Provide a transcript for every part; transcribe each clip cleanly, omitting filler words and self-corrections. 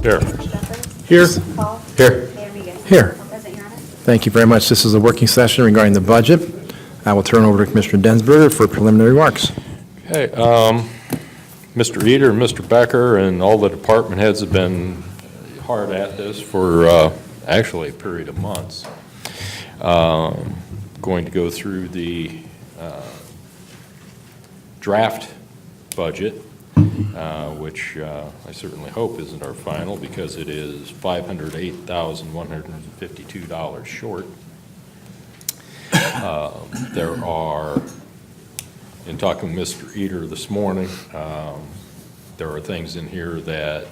Here. Here. Paul? Here. Mayor Regan? Here. All present, Your Honor. Thank you very much. This is a working session regarding the budget. I will turn over to Commissioner Densberger for preliminary remarks. Okay, Mr. Eder and Mr. Becker and all the department heads have been hard at this for actually a period of months. Going to go through the draft budget, which I certainly hope isn't our final because it is $508,152 short. There are, in talking with Mr. Eder this morning, there are things in here that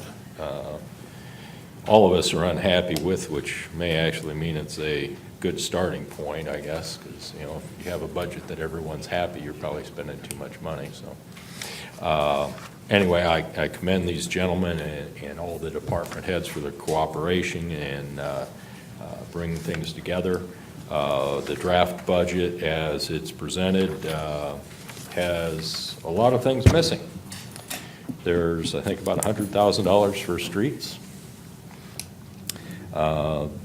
all of us are unhappy with, which may actually mean it's a good starting point, I guess, because, you know, if you have a budget that everyone's happy, you're probably spending too much money. So anyway, I commend these gentlemen and all the department heads for their cooperation and bringing things together. The draft budget, as it's presented, has a lot of things missing. There's, I think, about $100,000 for streets.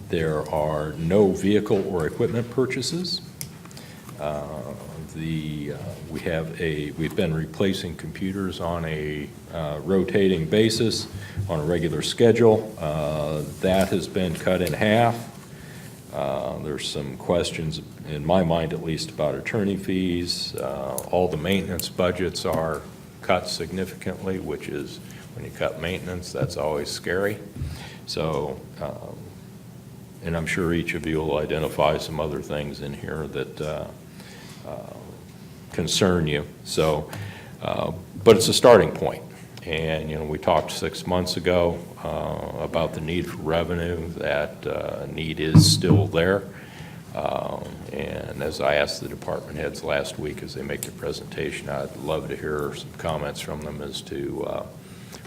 There are no vehicle or equipment purchases. We've been replacing computers on a rotating basis on a regular schedule. That has been cut in half. There's some questions, in my mind at least, about attorney fees. All the maintenance budgets are cut significantly, which is, when you cut maintenance, that's always scary. So, and I'm sure each of you will identify some other things in here that concern you. So, but it's a starting point. And, you know, we talked 6 months ago about the need for revenue. That need is still there. And as I asked the department heads last week as they make their presentation, I'd love to hear some comments from them as to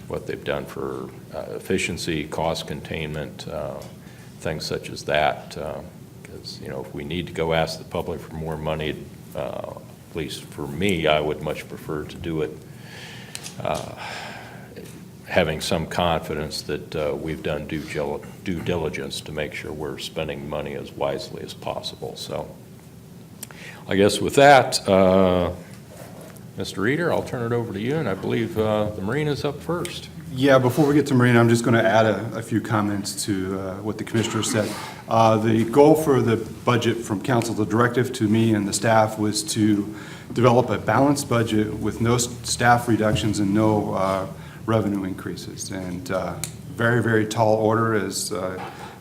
what they've done for efficiency, cost containment, things such as that. Because, you know, if we need to go ask the public for more money, at least for me, I would much prefer to do it having some confidence that we've done due diligence to make sure we're spending money as wisely as possible. So I guess with that, Mr. Reeder, I'll turn it over to you, and I believe the Marina's up first. Yeah, before we get to Marina, I'm just going to add a few comments to what the commissioner said. The goal for the budget from council, the directive to me and the staff was to develop a balanced budget with no staff reductions and no revenue increases. And very, very tall order, as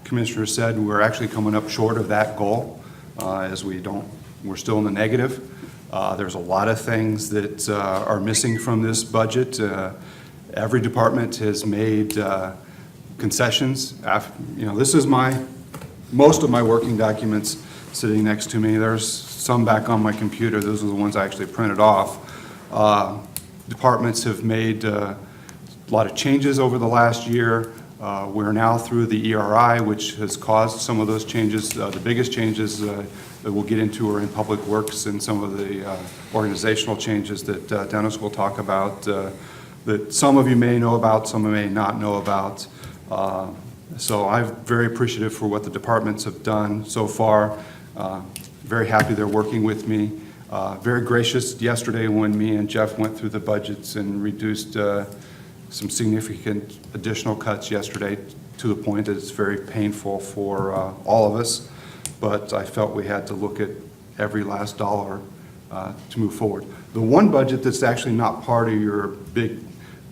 Commissioner said, we're actually coming up short of that goal as we're still in the negative. There's a lot of things that are missing from this budget. Every department has made concessions. This is most of my working documents sitting next to me. There's some back on my computer. Those are the ones I actually printed off. Departments have made a lot of changes over the last year. We're now through the ERI, which has caused some of those changes. The biggest changes that we'll get into are in Public Works and some of the organizational changes that Dennis will talk about that some of you may know about, some may not know about. So I'm very appreciative for what the departments have done so far. Very happy they're working with me. Very gracious yesterday when me and Jeff went through the budgets and reduced some significant additional cuts yesterday to the point that it's very painful for all of us. But I felt we had to look at every last dollar to move forward. The one budget that's actually not part of your big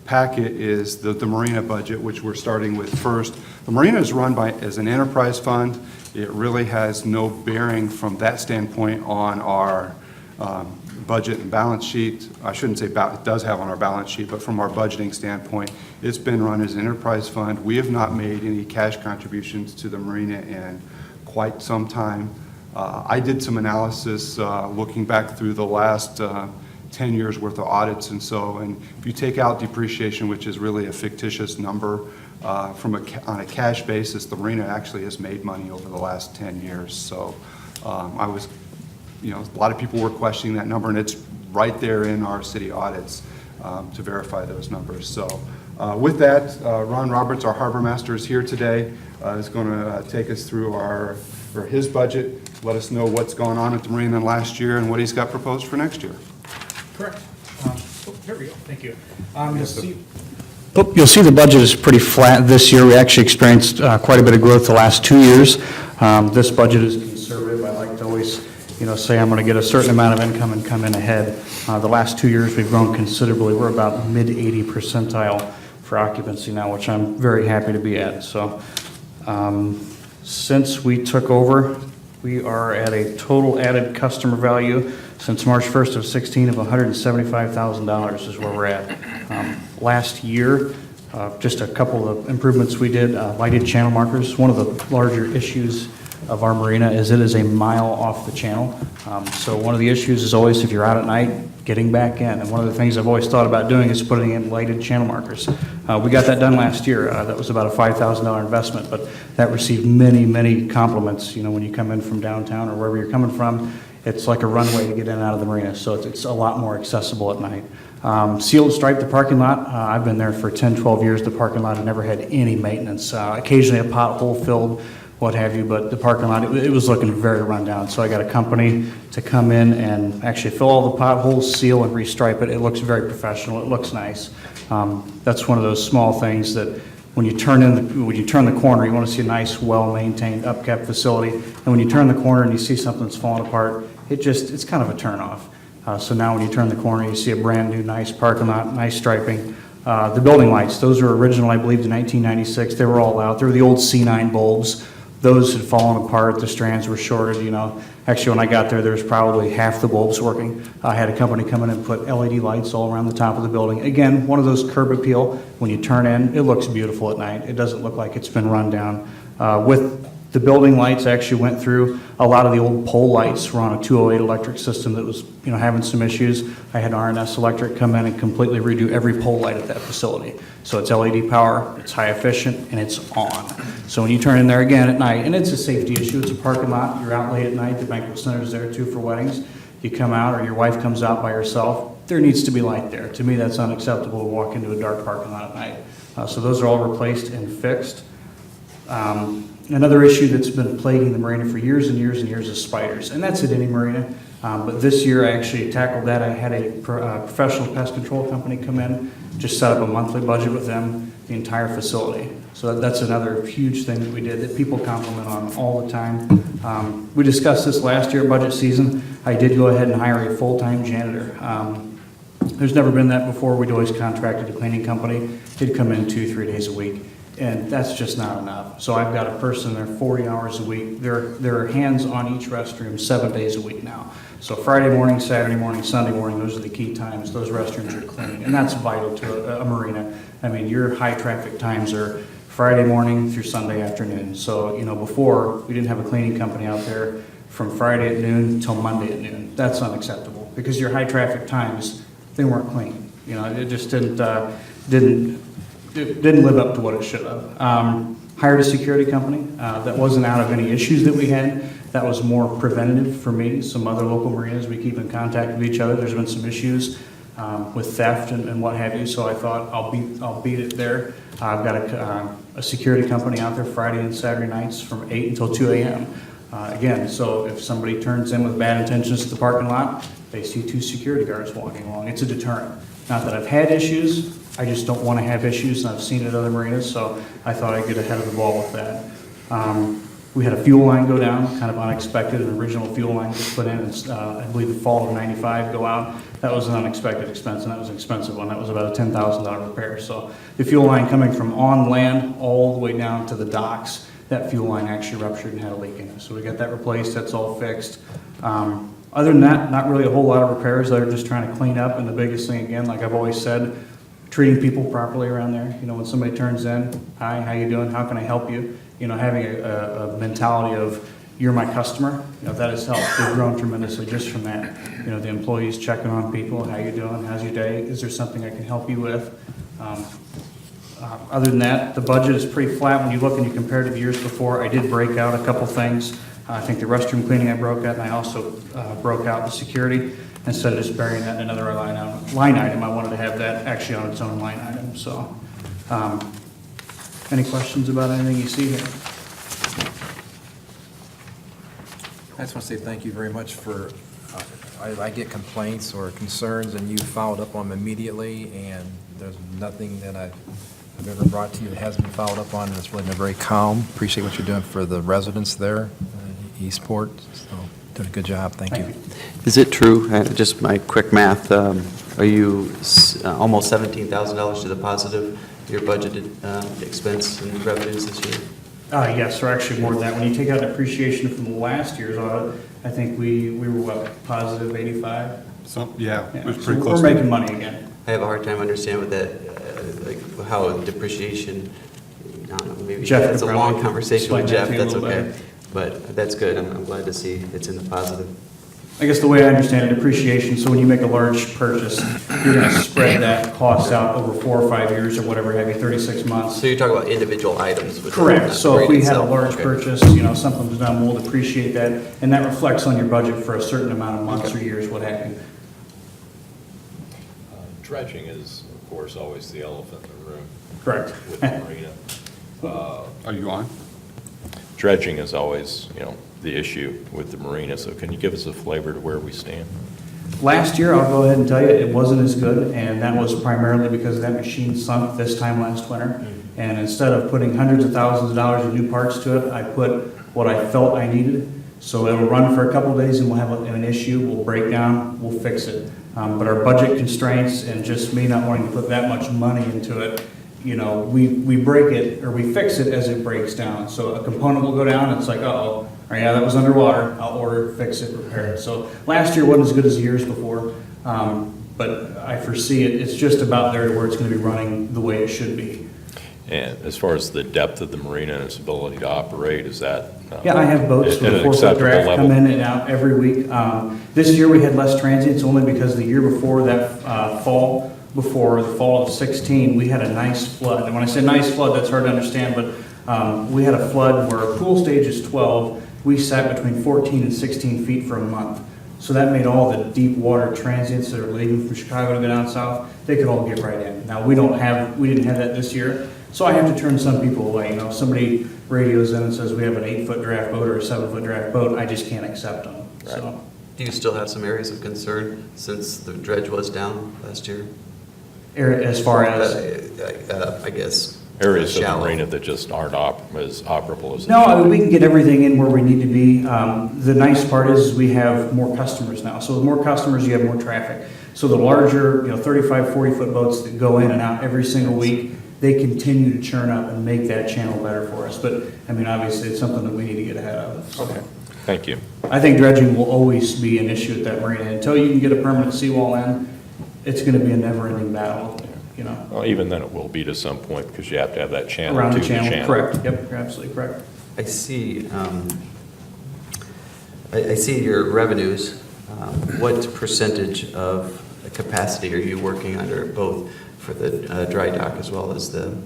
packet is the Marina budget, which we're starting with first. The Marina is run as an enterprise fund. It really has no bearing from that standpoint on our budget and balance sheet. I shouldn't say it does have on our balance sheet, but from our budgeting standpoint, it's been run as an enterprise fund. We have not made any cash contributions to the Marina in quite some time. I did some analysis looking back through the last 10 years worth of audits, and if you take out depreciation, which is really a fictitious number, on a cash basis, the Marina actually has made money over the last 10 years. So a lot of people were questioning that number, and it's right there in our city audits to verify those numbers. So with that, Ron Roberts, our harbor master, is here today, is going to take us through his budget, let us know what's going on at the Marina last year and what he's got proposed for next year. Correct. Here we go. Thank you. You'll see the budget is pretty flat this year. We actually experienced quite a bit of growth the last 2 years. This budget is conservative. I like to always, say I'm going to get a certain amount of income and come in ahead. The last 2 years we've grown considerably. We're about mid-80 percentile for occupancy now, which I'm very happy to be at. So since we took over, we are at a total added customer value since March 1st of 16 of $175,000 is where we're at. Last year, just a couple of improvements we did, lighted channel markers. One of the larger issues of our marina is it is a mile off the channel. So one of the issues is always if you're out at night, getting back in. And one of the things I've always thought about doing is putting in lighted channel markers. We got that done last year. That was about a $5,000 investment, but that received many, many compliments. When you come in from downtown or wherever you're coming from, it's like a runway to get in and out of the marina, so it's a lot more accessible at night. Sealed stripe the parking lot. I've been there for 10, 12 years. The parking lot had never had any maintenance. Occasionally a pothole filled, what have you, but the parking lot, it was looking very run down. So I got a company to come in and actually fill all the potholes, seal and restripe it. It looks very professional. It looks nice. That's one of those small things that when you turn the corner, you want to see a nice, well-maintained, upkept facility. And when you turn the corner and you see something that's falling apart, it's kind of a turnoff. So now when you turn the corner, you see a brand new, nice parking lot, nice striping. The building lights, those were original, I believe, in 1996. They were all out. They were the old C9 bulbs. Those had fallen apart. The strands were shorted, Actually, when I got there was probably half the bulbs working. I had a company come in and put LED lights all around the top of the building. Again, one of those curb appeal. When you turn in, it looks beautiful at night. It doesn't look like it's been run down. With the building lights, I actually went through a lot of the old pole lights were on a 208 electric system that was, having some issues. I had RNS Electric come in and completely redo every pole light at that facility. So it's LED power, it's high efficient, and it's on. So when you turn in there again at night, and it's a safety issue, it's a parking lot, you're out late at night, the banquet center's there too for weddings. You come out or your wife comes out by herself, there needs to be light there. To me, that's unacceptable to walk into a dark parking lot at night. So those are all replaced and fixed. Another issue that's been plaguing the marina for years and years and years is spiders, and that's at any marina. But this year, I actually tackled that. I had a professional pest control company come in, just set up a monthly budget with them, the entire facility. So that's another huge thing that we did that people compliment on all the time. We discussed this last year, budget season. I did go ahead and hire a full-time janitor. There's never been that before. We'd always contracted a cleaning company. He'd come in 2-3 days a week, and that's just not enough. So I've got a person there 40 hours a week. There are hands on each restroom 7 days a week now. So Friday morning, Saturday morning, Sunday morning, those are the key times. Those restrooms are clean, and that's vital to a marina. I mean, your high traffic times are Friday morning through Sunday afternoon. So, before, we didn't have a cleaning company out there from Friday at noon till Monday at noon. That's unacceptable, because your high traffic times, they weren't clean. It just didn't live up to what it should have. Hired a security company that wasn't out of any issues that we had. That was more preventative for me. Some other local marinas, we keep in contact with each other. There's been some issues with theft and what have you, so I thought I'll beat it there. I've got a security company out there Friday and Saturday nights from 8 until 2 a.m. Again, so if somebody turns in with bad intentions to the parking lot, they see 2 security guards walking along. It's a deterrent. Not that I've had issues, I just don't want to have issues, and I've seen it at other marinas, so I thought I'd get ahead of the ball with that. We had a fuel line go down, kind of unexpected. An original fuel line was put in, I believe the fall of '95 go out. That was an unexpected expense, and that was an expensive one. That was about a $10,000 repair. So the fuel line coming from on land all the way down to the docks, that fuel line actually ruptured and had a leak in it. So we got that replaced, that's all fixed. Other than that, not really a whole lot of repairs. They're just trying to clean up, and the biggest thing, again, like I've always said, treating people properly around there. When somebody turns in, hi, how you doing? How can I help you? Having a mentality of, you're my customer, that has helped. They've grown tremendously just from that. The employees checking on people, how you doing? How's your day? Is there something I can help you with? Other than that, the budget is pretty flat when you look and you compare to the years before. I did break out a couple things. I think the restroom cleaning I broke out, and I also broke out the security. Instead of just burying that in another line item, I wanted to have that actually on its own line item. So, any questions about anything you see here? I just want to say thank you very much for, I get complaints or concerns, and you followed up on them immediately, and there's nothing that I've ever brought to you that hasn't been followed up on, and it's really been very calm. Appreciate what you're doing for the residents there, Eastport, so doing a good job. Thank you. Is it true, just my quick math, are you almost $17,000 to the positive, your budgeted expense and revenues this year? Yes, or actually more than that. When you take out depreciation from last year's audit, I think we were, what, positive 85? So, yeah, it was So pretty close. we're making money again. I have a hard time understanding what that, like how depreciation, I don't know, maybe Jeff that's a could long probably conversation with explain that Jeff, to you a that's little okay. better. But that's good, I'm glad to see it's in the positive. I guess the way I understand it, depreciation, so when you make a large purchase, you're going to spread that cost out over 4 or 5 years or whatever, have you 36 months. So you're talking about individual items? within Correct. the So if we rate had a itself. large Okay. purchase, something's done, we'll depreciate that, and that reflects on your budget for a certain amount of months or years, what have you. Dredging is, of course, always the elephant in the room Correct. with the marina. Are you on? Dredging is always, the issue with the marina, so can you give us a flavor to where we stand? Last year, I'll go ahead and tell you, it wasn't as good, and that was primarily because that machine sunk this time last winter. And instead of putting hundreds of thousands of dollars of new parts to it, I put what I felt I needed. So it'll run for a couple of days and we'll have an issue, we'll break down, we'll fix it. But our budget constraints and just me not wanting to put that much money into it, we break it, or we fix it as it breaks down. So a component will go down, it's like, uh-oh, or yeah, that was underwater, I'll order it, fix it, repair it. So last year wasn't as good as the years before, but I foresee it's just about there to where it's going to be running the way it should be. And as far as the depth of the marina and its ability to operate, is that? Yeah, I have boats at with a an 4-foot acceptable draft level? come in and out every week. This year we had less transients only because the year before that fall of 16, we had a nice flood. And when I say nice flood, that's hard to understand, but we had a flood where our pool stage is 12. We sat between 14 and 16 feet for a month. So that made all the deep water transients that are leaving from Chicago to go down south, they could all get right in. Now we didn't have that this year, so I have to turn some people away. Somebody radios in and says we have an 8-foot draft boat or a 7-foot draft boat, I just can't accept them. Right. So Do you still have some areas of concern since the dredge was down last year? As far as? I guess. Areas of the shallow. marina that just aren't as operable as. they No, I should mean, be. we can get everything in where we need to be. The nice part is we have more customers now. So with more customers, you have more traffic. So the larger, 35, 40-foot boats that go in and out every single week, they continue to churn up and make that channel better for us. But, I mean, obviously, it's something that we need to get ahead of. So Okay, thank you. I think dredging will always be an issue at that marina. Until you can get a permanent seawall in, it's going to be a never-ending battle, Well, even then it will be to some point because you have to have that channel around to the channel. Correct. Yep, you're absolutely correct. I see, I see your revenues. What percentage of capacity are you working under, both for the dry dock as well as the?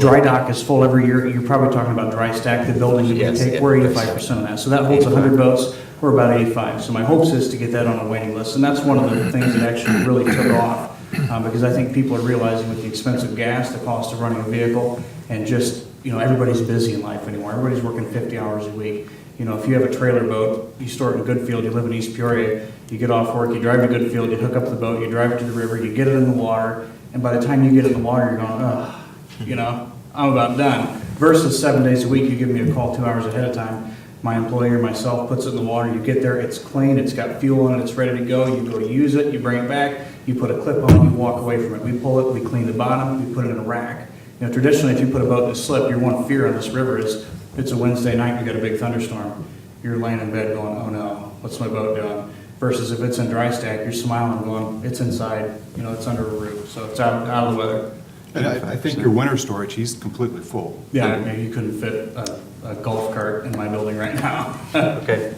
Dry dock is full every year. You're probably talking about dry stack, the building that we Yes, take. yeah. We're 85% of that. So that holds 100 boats. We're about 85. So my hopes is to get that on a waiting list. And that's one of the things that actually really took off. Because I think people are realizing with the expense of gas, the cost of running a vehicle, and just, everybody's busy in life anymore. Everybody's working 50 hours a week. If you have a trailer boat, you store it in Goodfield, you live in East Peoria, you get off work, you drive to Goodfield, you hook up the boat, you drive it to the river, you get it in the water, and by the time you get it in the water, you're going, I'm about done. Versus 7 days a week, you give me a call 2 hours ahead of time. My employer, myself, puts it in the water, you get there, it's clean, it's got fuel in it, it's ready to go, you go to use it, you bring it back, you put a clip on, you walk away from it. We pull it, we clean the bottom, we put it in a rack. Traditionally, if you put a boat in a slip, your one fear on this river is, it's a Wednesday night, you got a big thunderstorm. You're laying in bed going, oh no, what's my boat doing? Versus if it's in dry stack, you're smiling going, it's inside, it's under a roof, so it's out of the weather. And I think your winter storage, he's completely full. Yeah, maybe you couldn't fit a golf cart in my building right now. Okay.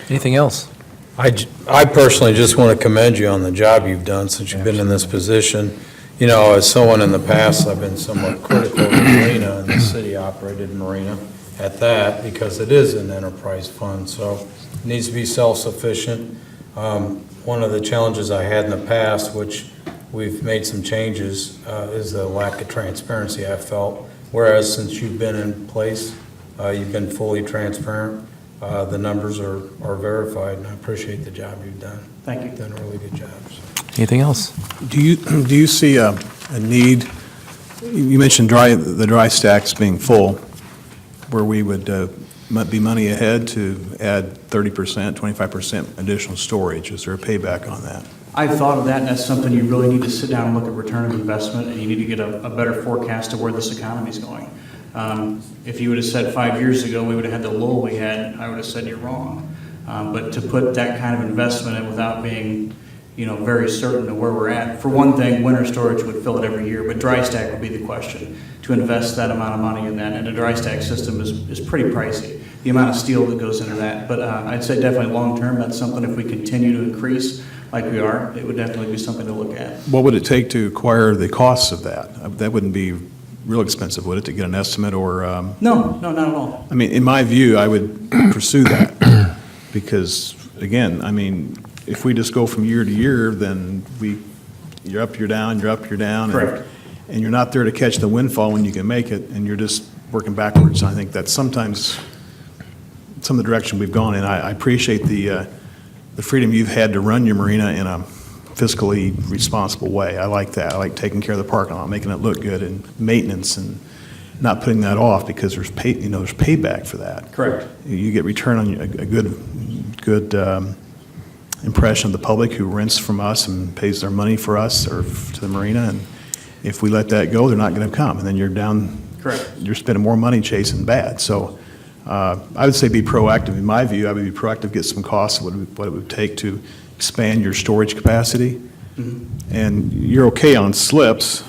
Anything else? I personally just want to commend you on the job you've done since you've been in this position. As someone in the past, I've been somewhat critical of the marina and the city-operated marina at that, because it is an enterprise fund, so it needs to be self-sufficient. One of the challenges I had in the past, which we've made some changes, is the lack of transparency I felt, whereas since you've been in place, you've been fully transparent. The numbers are verified, and I appreciate the job you've done. Thank you. You've done a really good job. So. Anything else? Do you see a need, you mentioned the dry stacks being full, where we would might be money ahead to add 30%, 25% additional storage? Is there a payback on that? I've thought of that, and that's something you really need to sit down and look at return of investment, and you need to get a better forecast of where this economy is going. If you would have said 5 years ago we would have had the lull we had, I would have said you're wrong. But to put that kind of investment in without being very certain of where we're at. For one thing, winter storage would fill it every year, but dry stack would be the question. To invest that amount of money in that, and a dry stack system is pretty pricey, the amount of steel that goes into that. But I'd say definitely long-term, that's something if we continue to increase like we are, it would definitely be something to look at. What would it take to acquire the costs of that? That wouldn't be real expensive, would it, to get an estimate or? No, not at all. I mean, in my view, I would pursue that because, again, I mean, if we just go from year to year, then you're up, you're down, you're up, you're down. Correct. And you're not there to catch the windfall when you can make it, and you're just working backwards. I think that's sometimes some of the direction we've gone in. I appreciate the freedom you've had to run your marina in a fiscally responsible way. I like that. I like taking care of the parking lot, making it look good, and maintenance, and not putting that off because there's payback for that. Correct. You get return on a good impression of the public who rents from us and pays their money for us or to the marina, and if we let that go, they're not going to come, and then you're down. Correct. You're spending more money chasing bad. So I would say be proactive. In my view, I would be proactive, get some costs, what it would take to expand your storage capacity. Mm-hmm. And you're okay on slips.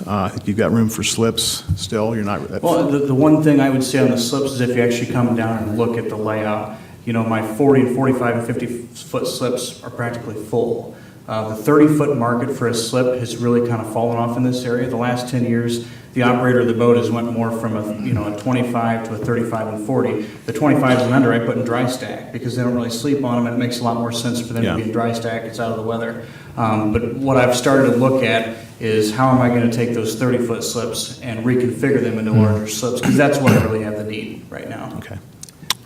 You've got room for slips still. You're not. Well, the one thing I would say on the slips is if you actually come down and look at the layout, my 40 and 45 and 50-foot slips are practically full. The 30-foot market for a slip has really kind of fallen off in this area. The last 10 years, the operator of the boat has went more from a 25 to a 35 and 40. The 25s and under I put in dry stack because they don't really sleep on them, and it makes a lot more sense for them to be in dry stack. It's out of the weather. But what I've started to look at is how am I going to take those 30-foot slips and reconfigure them into larger slips, because that's what I really have the need right now. Okay.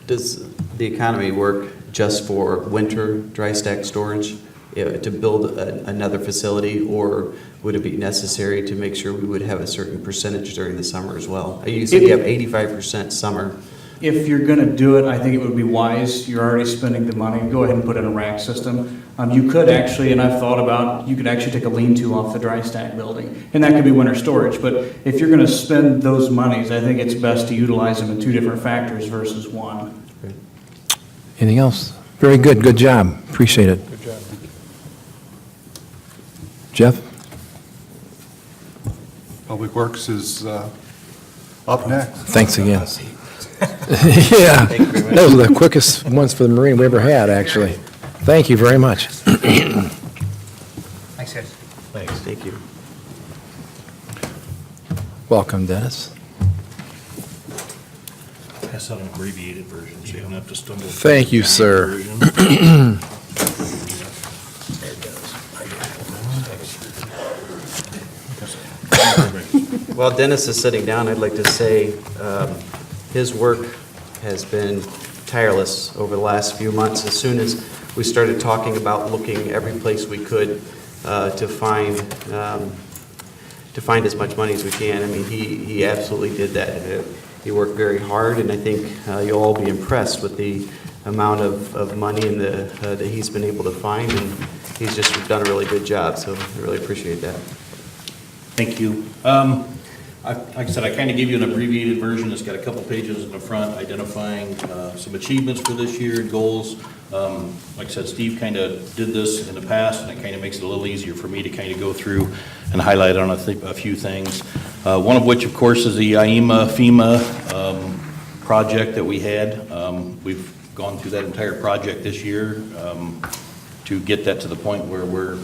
Does the economy work just for winter dry stack storage to build another facility, or would it be necessary to make sure we would have a certain percentage during the summer as well? You said you have 85% summer. If you're going to do it, I think it would be wise, you're already spending the money, go ahead and put in a rack system. You could actually, and I've thought about, you could actually take a lean-to off the dry stack building, and that could be winter storage. But if you're going to spend those monies, I think it's best to utilize them in two different factors versus one. Anything else? Very good, good job. Appreciate it. Good job. Jeff? Public Works is up next. Thanks again. Yeah, those are the quickest ones for the Marine we ever had, actually. Thank you very much. Thanks, guys. Thank you. Welcome, Dennis. Pass out an abbreviated version, so you don't have to stumble. Thank you, sir. While Dennis is sitting down, I'd like to say his work has been tireless over the last few months. As soon as we started talking about looking every place we could to find as much money as we can, I mean, he absolutely did that. He worked very hard, and I think you'll all be impressed with the amount of money and that he's been able to find, and he's just done a really good job, so I really appreciate that. Thank you. Like I said, I kind of gave you an abbreviated version. It's got a couple pages in the front identifying some achievements for this year, goals. Like I said, Steve kind of did this in the past, and it kind of makes it a little easier for me to kind of go through and highlight on a few things. One of which, of course, is the IEMA FEMA project that we had. We've gone through that entire project this year to get that to the point where we're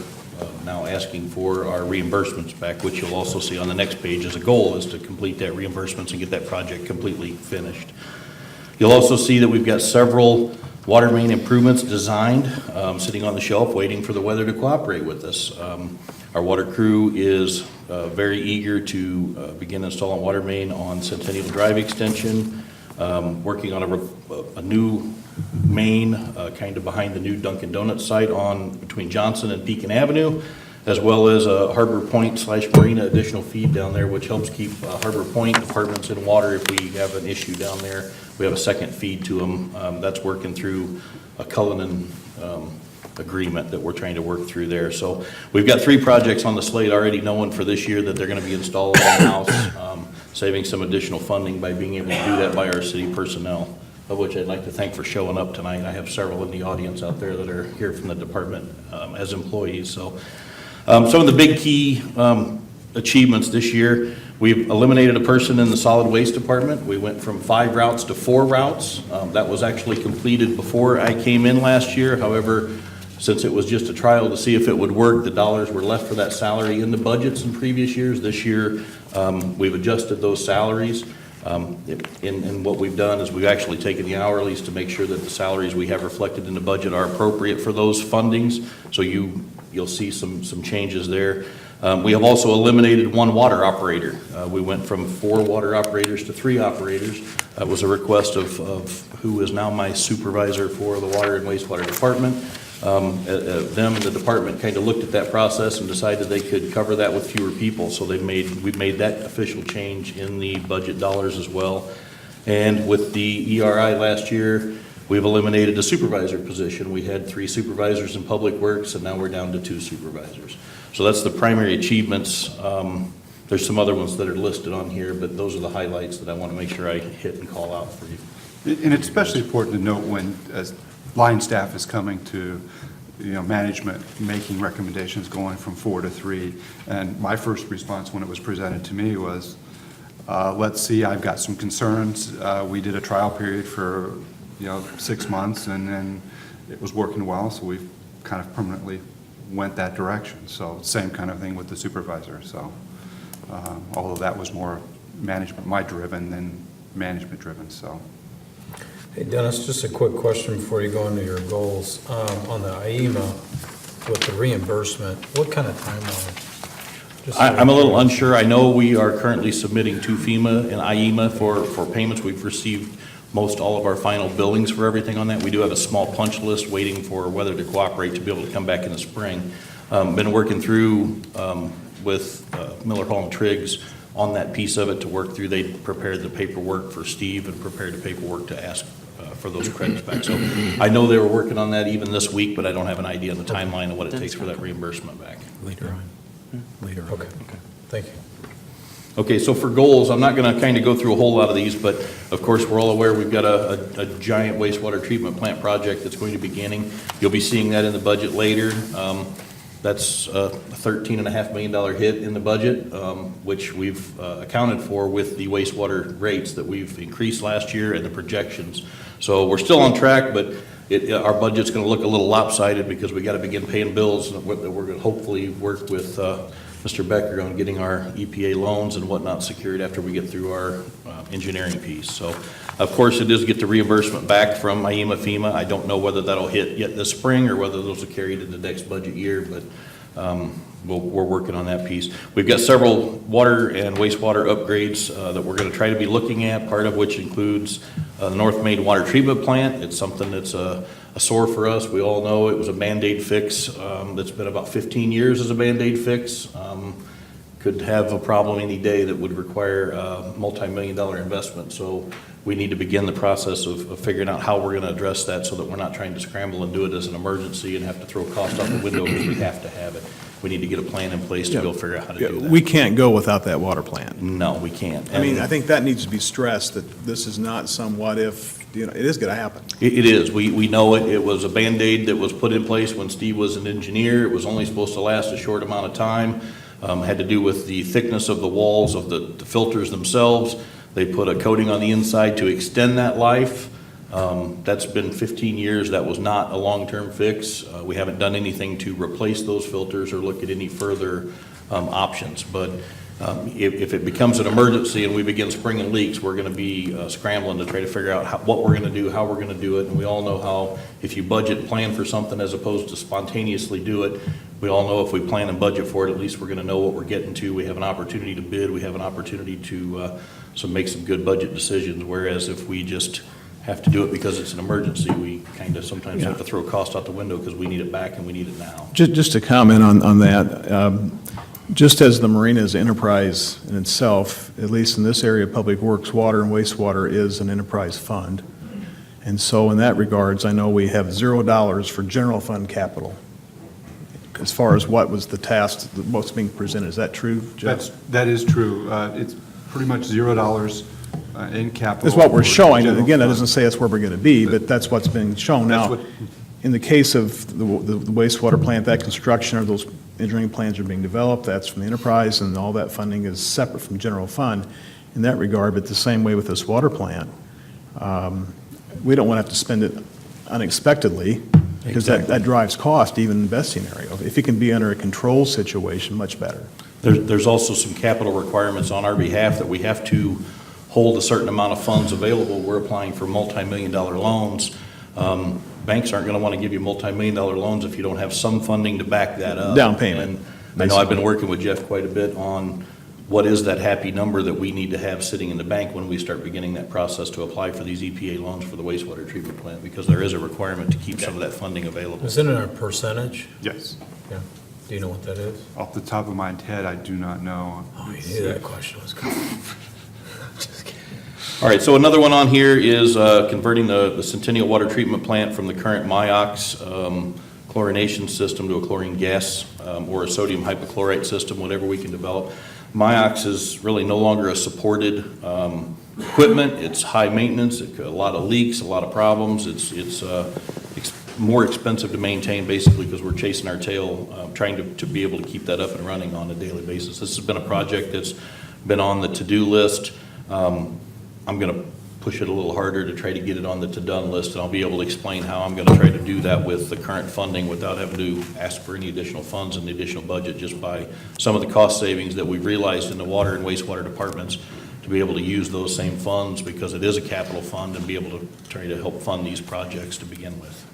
now asking for our reimbursements back, which you'll also see on the next page as a goal, is to complete that reimbursements and get that project completely finished. You'll also see that we've got several water main improvements designed, sitting on the shelf, waiting for the weather to cooperate with us. Our water crew is very eager to begin installing water main on Centennial Drive extension, working on a new main kind of behind the new Dunkin' Donuts site between Johnson and Pekin Avenue, as well as a Harbor Point / Marina additional feed down there, which helps keep Harbor Point apartments in water if we have an issue down there. We have a second feed to them. That's working through a Cullinan agreement that we're trying to work through there. So we've got 3 projects on the slate already knowing for this year that they're going to be installed in-house, saving some additional funding by being able to do that by our city personnel, of which I'd like to thank for showing up tonight. I have several in the audience out there that are here from the department as employees. So some of the big key achievements this year, we've eliminated a person in the solid waste department. We went from 5 routes to 4 routes. That was actually completed before I came in last year. However, since it was just a trial to see if it would work, the dollars were left for that salary in the budgets in previous years. This year, we've adjusted those salaries. And what we've done is we've actually taken the hourlies to make sure that the salaries we have reflected in the budget are appropriate for those fundings. So you'll see some changes there. We have also eliminated 1 water operator. We went from 4 water operators to 3 operators. That was a request of who is now my supervisor for the water and wastewater department. Them and the department kind of looked at that process and decided they could cover that with fewer people. So we've made that official change in the budget dollars as well. And with the ERI last year, we've eliminated a supervisor position. We had 3 supervisors in Public Works, and now we're down to 2 supervisors. So that's the primary achievements. There's some other ones that are listed on here, but those are the highlights that I want to make sure I hit and call out for you. And it's especially important to note when, as line staff is coming to, management, making recommendations going from 4 to 3. And my first response when it was presented to me was, let's see, I've got some concerns. We did a trial period for, 6 months, and then it was working well, so we've kind of permanently went that direction. So same kind of thing with the supervisor. So although that was more driven than management driven, so. Hey Dennis, just a quick question before you go into your goals. On the IEMA with the reimbursement, what kind of timeline? Just so I'm a little unsure. I know we are currently submitting to FEMA and IEMA for payments. We've received most all of our final billings for everything on that. We do have a small punch list waiting for weather to cooperate to be able to come back in the spring. Been working through with Miller Hall and Triggs on that piece of it to work through. They prepared the paperwork for Steve and prepared the paperwork to ask for those credits back. So I know they were working on that even this week, but I don't have an idea on the timeline of what it takes for that reimbursement back. Later on. Later on. Okay. Thank you. Okay, so for goals, I'm not going to kind of go through a whole lot of these, but of course, we're all aware we've got a giant wastewater treatment plant project that's going to be beginning. You'll be seeing that in the budget later. That's a $13.5 million hit in the budget, which we've accounted for with the wastewater rates that we've increased last year and the projections. So we're still on track, but our budget's going to look a little lopsided because we got to begin paying bills that we're going to hopefully work with Mr. Becker on getting our EPA loans and whatnot secured after we get through our engineering piece. So, of course, it does get the reimbursement back from IEMA, FEMA. I don't know whether that'll hit yet this spring or whether those will carry into the next budget year, but we're working on that piece. We've got several water and wastewater upgrades that we're going to try to be looking at, part of which includes the North Main Water Treatment Plant. It's something that's a sore for us. We all know it was a Band-Aid fix that's been about 15 years as a Band-Aid fix. Could have a problem any day that would require a multi-million-dollar investment. So we need to begin the process of figuring out how we're going to address that so that we're not trying to scramble and do it as an emergency and have to throw cost out the window because we have to have it. We need to get a plan in place to be able to figure out how to do that. We can't go without that water plant. No, we can't. I mean, I think that needs to be stressed, that this is not some what if, it is going to happen. It is. We know it. It was a Band-Aid that was put in place when Steve was an engineer. It was only supposed to last a short amount of time. Had to do with the thickness of the walls of the filters themselves. They put a coating on the inside to extend that life. That's been 15 years. That was not a long-term fix. We haven't done anything to replace those filters or look at any further options. But if it becomes an emergency and we begin springing leaks, we're going to be scrambling to try to figure out what we're going to do, how we're going to do it. And we all know how if you budget and plan for something as opposed to spontaneously do it, we all know if we plan and budget for it, at least we're going to know what we're getting to. We have an opportunity to bid. We have an opportunity to make some good budget decisions. Whereas if we just have to do it because it's an emergency, we kind of sometimes have to throw cost out the window because we need it back and we need it now. Just to comment on that, just as the marina is an enterprise in itself, at least in this area, Public Works, water and wastewater is an enterprise fund. And so in that regards, I know we have $0 for general fund capital. As far as what was the task, what's being presented, is that true, Jeff? That is true. It's pretty much $0 in capital. That's what we're for showing. general Again, that fund. doesn't say that's where we're going to be, but that's what's being shown. That's Now, what- in the case of the wastewater plant, that construction or those engineering plans are being developed, that's from the enterprise, and all that funding is separate from general fund in that regard. But the same way with this water plant, we don't want to have to spend it unexpectedly, because that drives cost, even in the best scenario. If it can be under a control situation, much better. There's also some capital requirements on our behalf that we have to hold a certain amount of funds available. We're applying for multi-million-dollar loans. Banks aren't going to want to give you multi-million-dollar loans if you don't have some funding to back that up. Down payment, And I know I've been working with Jeff quite a bit on what is that happy number that we need to have sitting in the bank when we start beginning that process to apply for these EPA loans for the wastewater treatment plant, because there is a requirement to keep some of that funding available. Isn't it a percentage? Yes. Yeah. Do you know what that is? Off the top of my head, I do not know. Oh, I knew that question was coming. Just kidding. All right, so another one on here is converting the Centennial Water Treatment Plant from the current MIOX chlorination system to a chlorine gas or a sodium hypochlorite system, whatever we can develop. MIOX is really no longer a supported equipment. It's high maintenance, a lot of leaks, a lot of problems. It's more expensive to maintain, basically, because we're chasing our tail, trying to be able to keep that up and running on a daily basis. This has been a project that's been on the to-do list. I'm going to push it a little harder to try to get it on the to-done list, and I'll be able to explain how I'm going to try to do that with the current funding without having to ask for any additional funds in the additional budget, just by some of the cost savings that we've realized in the water and wastewater departments, to be able to use those same funds, because it is a capital fund, and be able to try to help fund these projects to begin with.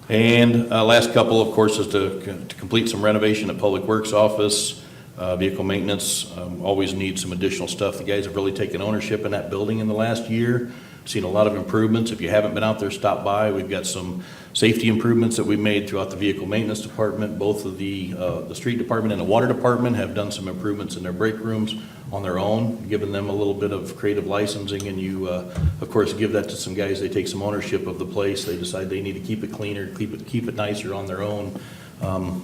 And last couple, of course, is to complete some renovation at Public Works office. Vehicle maintenance always needs some additional stuff. The guys have really taken ownership in that building in the last year. seen a lot of improvements. If you haven't been out there, stop by. We've got some safety improvements that we made throughout the vehicle maintenance department. Both of the street department and the water department have done some improvements in their break rooms on their own, giving them a little bit of creative licensing, and you, of course, give that to some guys. They take some ownership of the place. They decide they need to keep it cleaner, keep it nicer on their own.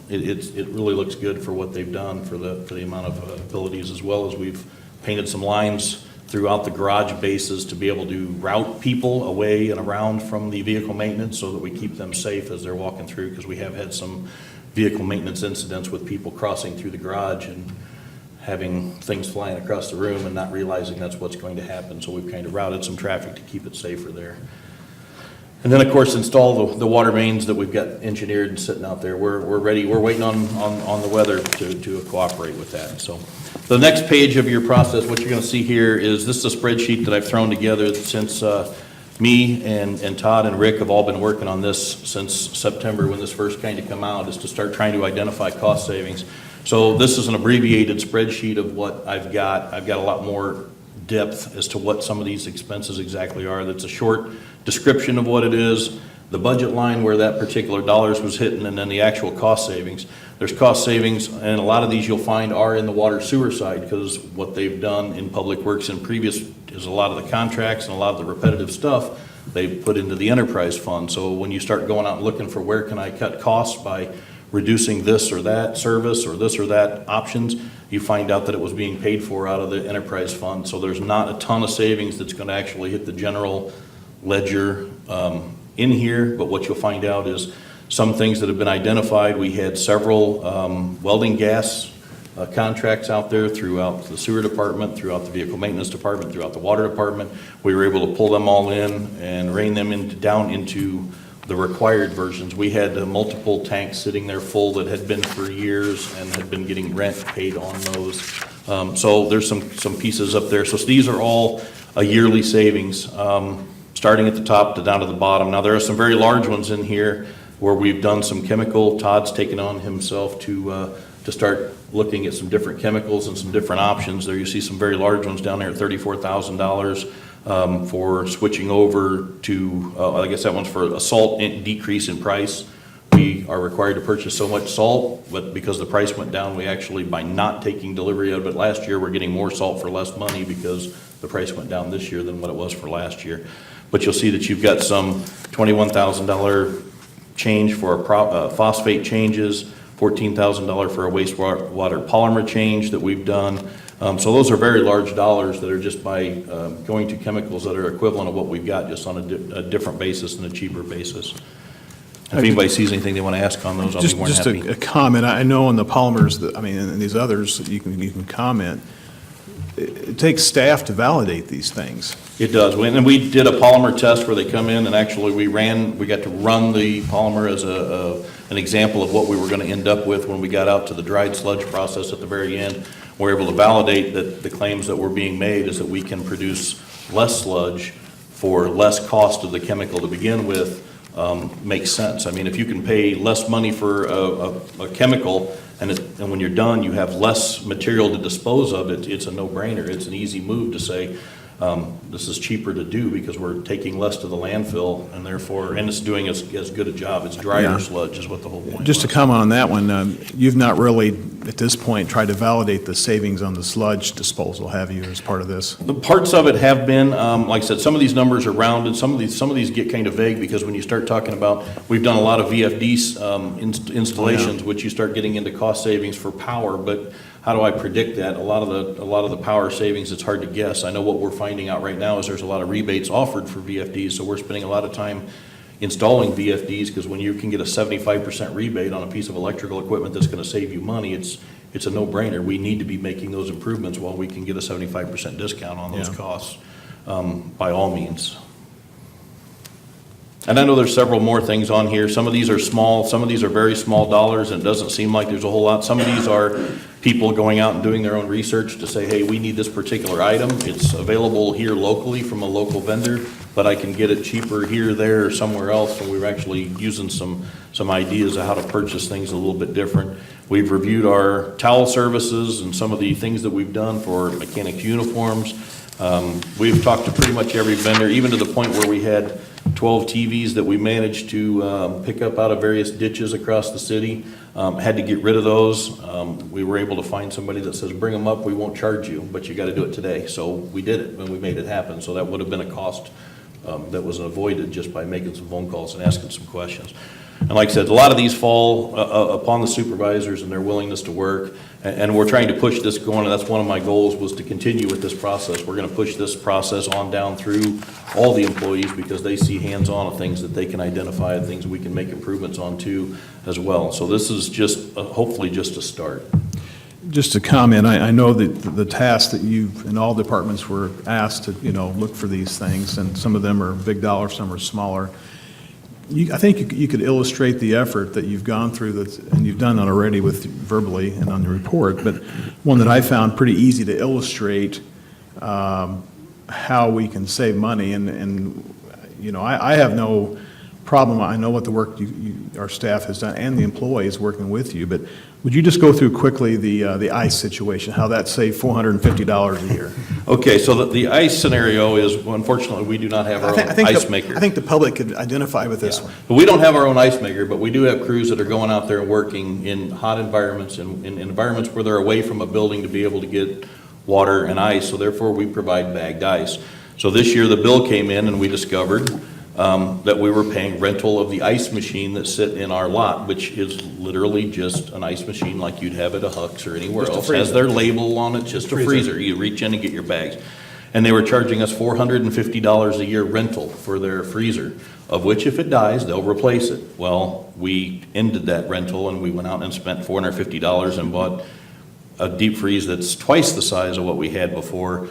It really looks good for what they've done for the amount of abilities, as well as we've painted some lines throughout the garage bases to be able to route people away and around from the vehicle maintenance so that we keep them safe as they're walking through, because we have had some vehicle maintenance incidents with people crossing through the garage and having things flying across the room and not realizing that's what's going to happen. So we've kind of routed some traffic to keep it safer there. And then, of course, install the water mains that we've got engineered and sitting out there. We're ready. We're waiting on the weather to cooperate with that. So the next page of your process, what you're going to see here is this is a spreadsheet that I've thrown together since me and Todd and Rick have all been working on this since September, when this first kind of come out, is to start trying to identify cost savings. So this is an abbreviated spreadsheet of what I've got. I've got a lot more depth as to what some of these expenses exactly are. That's a short description of what it is, the budget line where that particular dollars was hitting, and then the actual cost savings. There's cost savings, and a lot of these you'll find are in the water sewer side, because what they've done in Public Works in previous is a lot of the contracts and a lot of the repetitive stuff they've put into the enterprise fund. So when you start going out and looking for where can I cut costs by reducing this or that service or this or that options, you find out that it was being paid for out of the enterprise fund. So there's not a ton of savings that's going to actually hit the general ledger in here, but what you'll find out is some things that have been identified. We had several welding gas contracts out there throughout the sewer department, throughout the vehicle maintenance department, throughout the water department. We were able to pull them all in and rein them down into the required versions. We had multiple tanks sitting there full that had been for years and had been getting rent paid on those. So there's some pieces up there. So these are all a yearly savings, starting at the top to down to the bottom. Now there are some very large ones in here where we've done some chemical. Todd's taken on himself to start looking at some different chemicals and some different options. There you see some very large ones down there at $34,000 for switching over to, I guess that one's for a salt decrease in price. We are required to purchase so much salt, but because the price went down, we actually, by not taking delivery of it last year, we're getting more salt for less money because the price went down this year than what it was for last year. But you'll see that you've got some $21,000 change for phosphate changes, $14,000 for a wastewater polymer change that we've done. So those are very large dollars that are just by going to chemicals that are equivalent of what we've got, just on a different basis and a cheaper basis. If anybody sees anything they want to ask on those, I'll be more than happy. Just a comment. I know on the polymers, and these others, that you can comment. It takes staff to validate these things. It does. And we did a polymer test where they come in and actually we got to run the polymer as an example of what we were going to end up with when we got out to the dried sludge process at the very end. We're able to validate that the claims that were being made is that we can produce less sludge for less cost of the chemical to begin with. Makes sense. I mean, if you can pay less money for a chemical and when you're done, you have less material to dispose of, it's a no-brainer. It's an easy move to say, this is cheaper to do because we're taking less to the landfill and therefore, and it's doing as good a job. It's drier sludge is what the whole point Just to was. comment on that one, you've not really, at this point, tried to validate the savings on the sludge disposal, have you, as part of this? The parts of it have been, like I said, some of these numbers are rounded. Some of these get kind of vague because when you start talking about, we've done a lot of VFD installations, which you start getting into cost savings for power, but how do I predict that? A lot of the power savings, it's hard to guess. I know what we're finding out right now is there's a lot of rebates offered for VFDs, so we're spending a lot of time installing VFDs, because when you can get a 75% rebate on a piece of electrical equipment that's going to save you money, it's a no-brainer. We need to be making those improvements while we can get a 75% discount on those costs, by all means. And I know there's several more things on here. Some of these are small, some of these are very small dollars, and it doesn't seem like there's a whole lot. Some of these are people going out and doing their own research to say, hey, we need this particular item. It's available here locally from a local vendor, but I can get it cheaper here, there, or somewhere else. And we're actually using some ideas of how to purchase things a little bit different. We've reviewed our towel services and some of the things that we've done for mechanic uniforms. We've talked to pretty much every vendor, even to the point where we had 12 TVs that we managed to pick up out of various ditches across the city. Had to get rid of those. We were able to find somebody that says, bring them up, we won't charge you, but you got to do it today. So we did it, and we made it happen. So that would have been a cost that was avoided just by making some phone calls and asking some questions. And like I said, a lot of these fall upon the supervisors and their willingness to work, and we're trying to push this going, and that's one of my goals, was to continue with this process. We're going to push this process on down through all the employees, because they see hands-on of things that they can identify and things we can make improvements on too as well. So this is just, hopefully just a start. Just to comment, I know that the tasks that you, in all departments, were asked to, look for these things, and some of them are big dollar, some are smaller. I think you could illustrate the effort that you've gone through, and you've done that already with verbally and on the report, but one that I found pretty easy to illustrate how we can save money, and I have no problem. I know what the work our staff has done and the employees working with you, but would you just go through quickly the ICE situation, how that saved $450 a year? Okay, so the ICE scenario is, unfortunately, we do not have our own ice maker. I think the public could identify with this Yeah. one. But we don't have our own ice maker, but we do have crews that are going out there and working in hot environments, in environments where they're away from a building to be able to get water and ice, so therefore we provide bagged ice. So this year, the bill came in and we discovered that we were paying rental of the ice machine that sit in our lot, which is literally just an ice machine like you'd have at a Huck's or anywhere Just a else. freezer. Has their label on it, just a freezer. You reach in and get your bags. And they were charging us $450 a year rental for their freezer, of which if it dies, they'll replace it. Well, we ended that rental and we went out and spent $450 and bought a deep freeze that's twice the size of what we had before,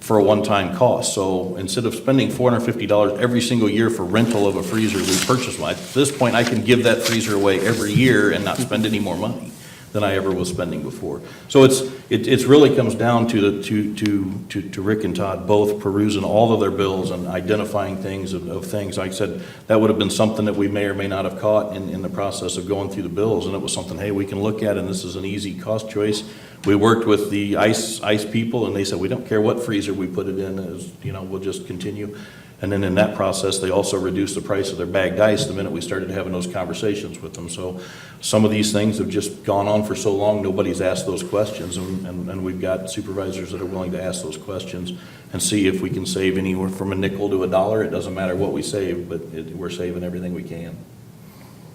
for a one-time cost. So instead of spending $450 every single year for rental of a freezer, we purchased one. At this point, I can give that freezer away every year and not spend any more money than I ever was spending before. So it's really comes down to Rick and Todd both perusing all of their bills and identifying things of things. Like I said, that would have been something that we may or may not have caught in the process of going through the bills, and it was something, hey, we can look at, and this is an easy cost choice. We worked with the ice people, and they said, we don't care what freezer we put it in, we'll just continue. And then in that process, they also reduced the price of their bagged ice the minute we started having those conversations with them. So some of these things have just gone on for so long, nobody's asked those questions, and we've got supervisors that are willing to ask those questions and see if we can save anywhere from a nickel to $1. It doesn't matter what we save, but we're saving everything we can.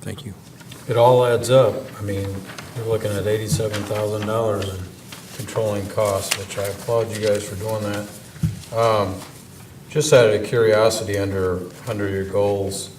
Thank you. It all adds up. I mean, you're looking at $87,000 in controlling costs, which I applaud you guys for doing that. Just out of curiosity, under your goals,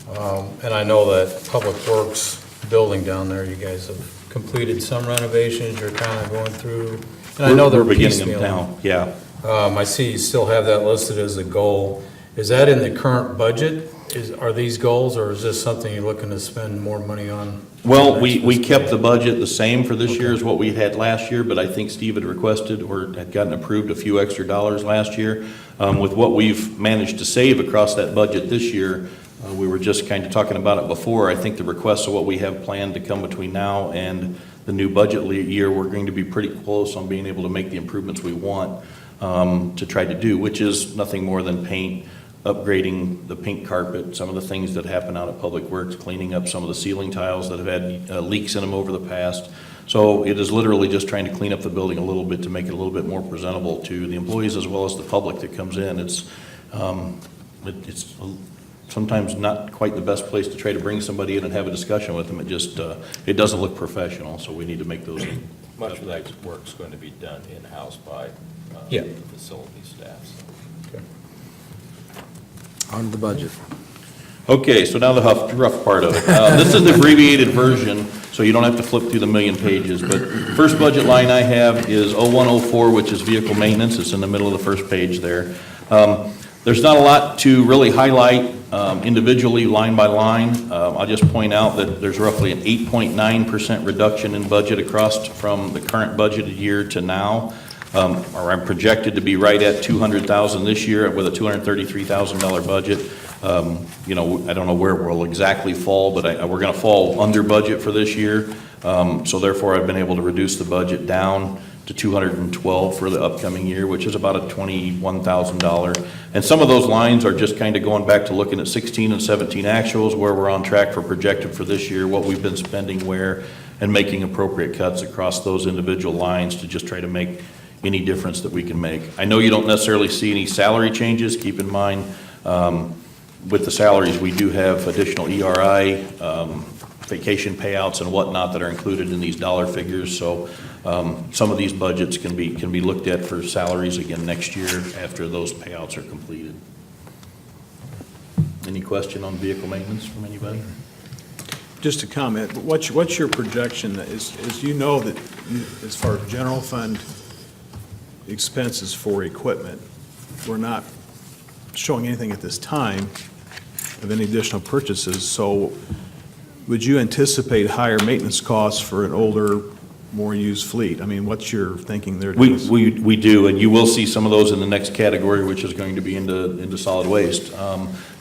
and I know that Public Works building down there, you guys have completed some renovations, you're kind of going through, and I know they're We're beginning them piecemeal. now, yeah. I see you still have that listed as a goal. Is that in the current budget? Are these goals, or is this something you're looking to spend more money on? Well, we kept the budget the same for this year as what we had last year, but I think Steve had requested or had gotten approved a few extra dollars last year. With what we've managed to save across that budget this year, we were just kind of talking about it before. I think the requests of what we have planned to come between now and the new budget year, we're going to be pretty close on being able to make the improvements we want to try to do, which is nothing more than paint, upgrading the pink carpet, some of the things that happen out at Public Works, cleaning up some of the ceiling tiles that have had leaks in them over the past. So it is literally just trying to clean up the building a little bit to make it a little bit more presentable to the employees as well as the public that comes in. It's sometimes not quite the best place to try to bring somebody in and have a discussion with them. It just, it doesn't look professional, so we need to make those. Much of that work's going to be done in-house by Yeah. the facility staff. So. On to the budget. Okay, so now the rough part of it. This is the abbreviated version, so you don't have to flip through the million pages, but first budget line I have is 0104, which is vehicle maintenance. It's in the middle of the first page there. There's not a lot to really highlight individually, line by line. I'll just point out that there's roughly an 8.9% reduction in budget across from the current budgeted year to now. Or I'm projected to be right at $200,000 this year with a $233,000 budget. I don't know where we'll exactly fall, but we're going to fall under budget for this year. So therefore, I've been able to reduce the budget down to 212 for the upcoming year, which is about a $21,000. And some of those lines are just kind of going back to looking at 16 and 17 actuals, where we're on track for projected for this year, what we've been spending where, and making appropriate cuts across those individual lines to just try to make any difference that we can make. I know you don't necessarily see any salary changes. Keep in mind, with the salaries, we do have additional ERI, vacation payouts and whatnot that are included in these dollar figures. So some of these budgets can be looked at for salaries again next year after those payouts are completed. Any question on vehicle maintenance from anybody? Just a comment, what's your projection, is you know that as far as general fund expenses for equipment, we're not showing anything at this time of any additional purchases, so would you anticipate higher maintenance costs for an older, more used fleet? I mean, what's your thinking there, Dennis? We do, and you will see some of those in the next category, which is going to be into solid waste.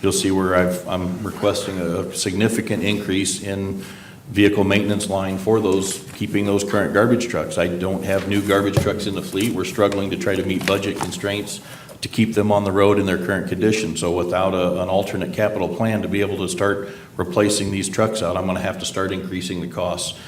You'll see where I'm requesting a significant increase in vehicle maintenance line for those, keeping those current garbage trucks. I don't have new garbage trucks in the fleet. We're struggling to try to meet budget constraints to keep them on the road in their current condition. So without an alternate capital plan to be able to start replacing these trucks out, I'm going to have to start increasing the costs.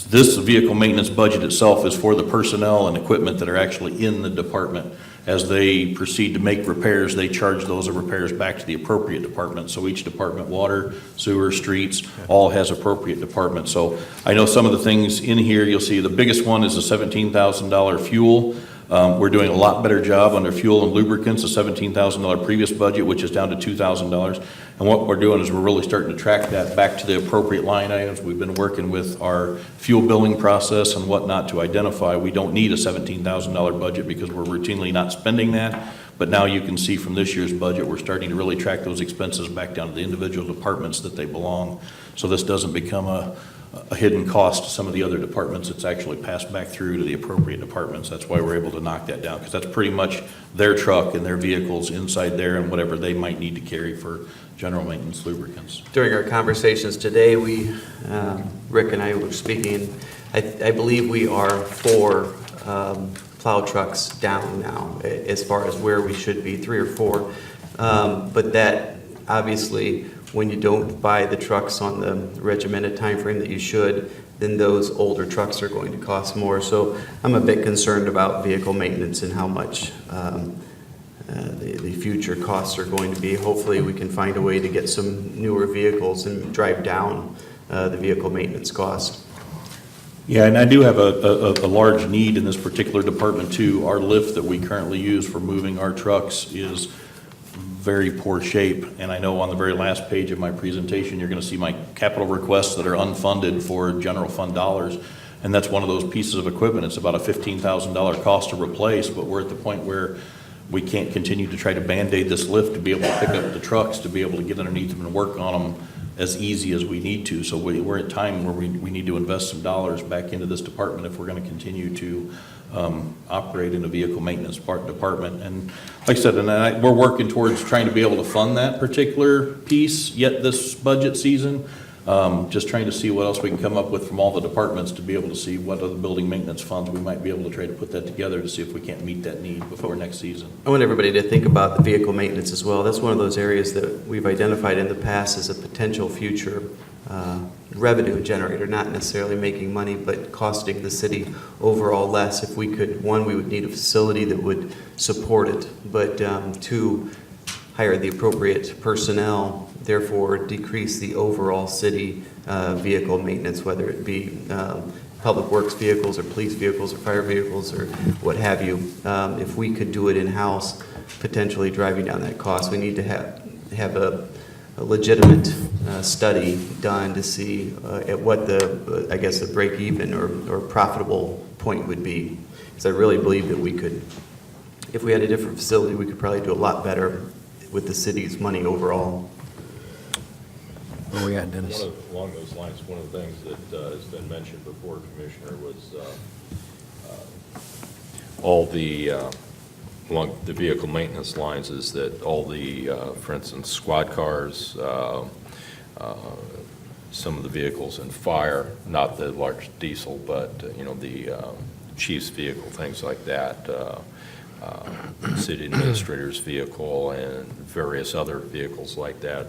This vehicle maintenance budget itself is for the personnel and equipment that are actually in the department. As they proceed to make repairs, they charge those repairs back to the appropriate department. So each department, water, sewer, streets, all has appropriate departments. So I know some of the things in here, you'll see the biggest one is the $17,000 fuel. We're doing a lot better job under fuel and lubricants, the $17,000 previous budget, which is down to $2,000. And what we're doing is we're really starting to track that back to the appropriate line items. We've been working with our fuel billing process and whatnot to identify we don't need a $17,000 budget because we're routinely not spending that. But now you can see from this year's budget, we're starting to really track those expenses back down to the individual departments that they belong. So this doesn't become a hidden cost to some of the other departments. It's actually passed back through to the appropriate departments. That's why we're able to knock that down, because that's pretty much their truck and their vehicles inside there and whatever they might need to carry for general maintenance lubricants. During our conversations today, Rick and I were speaking, I believe we are 4 plow trucks down now as far as where we should be, 3 or 4. But that, obviously, when you don't buy the trucks on the regimented time frame that you should, then those older trucks are going to cost more. So I'm a bit concerned about vehicle maintenance and how much the future costs are going to be. Hopefully we can find a way to get some newer vehicles and drive down the vehicle maintenance cost. Yeah, and I do have a large need in this particular department too. Our lift that we currently use for moving our trucks is very poor shape, and I know on the very last page of my presentation, you're going to see my capital requests that are unfunded for general fund dollars, and that's one of those pieces of equipment. It's about a $15,000 cost to replace, but we're at the point where we can't continue to try to Band-Aid this lift to be able to pick up the trucks, to be able to get underneath them and work on them as easy as we need to. So we're at a time where we need to invest some dollars back into this department if we're going to continue to operate in a vehicle maintenance department. And like I said, we're working towards trying to be able to fund that particular piece yet this budget season. Just trying to see what else we can come up with from all the departments to be able to see what other building maintenance funds we might be able to try to put that together to see if we can't meet that need before next season. I want everybody to think about the vehicle maintenance as well. That's one of those areas that we've identified in the past as a potential future revenue generator, not necessarily making money, but costing the city overall less. If we could, one, we would need a facility that would support it, but 2, hire the appropriate personnel, therefore decrease the overall city vehicle maintenance, whether it be public works vehicles or police vehicles or fire vehicles or what have you. If we could do it in-house, potentially driving down that cost, we need to have a legitimate study done to see at what the, I guess, the break-even or profitable point would be. Because I really believe that we could, if we had a different facility, we could probably do a lot better with the city's money overall. Where we at, Dennis? Along those lines, one of the things that has been mentioned before, Commissioner, was all the along the vehicle maintenance lines is that all the, for instance, squad cars, some of the vehicles in fire, not the large diesel, but the chief's vehicle, things like that, city administrator's vehicle, and various other vehicles like that.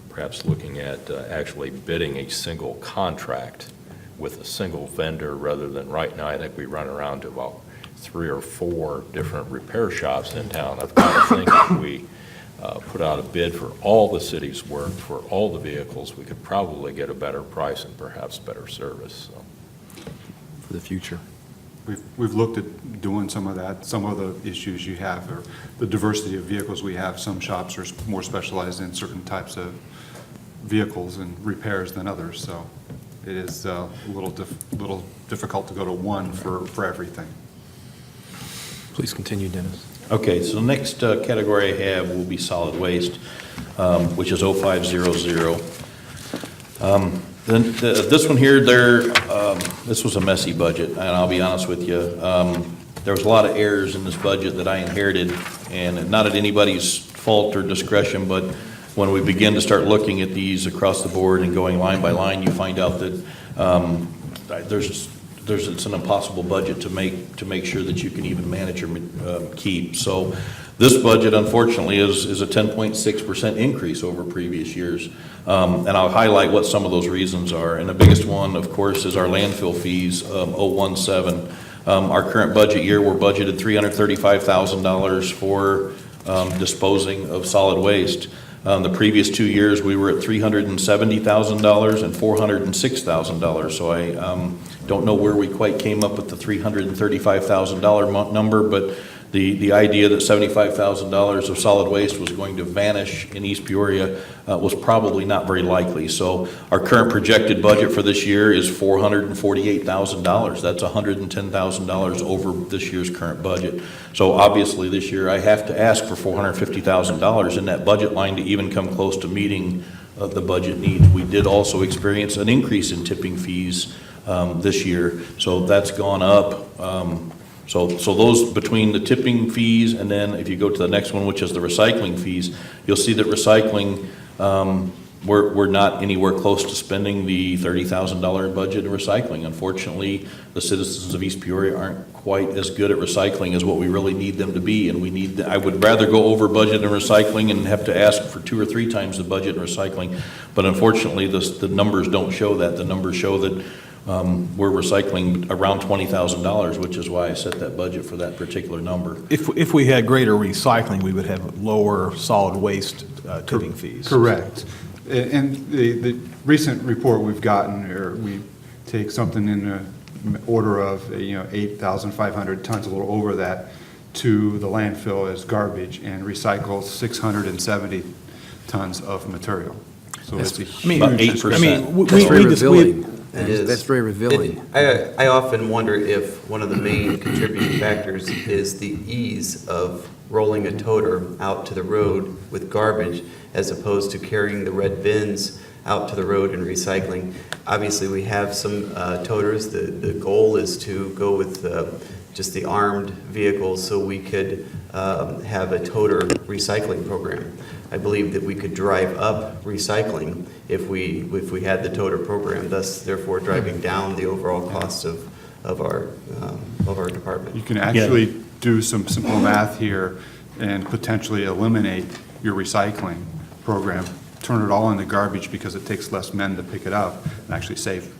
Perhaps looking at actually bidding a single contract with a single vendor rather than right now, I think we run around to about 3 or 4 different repair shops in town. I've got to think if we put out a bid for all the city's work, for all the vehicles, we could probably get a better price and perhaps better service. So. For the future. We've looked at doing some of that. Some of the issues you have, or the diversity of vehicles we have. Some shops are more specialized in certain types of vehicles and repairs than others, so it is a little difficult to go to one for everything. Please continue, Dennis. Okay, so the next category I have will be solid waste, which is 0500. Then this one here, this was a messy budget, and I'll be honest with you. There was a lot of errors in this budget that I inherited, and not at anybody's fault or discretion, but when we begin to start looking at these across the board and going line by line, you find out that it's an impossible budget to make sure that you can even manage or keep. So this budget, unfortunately, is a 10.6% increase over previous years. And I'll highlight what some of those reasons are. And the biggest one, of course, is our landfill fees, 017. Our current budget year, we're budgeted $335,000 for disposing of solid waste. The previous 2 years, we were at $370,000 and $406,000. So I don't know where we quite came up with the $335,000 number, but the idea that $75,000 of solid waste was going to vanish in East Peoria was probably not very likely. So our current projected budget for this year is $448,000. That's $110,000 over this year's current budget. So obviously this year I have to ask for $450,000 in that budget line to even come close to meeting the budget needs. We did also experience an increase in tipping fees this year, so that's gone up. So those between the tipping fees, and then if you go to the next one, which is the recycling fees, you'll see that recycling, we're not anywhere close to spending the $30,000 budget in recycling. Unfortunately, the citizens of East Peoria aren't quite as good at recycling as what we really need them to be, and I would rather go over budget in recycling and have to ask for 2 or 3 times the budget in recycling. But unfortunately, the numbers don't show that. The numbers show that we're recycling around $20,000, which is why I set that budget for that particular number. If we had greater recycling, we would have lower solid waste tipping fees. Correct. And the recent report we've gotten, or we take something in the order of 8,500 tons, a little over that, to the landfill as garbage, and recycle 670 tons of material. So it's a huge. About 8%. I mean, That's very revealing. It is. That's very revealing. I often wonder if one of the main contributing factors is the ease of rolling a toter out to the road with garbage as opposed to carrying the red bins out to the road and recycling. Obviously, we have some toters. The goal is to go with just the armed vehicles so we could have a toter recycling program. I believe that we could drive up recycling if we had the toter program, thus therefore driving down the overall cost of our department. You can actually do some simple math here and potentially eliminate your recycling program, turn it all into garbage because it takes less men to pick it up, and actually save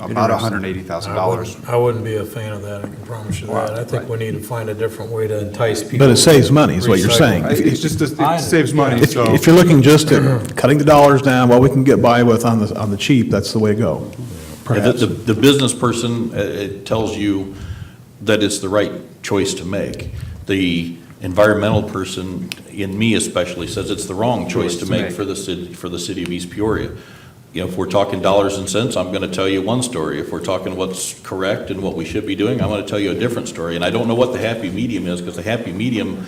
about $180,000. I wouldn't be a fan of that, I can promise you that. I think we need to find a different way to entice people. But it saves money, is what you're saying. It's just, it saves money, so. If you're looking just at cutting the dollars down, what we can get by with on the cheap, that's the way to go, Yeah, perhaps. the business person, it tells you that it's the right choice to make. The environmental person, in me especially, says it's the wrong choice to make for the city of East Peoria. You know, if we're talking dollars and cents, I'm going to tell you one story. If we're talking what's correct and what we should be doing, I'm going to tell you a different story. And I don't know what the happy medium is, because the happy medium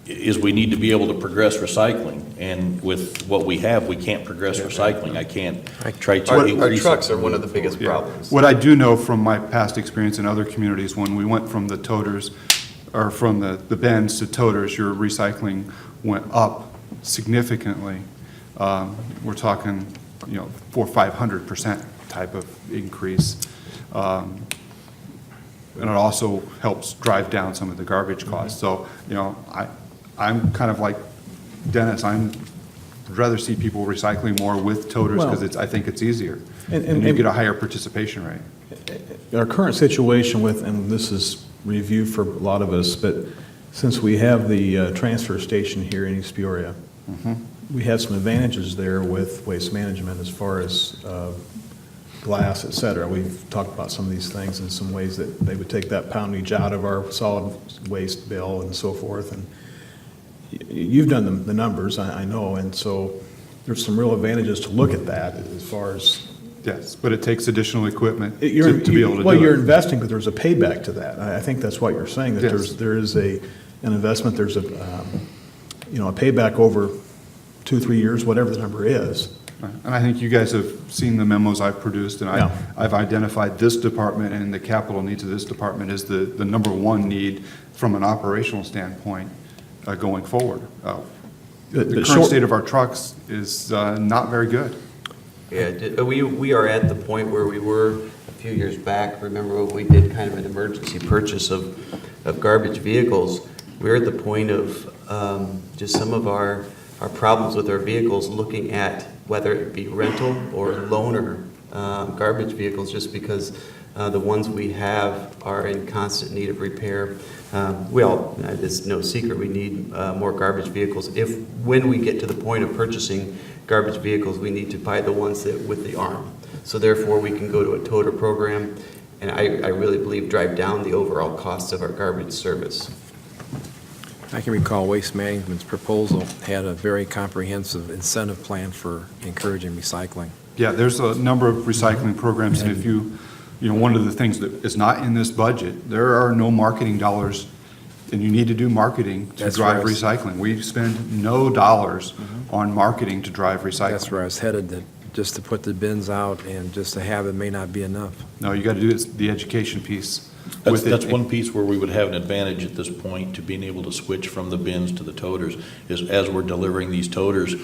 is we need to be able to progress recycling. And with what we have, we can't progress recycling. I can't try to Our increase trucks it. are one of the biggest problems. What I do know from my past experience in other communities, when we went from the toters, or from the bins to toters, your recycling went up significantly. We're talking, 400% or 500% type of increase. and it also helps drive down some of the garbage costs. So, I'm kind of like Dennis, I'd rather see people recycling more with toters because I think it's easier. And you get a higher participation rate. Our current situation with, and this is review for a lot of us, but since we have the transfer station here in East Peoria, we have some advantages there with waste management as far as glass, et cetera. We've talked about some of these things and some ways that they would take that poundage out of our solid waste bill and so forth. And you've done the numbers, I know, and so there's some real advantages to look at that as far as. Yes, but it takes additional equipment to You're- be able to do it. Well, you're investing, but there's a payback to that. I think that's what you're saying, that Yes. there is an investment, there's a payback over 2-3 years, whatever the number is. And I think you guys have seen the memos I've produced, and Yeah. I've identified this department and the capital needs of this department as the number one need from an operational standpoint going forward. The current short- state of our trucks is not very good. Yeah, we are at the point where we were a few years back. Remember when we did kind of an emergency purchase of garbage vehicles? We're at the point of just some of our problems with our vehicles, looking at whether it be rental or loaner garbage vehicles, just because the ones we have are in constant need of repair. It's no secret, we need more garbage vehicles. When we get to the point of purchasing garbage vehicles, we need to buy the ones that with the arm. So therefore, we can go to a toter program, and I really believe drive down the overall cost of our garbage service. I can recall Waste Management's proposal had a very comprehensive incentive plan for encouraging recycling. Yeah, there's a number of recycling programs, and if one of the things that is not in this budget, there are no marketing dollars, and you need to do marketing to That's drive right. recycling. We spend no dollars on marketing to drive recycling. That's where I was headed, that just to put the bins out and just to have it may not be enough. No, you got to do the education piece That's, with it. that's one piece where we would have an advantage at this point to being able to switch from the bins to the toters, is as we're delivering these toters,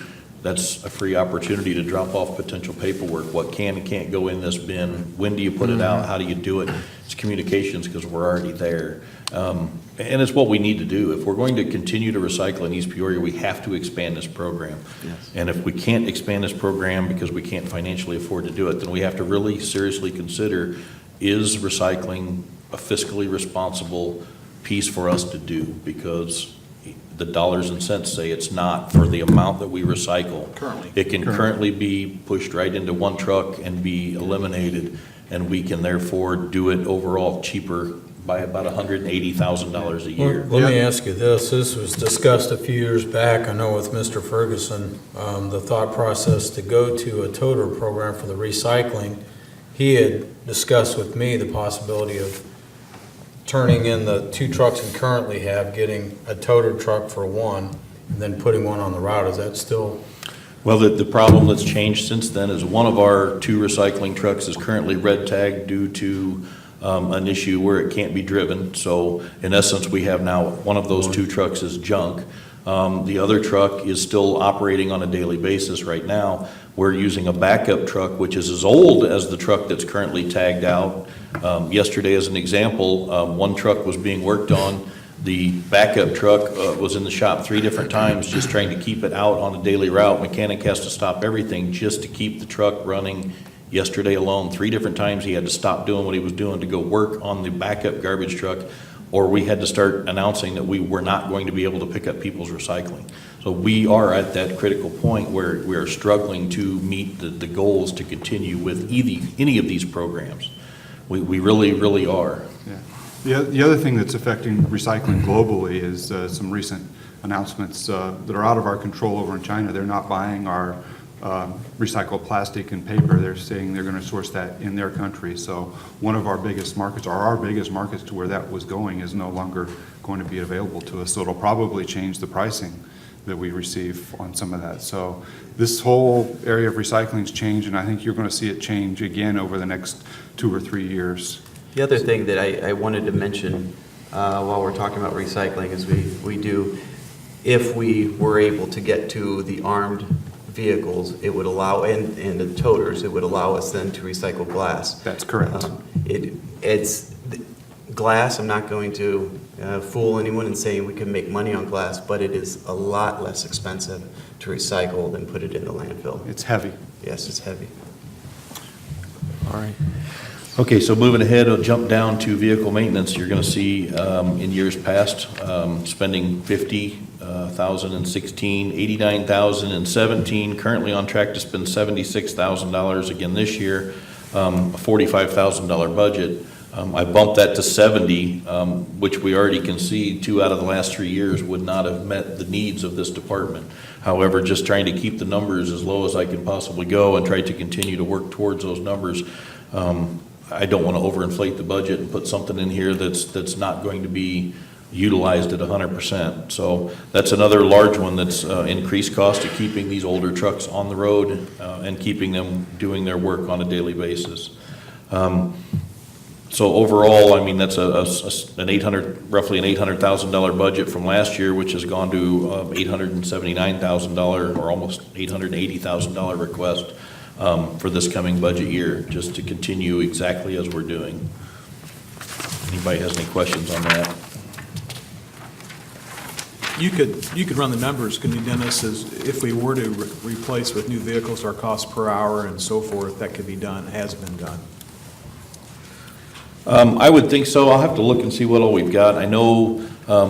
that's a free opportunity to drop off potential paperwork. What can and can't go in this bin? When do you put it out? How do you do it? It's communications, because we're already there. And it's what we need to do. If we're going to continue to recycle in East Peoria, we have to expand this program. Yes. And if we can't expand this program because we can't financially afford to do it, then we have to really seriously consider, is recycling a fiscally responsible piece for us to do? Because the dollars and cents say it's not for the amount that we recycle. Currently. It can currently be pushed right into one truck and be eliminated, and we can therefore do it overall cheaper by about $180,000 a year. Let me ask you this, this was discussed a few years back, I know with Mr. Ferguson, the thought process to go to a toter program for the recycling. He had discussed with me the possibility of turning in the 2 trucks we currently have, getting a toter truck for one, and then putting one on the route. Is that still? Well, the problem that's changed since then is one of our 2 recycling trucks is currently red tagged due to an issue where it can't be driven. So in essence, we have now one of those 2 trucks is junk. The other truck is still operating on a daily basis right now. We're using a backup truck, which is as old as the truck that's currently tagged out. Yesterday, as an example, one truck was being worked on. The backup truck was in the shop 3 different times, just trying to keep it out on a daily route. Mechanic has to stop everything just to keep the truck running. Yesterday alone, 3 different times he had to stop doing what he was doing to go work on the backup garbage truck, or we had to start announcing that we were not going to be able to pick up people's recycling. So we are at that critical point where we are struggling to meet the goals to continue with any of these programs. We really, really are. Yeah. The other thing that's affecting recycling globally is some recent announcements that are out of our control over in China. They're not buying our recycled plastic and paper. They're saying they're going to source that in their country. So one of our biggest markets, or our biggest markets to where that was going, is no longer going to be available to us. So it'll probably change the pricing that we receive on some of that. So this whole area of recycling's changed, and I think you're going to see it change again over the next 2 or 3 years. The other thing that I wanted to mention while we're talking about recycling is we do, if we were able to get to the armed vehicles, it would allow, and the toters, it would allow us then to recycle glass. That's correct. glass, I'm not going to fool anyone in saying we can make money on glass, but it is a lot less expensive to recycle than put it in the landfill. It's heavy. Yes, it's heavy. All right. Okay, so moving ahead, I'll jump down to vehicle maintenance. You're going to see in years past, spending $50,000 in 16, $89,000 in 17, currently on track to spend $76,000 again this year, a $45,000 budget. I bumped that to 70, which we already can see 2 out of the last 3 years would not have met the needs of this department. However, just trying to keep the numbers as low as I can possibly go and try to continue to work towards those numbers. I don't want to overinflate the budget and put something in here that's not going to be utilized at 100%. So that's another large one that's increased cost of keeping these older trucks on the road and keeping them doing their work on a daily basis. So overall, I mean, that's roughly an $800,000 budget from last year, which has gone to $879,000 or almost $880,000 request for this coming budget year, just to continue exactly as we're doing. Anybody has any questions on that? You could run the numbers, couldn't you, Dennis, as if we were to replace with new vehicles, our cost per hour and so forth, that could be done, has been done. I would think so. I'll have to look and see what all we've got. I know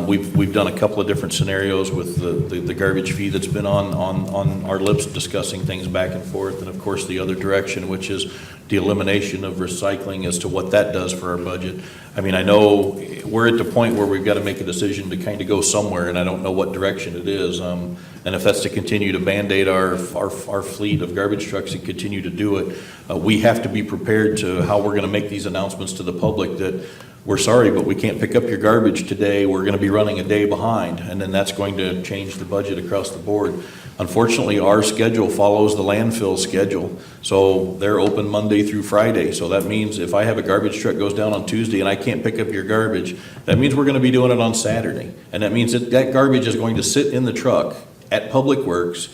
we've done a couple of different scenarios with the garbage fee that's been on our lips, discussing things back and forth, and of course the other direction, which is the elimination of recycling, as to what that does for our budget. I mean, I know we're at the point where we've got to make a decision to kind of go somewhere, and I don't know what direction it is. And if that's to continue to Band-Aid our fleet of garbage trucks and continue to do it, we have to be prepared to how we're going to make these announcements to the public that we're sorry, but we can't pick up your garbage today. We're going to be running a day behind, and then that's going to change the budget across the board. Unfortunately, our schedule follows the landfill schedule, so they're open Monday through Friday. So that means if I have a garbage truck goes down on Tuesday and I can't pick up your garbage, that means we're going to be doing it on Saturday. And that means that garbage is going to sit in the truck at Public Works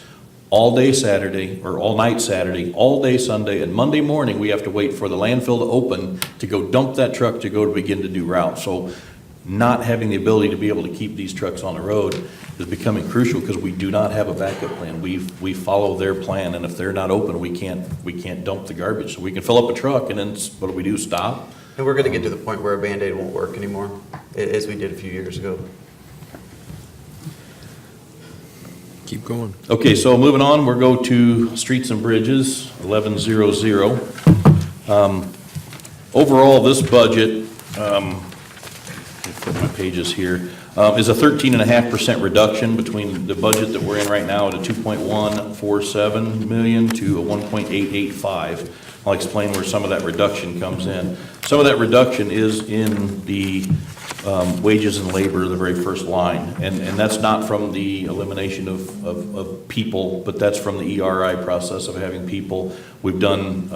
all day Saturday, or all night Saturday, all day Sunday, and Monday morning we have to wait for the landfill to open to go dump that truck to go to begin to do route. So not having the ability to be able to keep these trucks on the road is becoming crucial, because we do not have a backup plan. We follow their plan, and if they're not open, we can't dump the garbage. So we can fill up a truck, and then what do? Stop? And we're going to get to the point where a Band-Aid won't work anymore, as we did a few years ago. Keep going. Okay, so moving on, we'll go to Streets and Bridges, 1100. Overall, this budget, let me flip my pages here, is a 13.5% reduction between the budget that we're in right now at a 2.147 million to a 1.885. I'll explain where some of that reduction comes in. Some of that reduction is in the wages and labor, the very first line. And that's not from the elimination of people, but that's from the ERI process of having people. We've done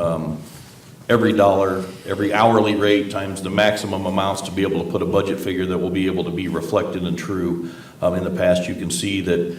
every dollar, every hourly rate times the maximum amounts to be able to put a budget figure that will be able to be reflected and true. In the past, you can see that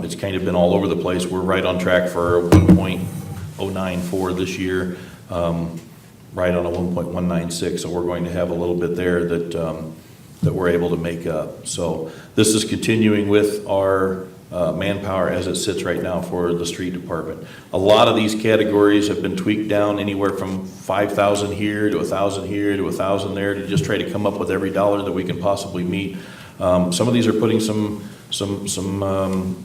it's kind of been all over the place. We're right on track for 1.094 this year, right on a 1.196. So we're going to have a little bit there that we're able to make up. So this is continuing with our manpower as it sits right now for the street department. A lot of these categories have been tweaked down anywhere from 5,000 here to 1,000 here to 1,000 there, to just try to come up with every dollar that we can possibly meet. Some of these are putting some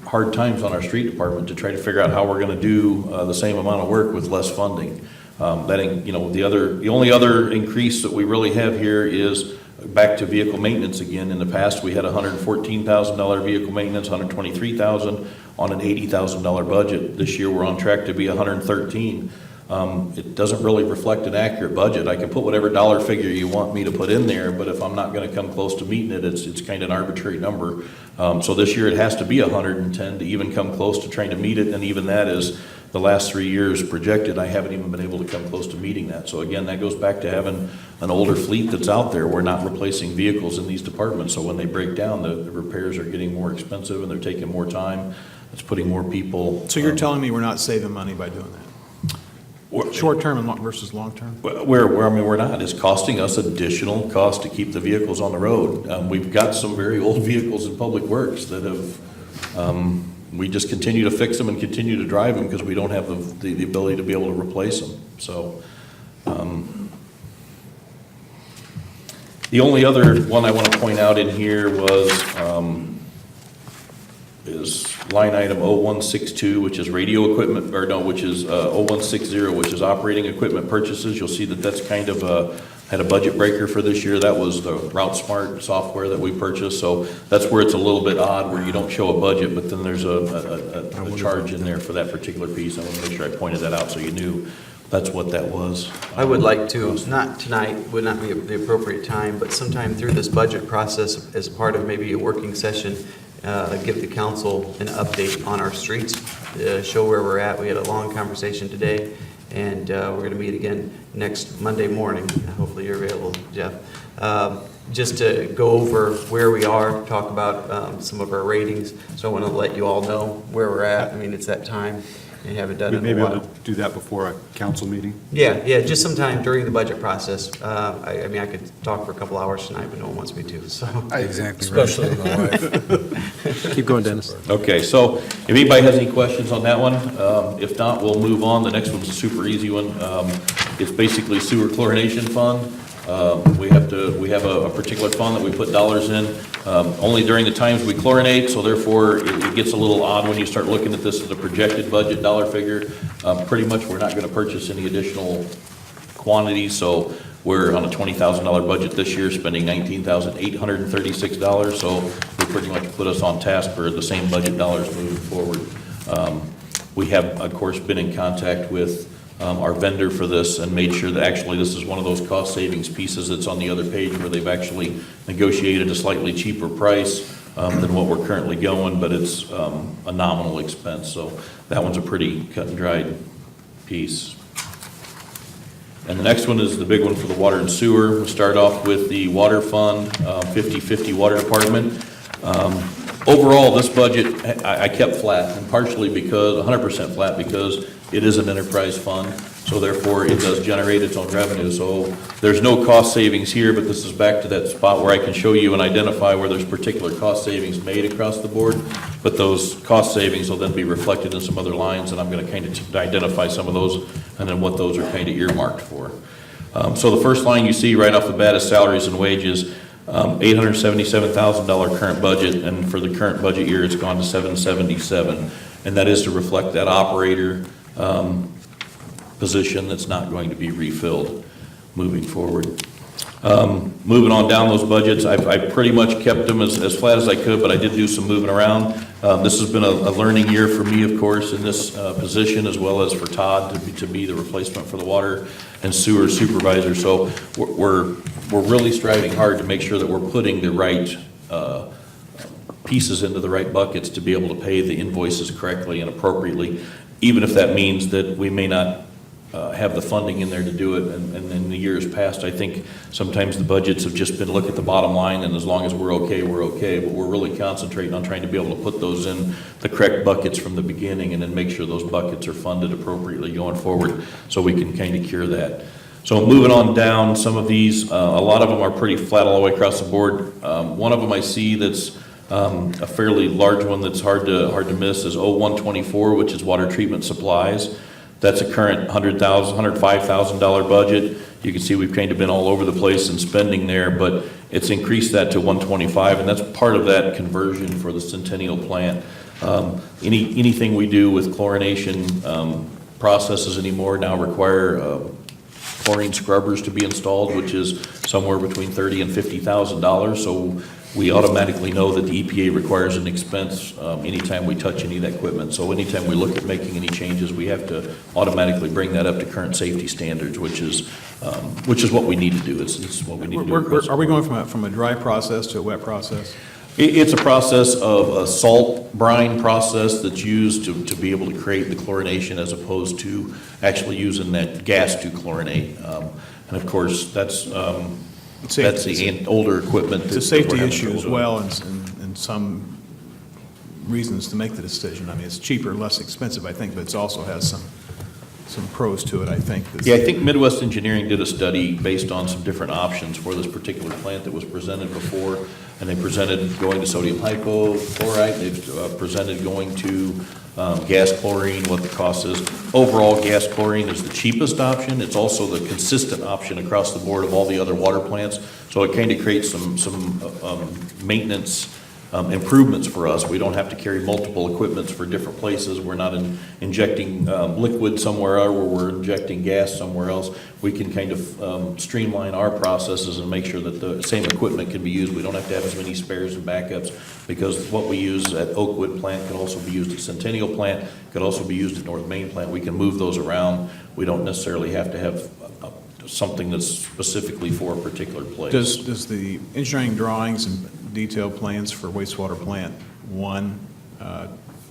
hard times on our street department to try to figure out how we're going to do the same amount of work with less funding. The only other increase that we really have here is back to vehicle maintenance again. In the past, we had $114,000 vehicle maintenance, $123,000 on an $80,000 budget. This year, we're on track to be $113,000. It doesn't really reflect an accurate budget. I can put whatever dollar figure you want me to put in there, but if I'm not going to come close to meeting it, it's kind of an arbitrary number. So this year, it has to be $110,000 to even come close to trying to meet it, and even that is the last 3 years projected. I haven't even been able to come close to meeting that. So again, that goes back to having an older fleet that's out there. We're not replacing vehicles in these departments, so when they break down, the repairs are getting more expensive and they're taking more time. It's putting more people. So you're telling me we're not saving money by doing that? Short-term and versus long-term? Where, I mean, we're not. It's costing us additional cost to keep the vehicles on the road. We've got some very old vehicles in Public Works that have, we just continue to fix them and continue to drive them because we don't have the ability to be able to replace them. So, the only other one I want to point out in here is line item 0162, which is radio equipment, or no, which is 0160, which is operating equipment purchases. You'll see that that's kind of had a budget breaker for this year. That was the Route Smart software that we purchased. So that's where it's a little bit odd, where you don't show a budget, but then there's a charge in there for that particular piece. I want to make sure I pointed that out so you knew that's what that was. I would like to, not tonight, would not be the appropriate time, but sometime through this budget process, as part of maybe a working session, give the council an update on our streets, show where we're at. We had a long conversation today, and we're going to meet again next Monday morning. Hopefully you're available, Jeff. Just to go over where we are, talk about some of our ratings. So I want to let you all know where we're at. I mean, it's that time. You haven't done it in a Maybe while. able to do that before a council meeting? Yeah, just sometime during the budget process. I mean, I could talk for a couple hours tonight, but no one wants me to, so. Exactly right. Especially with my wife. Keep going, Dennis. Okay, so if anybody has any questions on that one, if not, we'll move on. The next one's a super easy one. It's basically sewer chlorination fund. We have a particular fund that we put dollars in, only during the times we chlorinate, so therefore it gets a little odd when you start looking at this as a projected budget dollar figure. Pretty much, we're not gonna purchase any additional quantities, so we're on a $20,000 budget this year, spending $19,836, so we pretty much put us on task for the same budget dollars moving forward. We have, of course, been in contact with our vendor for this and made sure that actually this is one of those cost savings pieces that's on the other page where they've actually negotiated a slightly cheaper price than what we're currently going, but it's a nominal expense. So that one's a pretty cut and dried piece. And the next one is the big one for the water and sewer. We'll start off with the water fund, 50/50 water department. Overall, this budget, I kept flat, and partially because, 100% flat, because it is an enterprise fund, so therefore it does generate its own revenue. So there's no cost savings here, but this is back to that spot where I can show you and identify where there's particular cost savings made across the board, but those cost savings will then be reflected in some other lines, and I'm going to kind of identify some of those and then what those are kind of earmarked for. So the first line you see right off the bat is salaries and wages. $877,000 current budget, and for the current budget year, it's gone to $777,000, and that is to reflect that operator position that's not going to be refilled moving forward. Moving on down those budgets, I pretty much kept them as flat as I could, but I did do some moving around. This has been a learning year for me, of course, in this position, as well as for Todd to be the replacement for the water and sewer supervisor. So we're really striving hard to make sure that we're putting the right pieces into the right buckets to be able to pay the invoices correctly and appropriately, even if that means that we may not have the funding in there to do it. And in the years past, I think sometimes the budgets have just been look at the bottom line, and as long as we're okay, we're okay. But we're really concentrating on trying to be able to put those in the correct buckets from the beginning, and then make sure those buckets are funded appropriately going forward, so we can kind of cure that. So moving on down, some of these, a lot of them are pretty flat all the way across the board. One of them I see that's a fairly large one that's hard to miss is 0124, which is water treatment supplies. That's a current $105,000 budget. You can see we've kind of been all over the place in spending there, but it's increased that to 125, and that's part of that conversion for the Centennial plant. Anything we do with chlorination processes anymore now require chlorine scrubbers to be installed, which is somewhere between $30,000 and $50,000. So we automatically know that the EPA requires an expense anytime we touch any of that equipment. So anytime we look at making any changes, we have to automatically bring that up to current safety standards, which is what we need to do. It's what we need to do. Are we going from a dry process to a wet process? It's a process of a salt brine process that's used to be able to create the chlorination, as opposed to actually using that gas to chlorinate. And of course, that's the older equipment. It's a safety issue as well, and some reasons to make the decision. I mean, it's cheaper, less expensive, I think, but it also has some pros to it, I think. Yeah, I think Midwest Engineering did a study based on some different options for this particular plant that was presented before, and they presented going to sodium hypochlorite, they've presented going to gas chlorine, what the cost is. Overall, gas chlorine is the cheapest option. It's also the consistent option across the board of all the other water plants. So it kind of creates some maintenance improvements for us. We don't have to carry multiple equipments for different places. We're not injecting liquid somewhere or we're injecting gas somewhere else. We can kind of streamline our processes and make sure that the same equipment can be used. We don't have to have as many spares and backups, because what we use at Oakwood plant can also be used at Centennial plant, could also be used at North Main plant. We can move those around. We don't necessarily have to have something that's specifically for a particular place. Does the engineering drawings and detailed plans for wastewater plant one,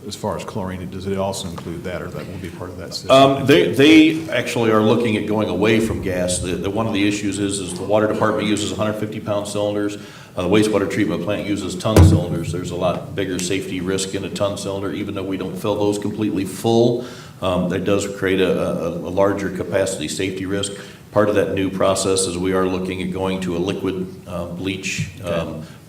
as far as chlorine, does it also include that, or that will be part of that system? They actually are looking at going away from gas. One of the issues is the water department uses 150-pound cylinders. The wastewater treatment plant uses ton cylinders. There's a lot bigger safety risk in a ton cylinder, even though we don't fill those completely full. That does create a larger capacity safety risk. Part of that new process is we are looking at going to a liquid bleach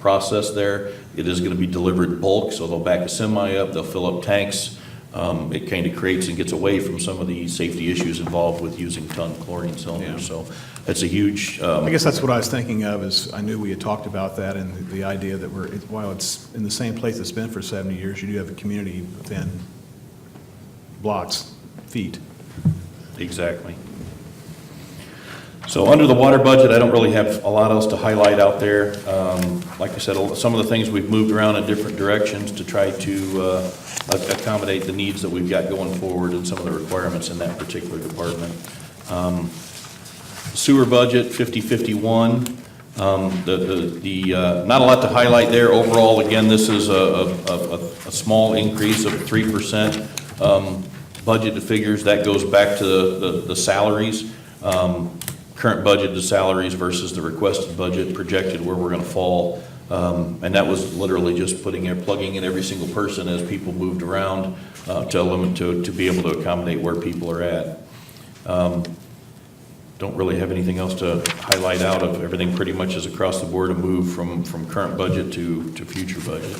process there. It is going to be delivered bulk, so they'll back a semi up, they'll fill up tanks. It kind of creates and gets away from some of the safety issues involved with using ton chlorine cylinders. Yeah. So it's a huge. I guess that's what I was thinking of, is I knew we had talked about that, and the idea that while it's in the same place it's been for 70 years, you do have a community within blocks, feet. Exactly. So under the water budget, I don't really have a lot else to highlight out there. Like I said, some of the things we've moved around in different directions to try to accommodate the needs that we've got going forward and some of the requirements in that particular department. Sewer budget, 5051. Not a lot to highlight there. Overall, again, this is a small increase of 3%. Budgeted figures, that goes back to the salaries. Current budget to salaries versus the requested budget projected where we're going to fall. And that was literally just plugging in every single person as people moved around to be able to accommodate where people are at. Don't really have anything else to highlight out of. Everything pretty much is across the board, a move from current budget to future budget.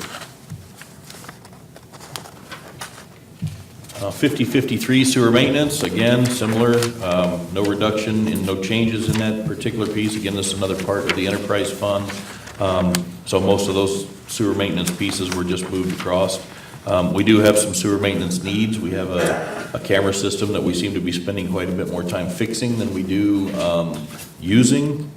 5053 sewer maintenance, again, similar, no reduction and no changes in that particular piece. Again, this is another part of the enterprise fund. So most of those sewer maintenance pieces were just moved across. We do have some sewer maintenance needs. We have a camera system that we seem to be spending quite a bit more time fixing than we do using.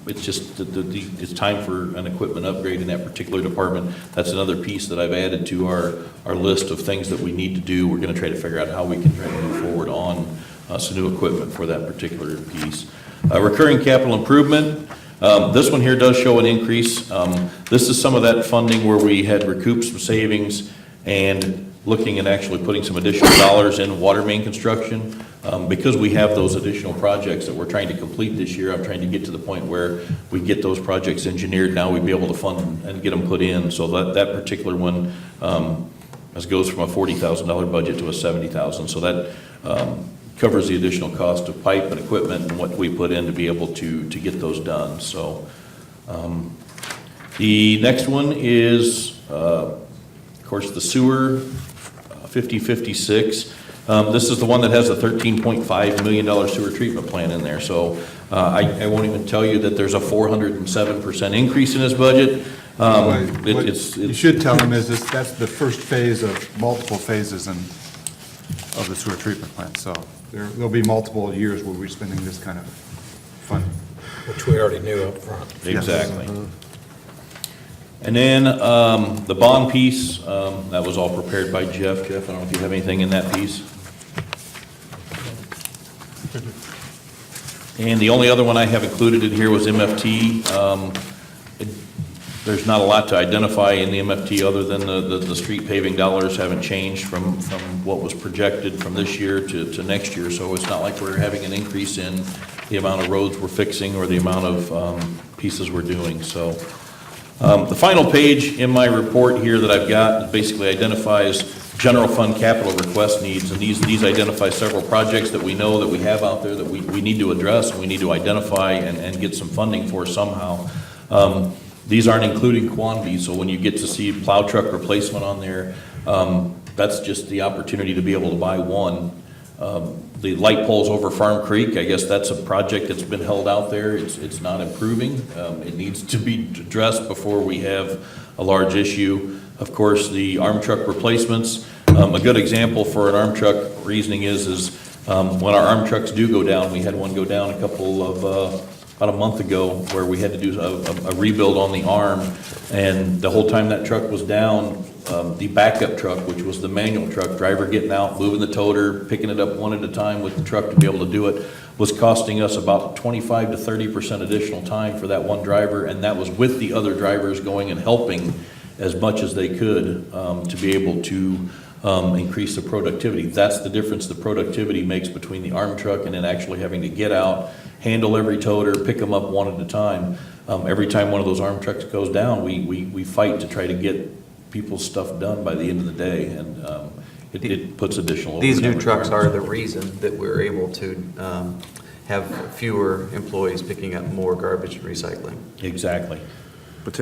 It's just, it's time for an equipment upgrade in that particular department. That's another piece that I've added to our list of things that we need to do. We're going to try to figure out how we can try to move forward on some new equipment for that particular piece. Recurring capital improvement. This one here does show an increase. This is some of that funding where we had recouped some savings and looking at actually putting some additional dollars in water main construction. Because we have those additional projects that we're trying to complete this year, I'm trying to get to the point where we get those projects engineered. Now we'd be able to fund and get them put in. So that particular one goes from a $40,000 budget to a $70,000. So that covers the additional cost of pipe and equipment and what we put in to be able to get those done. So the next one is, of course, the sewer, 5056. This is the one that has a $13.5 million sewer treatment plant in there. So I won't even tell you that there's a 407% increase in his budget. What you should tell them is that's the first phase of multiple phases of the sewer treatment plant. So there'll be multiple years where we're spending this kind of funding. Which we already knew up front. Exactly. And then the bond piece, that was all prepared by Jeff. Jeff, I don't know if you have anything in that piece. And the only other one I have included in here was MFT. There's not a lot to identify in the MFT other than the street paving dollars haven't changed from what was projected from this year to next year. So it's not like we're having an increase in the amount of roads we're fixing or the amount of pieces we're doing. So the final page in my report here that I've got basically identifies general fund capital request needs, and these identify several projects that we know that we have out there that we need to address, and we need to identify and get some funding for somehow. These aren't including quantities, so when you get to see plow truck replacement on there, that's just the opportunity to be able to buy one. The light poles over Farm Creek, I guess that's a project that's been held out there. It's not improving. It needs to be addressed before we have a large issue. Of course, the arm truck replacements. A good example for an arm truck reasoning is when our arm trucks do go down, we had one go down about a month ago where we had to do a rebuild on the arm, and the whole time that truck was down, the backup truck, which was the manual truck, driver getting out, moving the toter, picking it up one at a time with the truck to be able to do it, was costing us about 25 to 30% additional time for that one driver, and that was with the other drivers going and helping as much as they could to be able to increase the productivity. That's the difference the productivity makes between the arm truck and then actually having to get out, handle every toter, pick them up one at a time. Every time one of those arm trucks goes down, we fight to try to get people's stuff done by the end of the day, and it puts additional. These new overtime trucks are the requirements. reason that we're able to have fewer employees picking up more garbage and recycling. Exactly.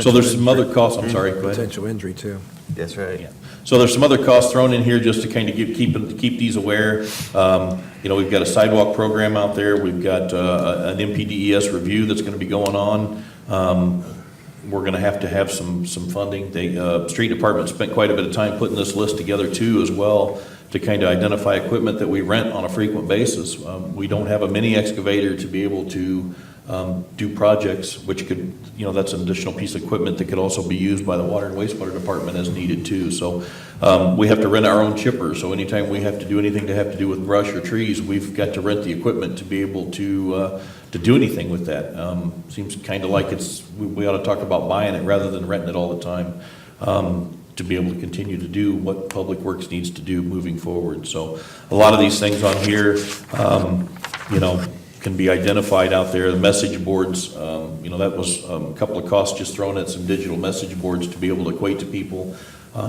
So there's some other costs, I'm sorry, go ahead. Potential injury, too. That's right. Yeah. So there's some other costs thrown in here just to kind of keep these aware. We've got a sidewalk program out there. We've got an MPDES review that's going to be going on. We're going to have some funding. The street department spent quite a bit of time putting this list together too as well to kind of identify equipment that we rent on a frequent basis. We don't have a mini excavator to be able to do projects, which could, that's an additional piece of equipment that could also be used by the water and wastewater department as needed too. So we have to rent our own chipper. So anytime we have to do anything to have to do with brush or trees, we've got to rent the equipment to be able to do anything with that. Seems kind of like we ought to talk about buying it rather than renting it all the time to be able to continue to do what Public Works needs to do moving forward. So a lot of these things on here, can be identified out there. The message boards, that was a couple of costs just thrown at some digital message boards to be able to equate to people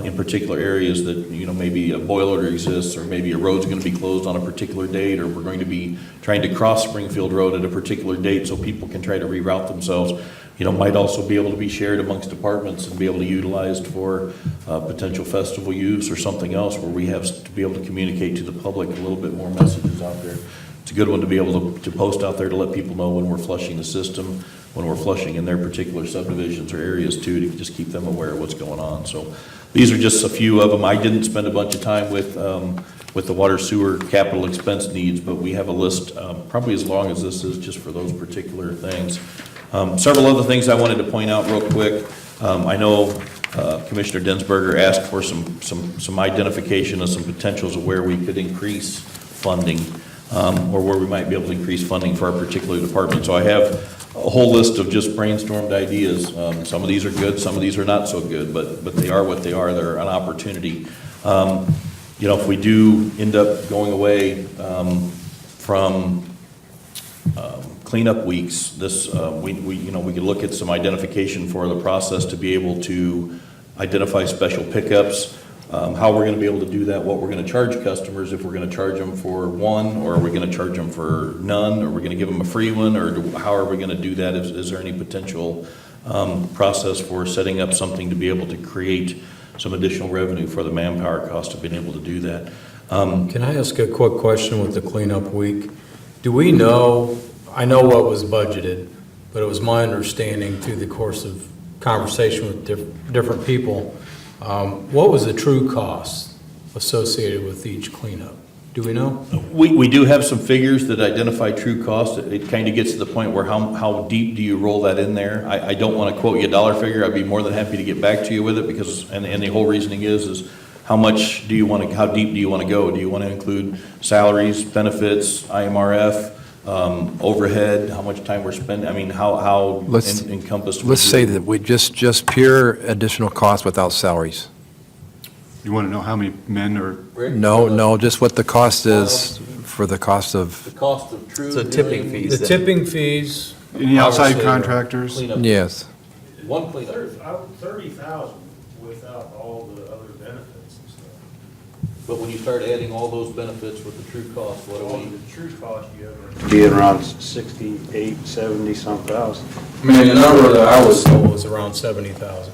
in particular areas that, maybe a boil order exists, or maybe a road's going to be closed on a particular date, or we're going to be trying to cross Springfield Road at a particular date so people can try to reroute themselves. Might also be able to be shared amongst departments and be able to be utilized for potential festival use or something else where we have to be able to communicate to the public a little bit more messages out there. It's a good one to be able to post out there to let people know when we're flushing the system, when we're flushing in their particular subdivisions or areas too, to just keep them aware of what's going on. So these are just a few of them. I didn't spend a bunch of time with the water sewer capital expense needs, but we have a list probably as long as this is just for those particular things. Several other things I wanted to point out real quick. I know Commissioner Densberger asked for some identification of some potentials of where we could increase funding. Or where we might be able to increase funding for our particular department. So I have a whole list of just brainstormed ideas. Some of these are good, some of these are not so good, but they are what they are. They're an opportunity. If we do end up going away from cleanup weeks, we could look at some identification for the process to be able to identify special pickups. How we're going to be able to do that, what we're going to charge customers, if we're going to charge them for one, or are we going to charge them for none, or are we going to give them a free one, or how are we going to do that? Is there any potential process for setting up something to be able to create some additional revenue for the manpower cost of being able to do that? Can I ask a quick question with the cleanup week? Do we know, I know what was budgeted, but it was my understanding through the course of conversation with different people, what was the true cost associated with each cleanup? Do we know? We do have some figures that identify true cost. It kind of gets to the point where how deep do you roll that in there? I don't want to quote you a dollar figure. I'd be more than happy to get back to you with it because, and the whole reasoning is how much do you want to, how deep do you want to go? Do you want to include salaries, benefits, IMRF, overhead, how much time we're spending? I mean, how encompassed? Let's say that we just pure additional cost without salaries. You want to know how many men are, No, just what the cost is for the cost of, The cost of true. So tipping doing fees. The tipping fees. any outside obviously, contractors? cleanup. yes. One cleanup. 30,000 without all the other benefits and stuff. But when you start adding all those benefits with the true cost, what do we? true cost, you have. Be around 68, 70 some thousand. I mean, the number that I was told was around 70,000.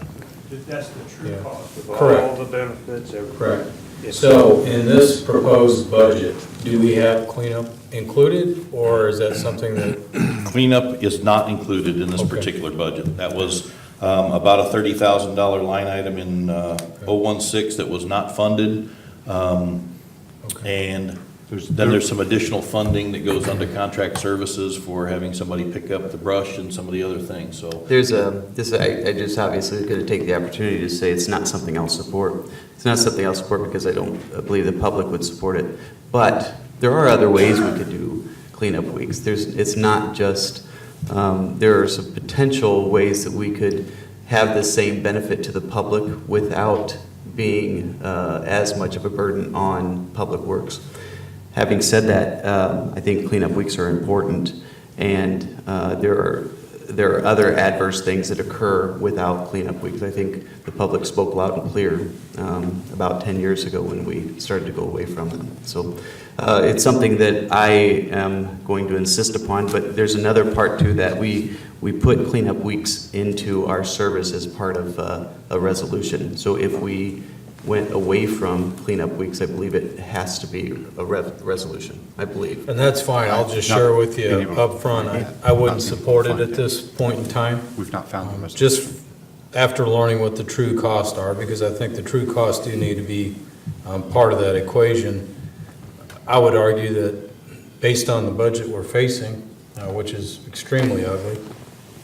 That's the true Yeah. cost of Correct. the benefits, everything. Correct. So in this proposed budget, do we have cleanup included, or is that something that, Cleanup is not included in this Okay. particular budget. That was about a $30,000 line item in 016 that was not funded. And then there's some additional funding that goes under contract services for having somebody pick up the brush and some of the other things, so. There's I just obviously going to take the opportunity to say it's not something I'll support. It's not something I'll support because I don't believe the public would support it. But there are other ways we could do cleanup weeks. It's not just, there are some potential ways that we could have the same benefit to the public without being as much of a burden on public works. Having said that, I think cleanup weeks are important, and there are other adverse things that occur without cleanup weeks. I think the public spoke loud and clear about 10 years ago when we started to go away from them. So it's something that I am going to insist upon, but there's another part to that. We put cleanup weeks into our service as part of a resolution. So if we went away from cleanup weeks, I believe it has to be a resolution, I believe. and that's fine, I'll just share with you up front. I wouldn't support it at this point in time. We've not found the resolution. Just after learning what the true costs are, because I think the true costs do need to be part of that equation. I would argue that based on the budget we're facing, which is extremely ugly,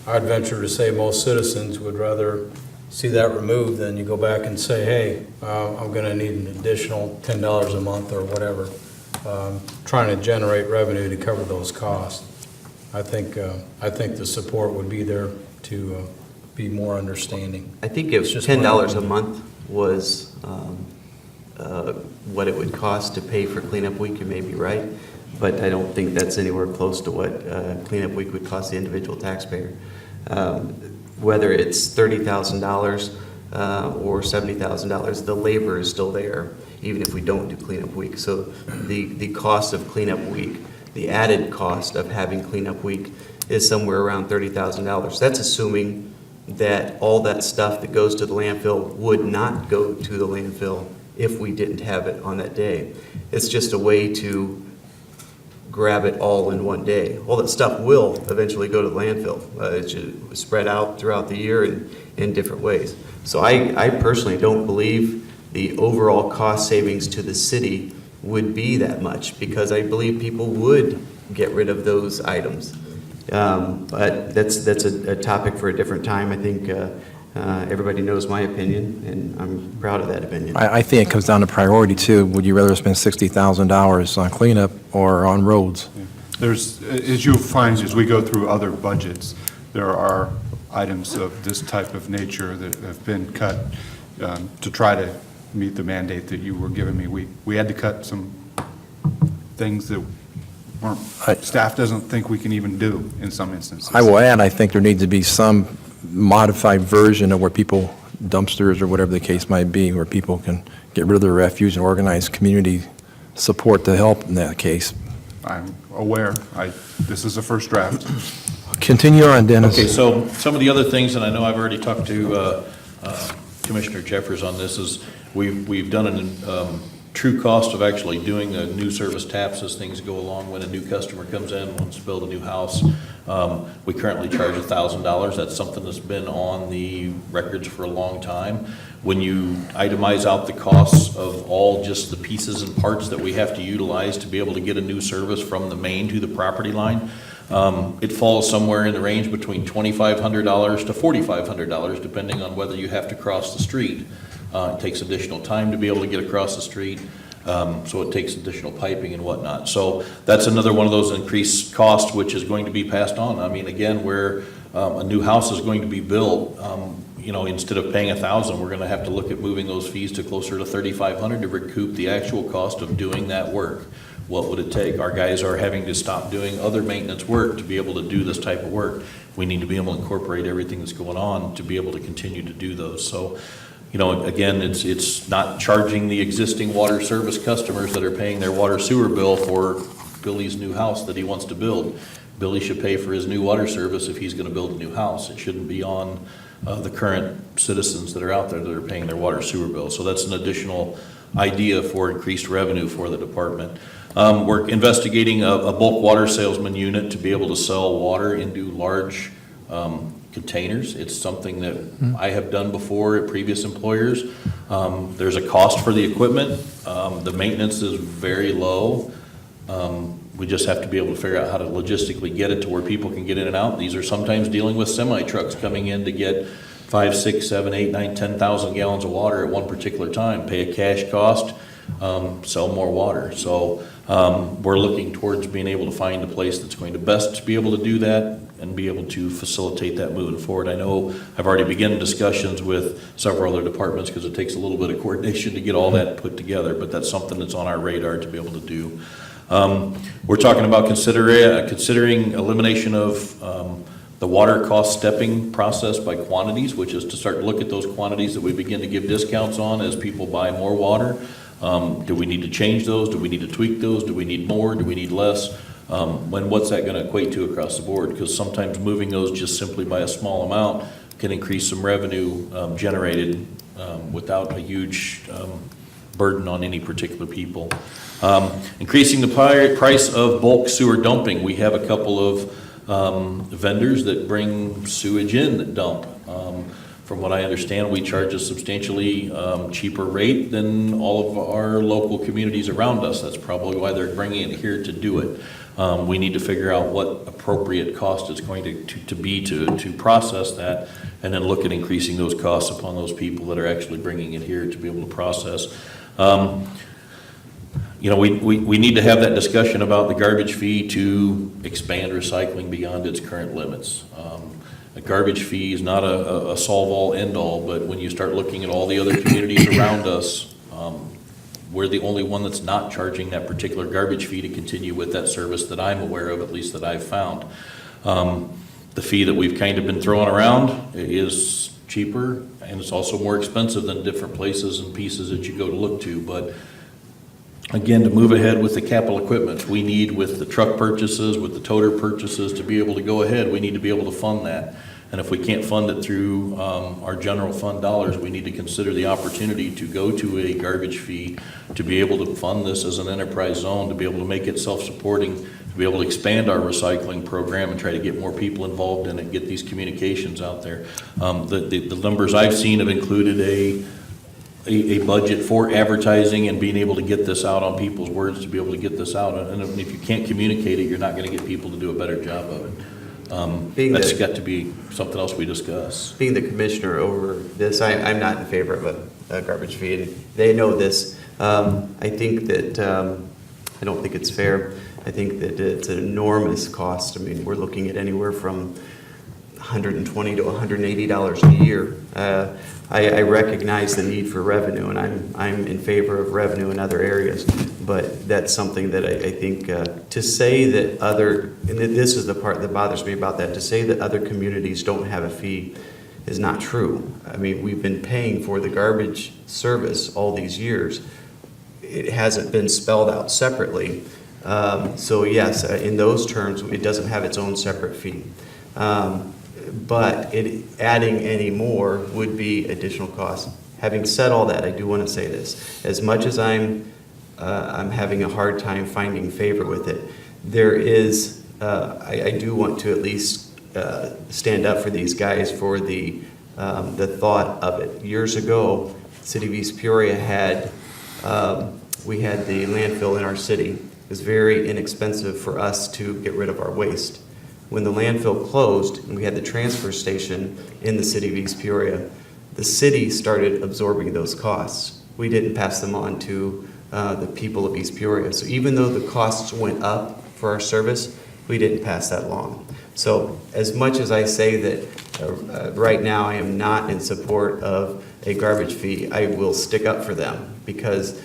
I'd venture to say most citizens would rather see that removed than you go back and say, hey, I'm going to need an additional $10 a month or whatever, trying to generate revenue to cover those costs. I think the support would be there to be more understanding. I think if It's just my $10 a opinion. month was what it would cost to pay for cleanup week, you may be right, but I don't think that's anywhere close to what cleanup week would cost the individual taxpayer. Whether it's $30,000 or $70,000, the labor is still there, even if we don't do cleanup week. So the cost of cleanup week, the added cost of having cleanup week is somewhere around $30,000. That's assuming that all that stuff that goes to the landfill would not go to the landfill if we didn't have it on that day. It's just a way to grab it all in one day. All that stuff will eventually go to the landfill. It should spread out throughout the year in different ways. So I personally don't believe the overall cost savings to the city would be that much, because I believe people would get rid of those items. But that's a topic for a different time. I think everybody knows my opinion, and I'm proud of that opinion. I think it comes down to priority too. Would you rather spend $60,000 on cleanup or on roads? There's, as you'll find, as we go through other budgets, there are items of this type of nature that have been cut to try to meet the mandate that you were giving me. We had to cut some things that weren't, staff doesn't think we can even do in some instances. I will add, I think there needs to be some modified version of where people, dumpsters or whatever the case might be, where people can get rid of their refuse and organize community support to help in that case. I'm aware. This is a first draft. Continue on, Dennis. Okay, so some of the other things, and I know I've already talked to Commissioner Jeffers on this, is we've done a true cost of actually doing the new service taps as things go along. When a new customer comes in, wants to build a new house, we currently charge $1,000. That's something that's been on the records for a long time. When you itemize out the costs of all just the pieces and parts that we have to utilize to be able to get a new service from the main to the property line, it falls somewhere in the range between $2,500 to $4,500, depending on whether you have to cross the street. It takes additional time to be able to get across the street, so it takes additional piping and whatnot. So that's another one of those increased costs which is going to be passed on. I mean, again, where a new house is going to be built, instead of paying $1,000, we're going to have to look at moving those fees to closer to $3,500 to recoup the actual cost of doing that work. What would it take? Our guys are having to stop doing other maintenance work to be able to do this type of work. We need to be able to incorporate everything that's going on to be able to continue to do those. So You know, again, it's not charging the existing water service customers that are paying their water sewer bill for Billy's new house that he wants to build. Billy should pay for his new water service if he's gonna build a new house. It shouldn't be on the current citizens that are out there that are paying their water sewer bill. So that's an additional idea for increased revenue for the department. We're investigating a bulk water salesman unit to be able to sell water into large containers. It's something that I have done before at previous employers. There's a cost for the equipment. The maintenance is very low. We just have to be able to figure out how to logistically get it to where people can get in and out. These are sometimes dealing with semi trucks coming in to get 5, 6, 7, 8, 9, 10,000 gallons of water at one particular time. Pay a cash cost, sell more water. So we're looking towards being able to find a place that's going to best be able to do that and be able to facilitate that moving forward. I know I've already begun discussions with several other departments because it takes a little bit of coordination to get all that put together, but that's something that's on our radar to be able to do. We're talking about considering elimination of the water cost stepping process by quantities, which is to start to look at those quantities that we begin to give discounts on as people buy more water. Do we need to change those? Do we need to tweak those? Do we need more? Do we need less? What's that going to equate to across the board? Because sometimes moving those just simply by a small amount can increase some revenue generated without a huge burden on any particular people. Increasing the price of bulk sewer dumping. We have a couple of vendors that bring sewage in that dump. From what I understand, we charge a substantially cheaper rate than all of our local communities around us. That's probably why they're bringing it here to do it. We need to figure out what appropriate cost it's going to be to process that, and then look at increasing those costs upon those people that are actually bringing it here to be able to process. You know, we need to have that discussion about the garbage fee to expand recycling beyond its current limits. A garbage fee is not a solve-all, end-all, but when you start looking at all the other communities around us, we're the only one that's not charging that particular garbage fee to continue with that service that I'm aware of, at least that I've found. The fee that we've kind of been throwing around is cheaper, and it's also more expensive than different places and pieces that you go to look to. But again, to move ahead with the capital equipment, we need, with the truck purchases, with the toter purchases, to be able to go ahead, we need to be able to fund that. And if we can't fund it through our general fund dollars, we need to consider the opportunity to go to a garbage fee to be able to fund this as an enterprise zone, to be able to make it self-supporting, to be able to expand our recycling program and try to get more people involved in it, get these communications out there. The numbers I've seen have included a budget for advertising and being able to get this out on people's words, to be able to get this out. And if you can't communicate it, you're not going to get people to do a better job of it. That's got to be something else we discuss. Being the commissioner over this, I'm not in favor of a garbage fee, and they know this. I think that, I don't think it's fair. I think that it's an enormous cost. I mean, we're looking at anywhere from $120 to $180 a year. I recognize the need for revenue, and I'm in favor of revenue in other areas, but that's something that I think, to say that and this is the part that bothers me about that, to say that other communities don't have a fee is not true. I mean, we've been paying for the garbage service all these years. It hasn't been spelled out separately. So yes, in those terms, it doesn't have its own separate fee. But adding any more would be additional cost. Having said all that, I do want to say this. As much as I'm having a hard time finding favor with it, there is, I do want to at least stand up for these guys for the thought of it. Years ago, City of East Peoria we had the landfill in our city. It was very inexpensive for us to get rid of our waste. When the landfill closed and we had the transfer station in the City of East Peoria, the city started absorbing those costs. We didn't pass them on to the people of East Peoria. So even though the costs went up for our service, we didn't pass that along. So as much as I say that right now I am not in support of a garbage fee, I will stick up for them because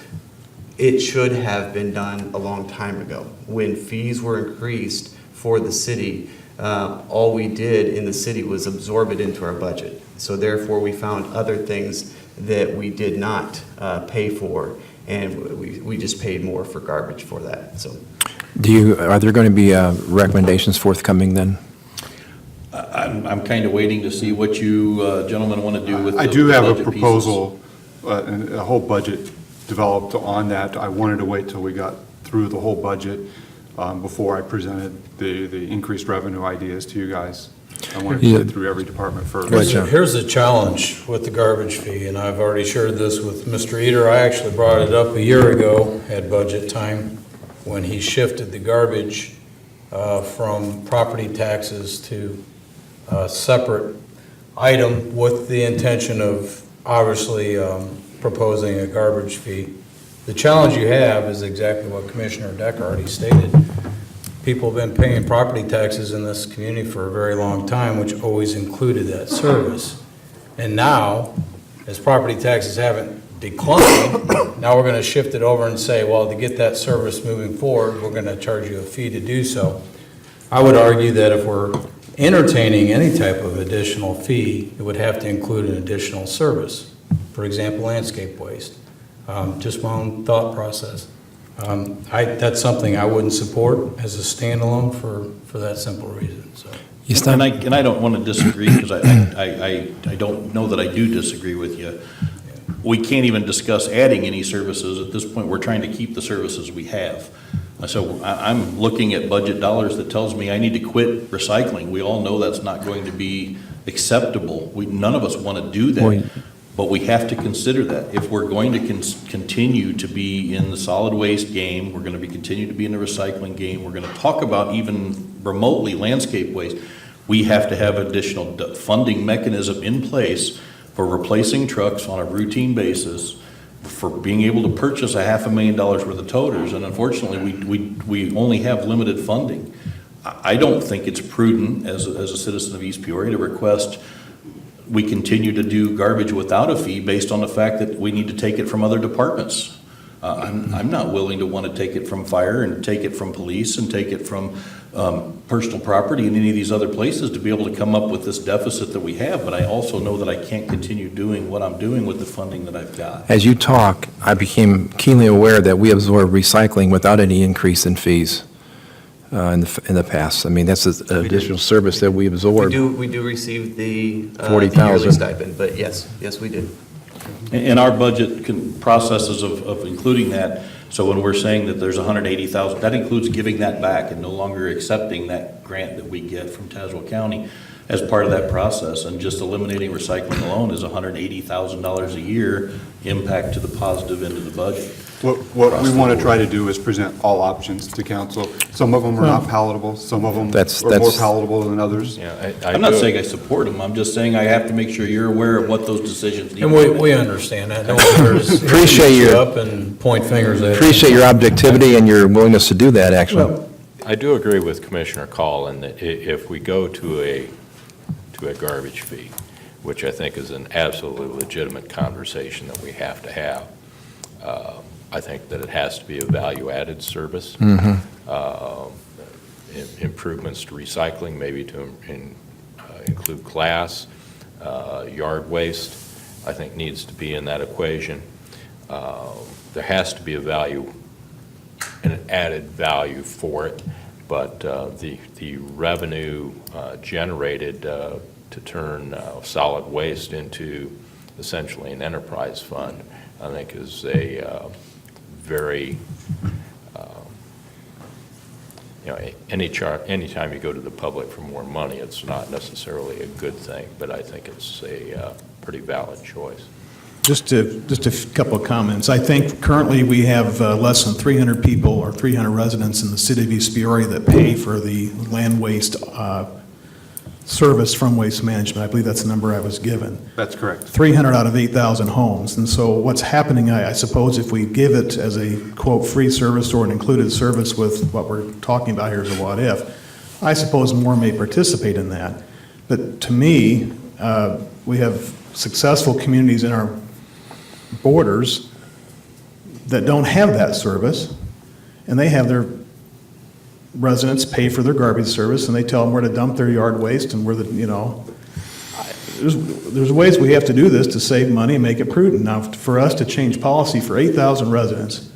it should have been done a long time ago. When fees were increased for the city, all we did in the city was absorb it into our budget. So therefore we found other things that we did not pay for, and we just paid more for garbage for that, so. Are there going to be recommendations forthcoming then? I'm kind of waiting to see what you gentlemen want to do with the I do have a budget pieces. proposal, a whole budget developed on that. I wanted to wait till we got through the whole budget before I presented the increased revenue ideas to you guys. I wanted to get through every department first. Here's the challenge with the garbage fee, and I've already shared this with Mr. Eater. I actually brought it up a year ago at budget time when he shifted the garbage from property taxes to a separate item with the intention of obviously proposing a garbage fee. The challenge you have is exactly what Commissioner Decker already stated. People have been paying property taxes in this community for a very long time, which always included that service. And now, as property taxes haven't declined, now we're going to shift it over and say, well, to get that service moving forward, we're going to charge you a fee to do so. I would argue that if we're entertaining any type of additional fee, it would have to include an additional service. For example, landscape waste. Just my own thought process. That's something I wouldn't support as a standalone for that simple reason, so. And I don't want to disagree, because I don't know that I do disagree with you. We can't even discuss adding any services. At this point, we're trying to keep the services we have. So I'm looking at budget dollars that tells me I need to quit recycling. We all know that's not going to be acceptable. None of us want to do that. But we have to consider that. If we're going to continue to be in the solid waste game, we're going to continue to be in the recycling game, we're going to talk about even remotely landscape waste, we have to have additional funding mechanism in place for replacing trucks on a routine basis, for being able to purchase $500,000 worth of toters, and unfortunately, we only have limited funding. I don't think it's prudent as a citizen of East Peoria to request we continue to do garbage without a fee based on the fact that we need to take it from other departments. I'm not willing to want to take it from fire and take it from police and take it from personal property and any of these other places to be able to come up with this deficit that we have, but I also know that I can't continue doing what I'm doing with the funding that I've got. As you talk, I became keenly aware that we absorb recycling without any increase in fees in the past. I mean, that's an additional service that we absorb. We do receive the $40,000. yearly stipend, but yes, we do. And our budget processes of including that, so when we're saying that there's $180,000, that includes giving that back and no longer accepting that grant that we get from Tazewell County as part of that process, and just eliminating recycling alone is $180,000 a year impact to the positive end of the budget. What we want to try to do is present all options to council. Some of them are not palatable, some of them are more palatable than others. Yeah, I'm not saying I support them, I'm just saying I have to make sure you're aware of what those decisions need to And be. we understand that. No one's Appreciate your- up and point fingers at it. Appreciate your objectivity and your willingness to do that, actually. Well, I do agree with Commissioner Call in that if we go to a garbage fee, which I think is an absolutely legitimate conversation that we have to have, I think that it has to be a value-added service. Improvements to recycling, maybe to include glass, yard waste, I think needs to be in that equation. There has to be a value, an added value for it, but the revenue generated to turn solid waste into essentially an enterprise fund, I think is a very, anytime you go to the public for more money, it's not necessarily a good thing, but I think it's a pretty valid choice. Just a couple of comments. I think currently we have less than 300 people or 300 residents in the city of East Peoria that pay for the land waste service from Waste Management. I believe that's the number I was given. That's correct. 300 out of 8,000 homes. And so what's happening, I suppose, if we give it as a, quote, free service or an included service with what we're talking about here is a what if, I suppose more may participate in that. But to me, we have successful communities in our borders that don't have that service, and they have their residents pay for their garbage service, and they tell them where to dump their yard waste and where the, there's ways we have to do this to save money and make it prudent. Now, for us to change policy for 8,000 residents,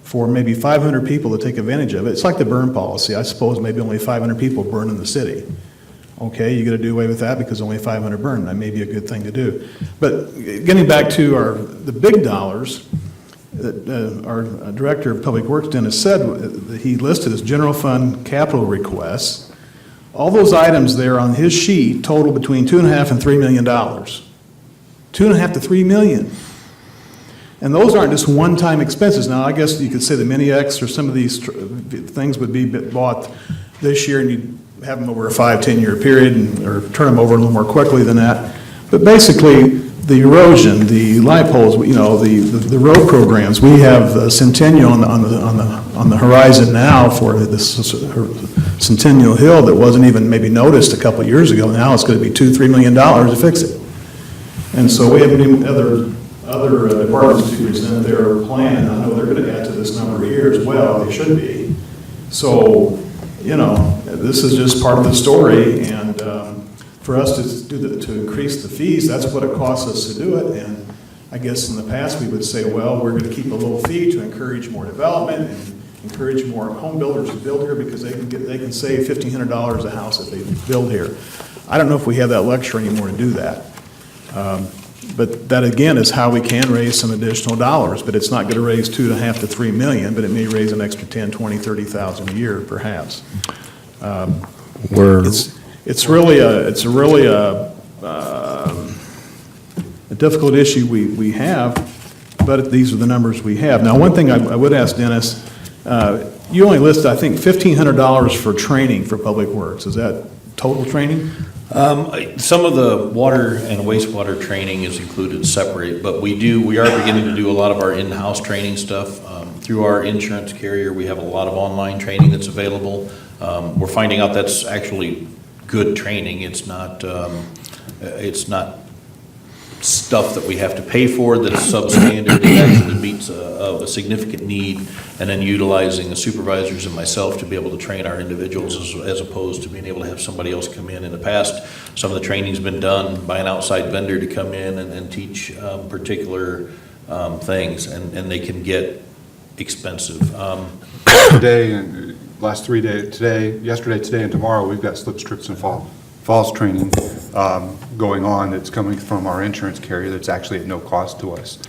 for maybe 500 people to take advantage of it, it's like the burn policy. I suppose maybe only 500 people burn in the city. Okay, you got to do away with that because only 500 burn. That may be a good thing to do. But getting back to the big dollars, our Director of Public Works, Dennis, said that he listed as general fund capital requests. All those items there on his sheet total between $2.5 and $3 million. $2.5 to $3 million. And those aren't just one-time expenses. Now, I guess you could say the Mini-X or some of these things would be bought this year and you'd have them over a 5-10 year period or turn them over a little more quickly than that. But basically, the erosion, the light poles, the road programs, we have Centennial on the horizon now for this Centennial Hill that wasn't even maybe noticed a couple of years ago. Now it's going to be $2-3 million to fix it. And so we have other departments to present their plan, and I know they're going to add to this number here as well. They should be. So, this is just part of the story, and for us to increase the fees, that's what it costs us to do it. And I guess in the past we would say, well, we're going to keep a low fee to encourage more development and encourage more home builders to build here because they can save $1,500 a house if they build here. I don't know if we have that luxury anymore to do that. But that again is how we can raise some additional dollars. But it's not going to raise $2.5 to $3 million, but it may raise an extra 10, 20, 30,000 a year, perhaps. It's really a difficult issue we have, but these are the numbers we have. Now, one thing I would ask Dennis, you only listed, I think, $1,500 for training for Public Works. Is that total training? Some of the water and wastewater training is included separate, but we are beginning to do a lot of our in-house training stuff. Through our insurance carrier, we have a lot of online training that's available. We're finding out that's actually good training. It's not stuff that we have to pay for that's substandard. It actually meets a significant need, and then utilizing the supervisors and myself to be able to train our individuals as opposed to being able to have somebody else come in. In the past, some of the training's been done by an outside vendor to come in and teach particular things, and they can get expensive. Today and last 3 days, yesterday, today, and tomorrow, we've got slip strips and falls training going on that's coming from our insurance carrier that's actually at no cost to us.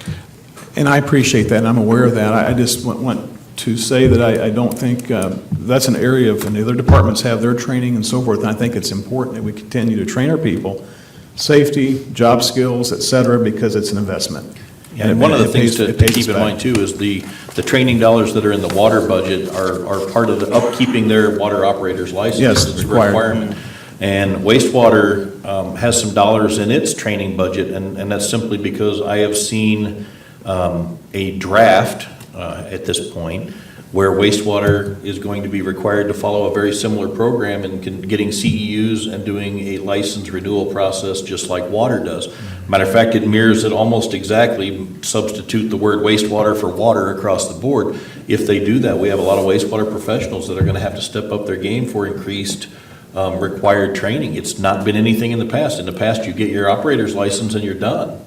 And I appreciate that, and I'm aware of that. I just want to say that I don't think that's an area and the other departments have their training and so forth, and I think it's important that we continue to train our people, safety, job skills, et cetera, because it's an investment. And one of the things to keep in mind too is the training dollars that are in the water budget are part of the upkeeping their water operator's license. Yes, It's a required. requirement. And wastewater has some dollars in its training budget, and that's simply because I have seen a draft at this point where wastewater is going to be required to follow a very similar program and getting CEUs and doing a license renewal process just like water does. Matter of fact, it mirrors it almost exactly. Substitute the word wastewater for water across the board. If they do that, we have a lot of wastewater professionals that are going to have to step up their game for increased required training. It's not been anything in the past. In the past, you get your operator's license and you're done.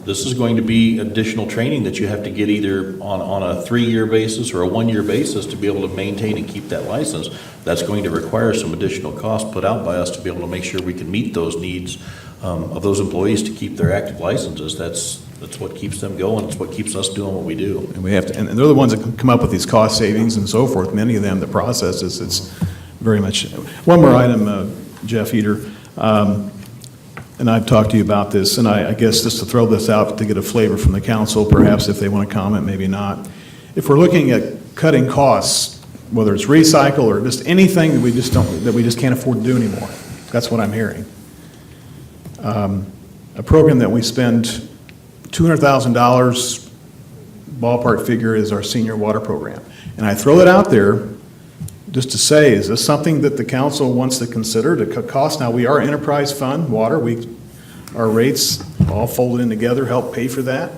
This is going to be additional training that you have to get either on a 3-year basis or a 1-year basis to be able to maintain and keep that license. That's going to require some additional cost put out by us to be able to make sure we can meet those needs of those employees to keep their active licenses. That's what keeps them going. It's what keeps us doing what we do. And we have to, and they're the ones that come up with these cost savings and so forth. Many of them, the processes, it's very much. One more item, Jeff Eater, and I've talked to you about this, and I guess just to throw this out to get a flavor from the council, perhaps if they want to comment, maybe not. If we're looking at cutting costs, whether it's recycle or just anything that we just can't afford to do anymore, that's what I'm hearing. A program that we spend $200,000 ballpark figure is our senior water program. And I throw it out there just to say, is this something that the council wants to consider to cut costs? Now, we are enterprise fund, water, our rates all folded in together help pay for that.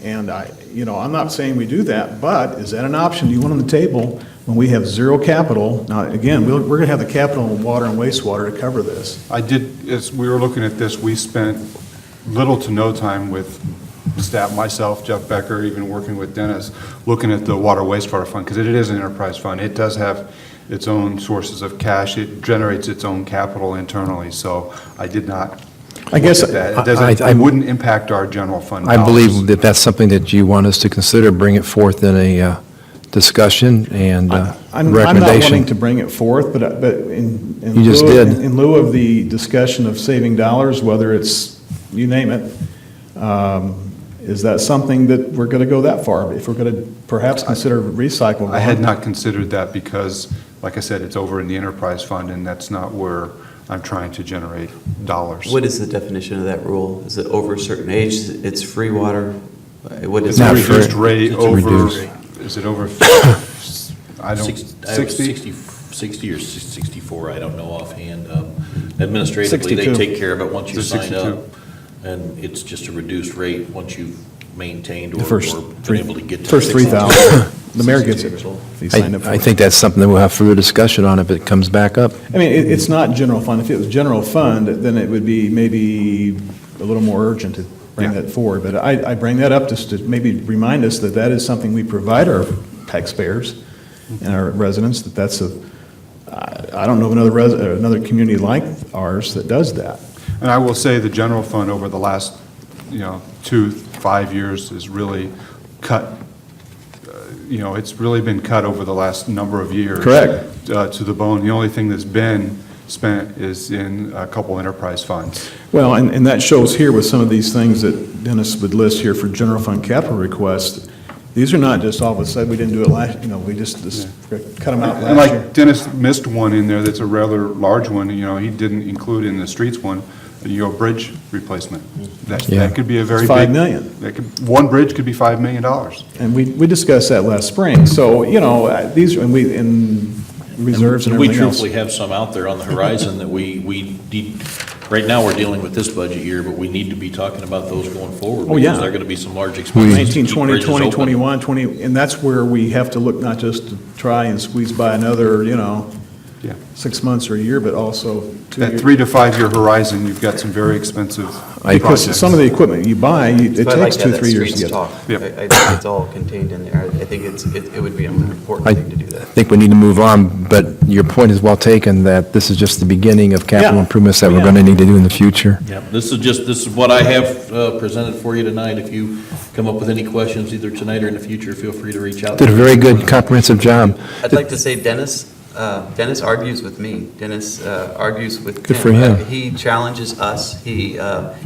And I'm not saying we do that, but is that an option? Do you want on the table when we have zero capital? Now, again, we're going to have the capital in water and wastewater to cover this. As we were looking at this, we spent little to no time with staff, myself, Jeff Becker, even working with Dennis, looking at the water wastewater fund, because it is an enterprise fund. It does have its own sources of cash. It generates its own capital internally, so I did not I guess look at that. It doesn't, I it wouldn't impact our general fund I believe dollars. that that's something that you want us to consider, bring it forth in a discussion and I'm not recommendation. wanting to bring it forth, but in You just lieu of- did. In lieu of the discussion of saving dollars, whether it's, you name it, is that something that we're going to go that far? If we're going to perhaps consider recycling? I had not considered that because, like I said, it's over in the enterprise fund, and that's not where I'm trying to generate dollars. What is the definition of that rule? Is it over a certain age, it's free water? What It's is a not it? free. reduced rate It's over, reduced. is it over, I don't, 60? 60 or 64, I don't know offhand. Administratively, they 62. take care of it once you Is it sign 62? up, and it's just a reduced rate once you've maintained The or first been able to get to. first 60. 3,000, the mayor gets it. 62 years old. If he signed up for I it. think that's something that we'll have further discussion on if it comes back up. I mean, it's not general fund. If it was general fund, then it would be maybe a little more urgent to bring Yeah. that forward. But I bring that up just to maybe remind us that that is something we provide our taxpayers and our residents, I don't know of another community like ours that does that. And I will say the general fund over the last, 5 years is really cut, it's really been cut over the last number of years. Correct. To the bone. The only thing that's been spent is in a couple enterprise funds. Well, and that shows here with some of these things that Dennis would list here for general fund capital requests. These are not just all of a sudden, we didn't do it last, we just cut them out And last year. like Dennis missed one in there that's a rather large one, he didn't include in the streets one, bridge replacement. Yeah. That could be a very It's big. $5 million. One bridge could be $5 million. And we discussed that last spring. So, these, in reserves and We everything else. truthfully have some out there on the horizon that we need, right now, we're dealing with this budget year, but we need to be talking about those going forward. Oh, yeah. Because there are going to be some large expenses. to 19, keep 20, bridges 20, open. 21, 20, and that's where we have to look not just to try and squeeze by another, Yeah. 6 months or a year, but also 2 That years. 3 to 5 year horizon, you've got some very expensive Because projects. some of the equipment you buy, it But I like takes to have 2, 3 that years to streets get. talk. Yep. I think it's all contained in there. I think it would be an important I thing to do that. think we need to move on, but your point is well taken, that this is just the beginning of capital Yeah. improvements that Oh, we're yeah. going to need to do in the future. Yep, this is what I have presented for you tonight. If you come up with any questions, either tonight or in the future, feel free to reach out. Did a very good comprehensive job. I'd like to say Dennis argues with me. Dennis argues with Good Tim. for him. He challenges us. He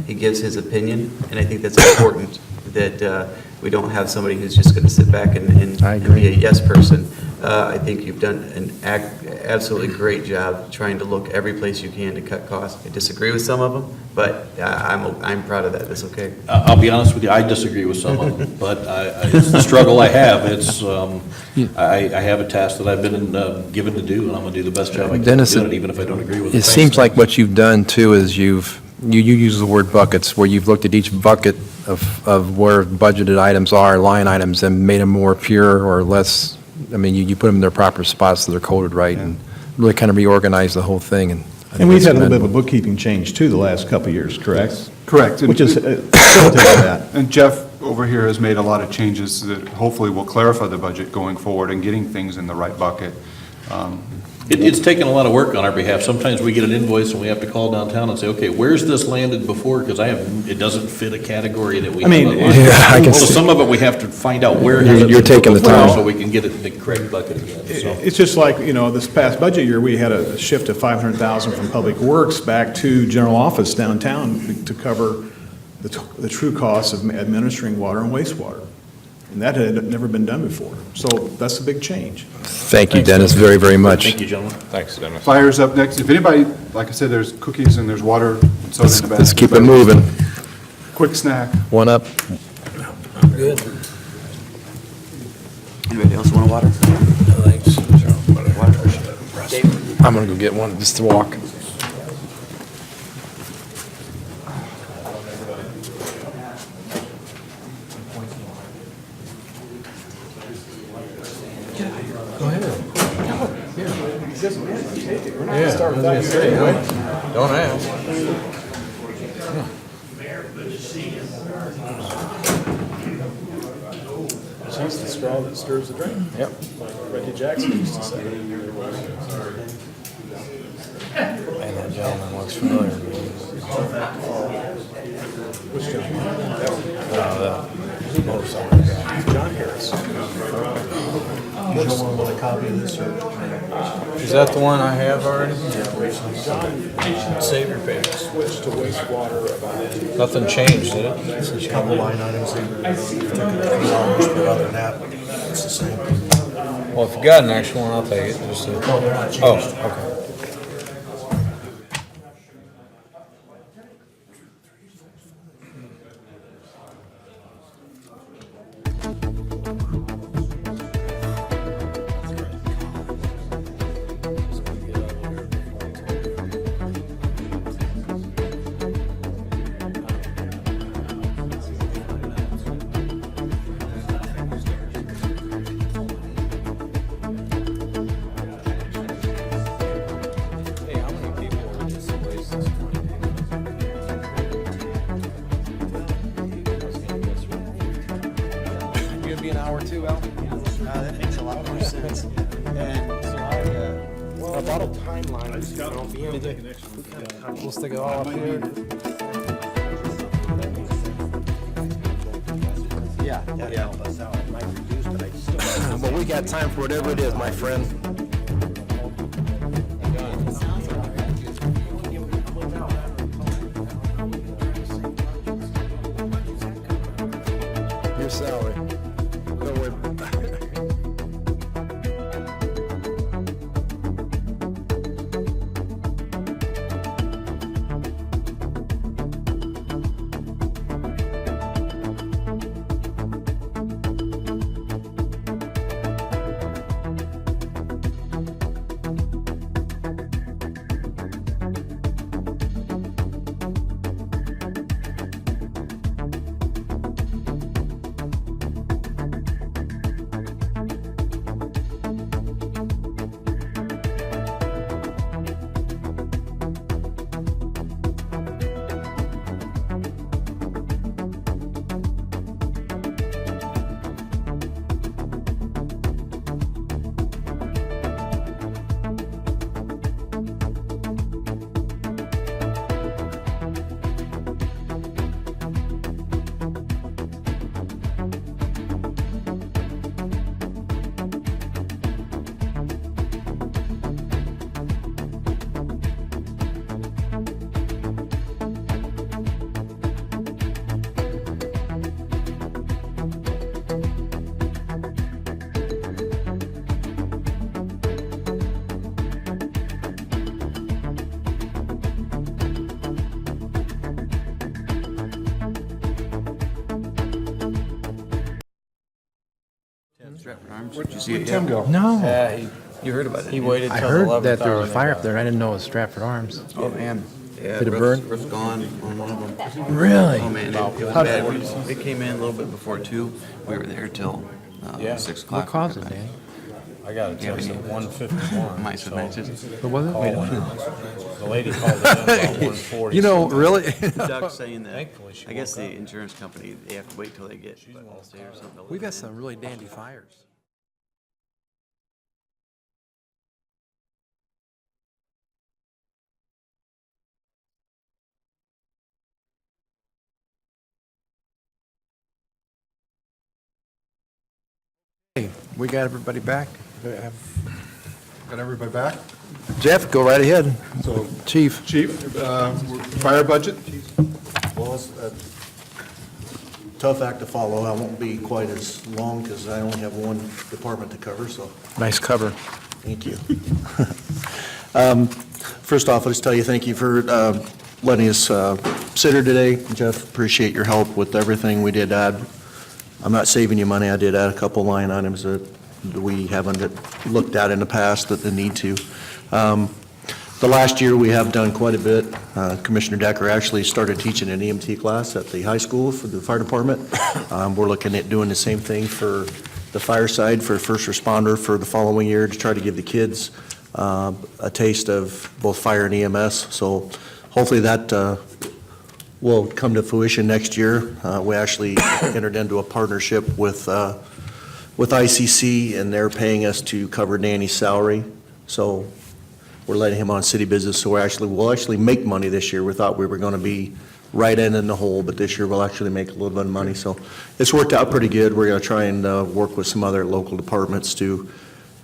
gives his opinion, and I think that's important, that we don't have somebody who's just going to sit back and I and agree. be a yes person. I think you've done an absolutely great job trying to look every place you can to cut costs. I disagree with some of them, but I'm proud of that. That's okay. I'll be honest with you, I disagree with some of them, but it's the struggle I have. I have a task that I've been given to do, and I'm going to do the best job I can Dennis, do it, even if I don't agree with it. It seems like what you've done too is you use the word buckets, where you've looked at each bucket of where budgeted items are, line items, and made them more pure or less, you put them in their proper spots so they're coded right, and really kind of reorganize the whole thing. And I think And we've that's had a little bit of a commendable. bookkeeping change too the last couple of years, correct? Correct. Which is facilitated that. And Jeff over here has made a lot of changes that hopefully will clarify the budget going forward and getting things in the right bucket. It's taken a lot of work on our behalf. Sometimes we get an invoice and we have to call downtown and say, okay, where's this landed before? Because it doesn't fit a category that we have. mean, online. Yeah, I can So see- some of it, we have to find out where has it You're been taking the before, time. so we can get it in the correct bucket again, so. It's just like, this past budget year, we had a shift of 500,000 from Public Works back to general office downtown to cover the true costs of administering water and wastewater. And that had never been done before. So that's a big change. Thank you, Dennis, very, very much. Thank you, gentlemen. Thanks, Dennis. Fire's up next. If anybody, like I said, there's cookies and there's water and soda in the back. Let's keep it moving. Quick snack. One up. Anybody else want a water? I'm going to go get one, just to walk. I was gonna say, don't ask. She's the straw that stirs the drink. Yep. Reggie Jackson used to say. And that gentleman looks familiar. Which gentleman? The motorcycle guy. John Harris. Want a copy of this, or? Is that the one I have already? John, Save your page. switched to wastewater about Nothing changed, did it? There's a couple line items that took a few hours, but other than that, it's the same. Well, if you got an extra one, I'll take it. Just No, they're not changed. oh, okay. Hey, how many people are just waste this 20 minutes? You gonna be an hour too, Al? That makes a lot more sense. And so a bottle timeline. I just got it. We'll stick it all up here. yeah, that helped us out. It might reduce, but I still. But we got time for whatever it is, my friend. Your salary. Don't worry. Did you see it Tim yet? go? No. Yeah, You heard about it? he waited I till the heard 11th that there hour was a and fire they up there, and I didn't know it was Stratford Arms. Oh, man. Yeah, Did it roof's- burn? Roof's gone on one of them. Really? Oh, man, it was How- bad. It came in a little bit before 2. We were there till Yeah. 6 o'clock. What caused it, Dan? I got a text at 1:51. Might have mentioned. What was it? The lady called it in about 1:40. You know, really? Doug's saying that, Thankfully, she I guess woke the insurance company, they have to wait till they get Allstate or something. to We've look had some really dandy fires. Hey, we got everybody back? Got everybody back? Jeff, go right ahead. So, Chief. Chief, fire budget? Well, it's a tough act to follow. I won't be quite as long because I only have one department to cover, so Nice cover. thank you. First off, I'll just tell you, thank you for letting us sit here today. Jeff, appreciate your help with everything we did add. I'm not saving you money. I did add a couple line items that we haven't looked at in the past that they need to. The last year, we have done quite a bit. Commissioner Decker actually started teaching an EMT class at the high school for the fire department. We're looking at doing the same thing for the fire side, for first responder for the following year, to try to give the kids a taste of both fire and EMS. So hopefully that will come to fruition next year. We actually entered into a partnership with ICC, and they're paying us to cover Danny's salary. So we're letting him on city business, so we'll actually make money this year. We thought we were going to be right in the hole, but this year we'll actually make a little bit of money. So it's worked out pretty good. We're going to try and work with some other local departments to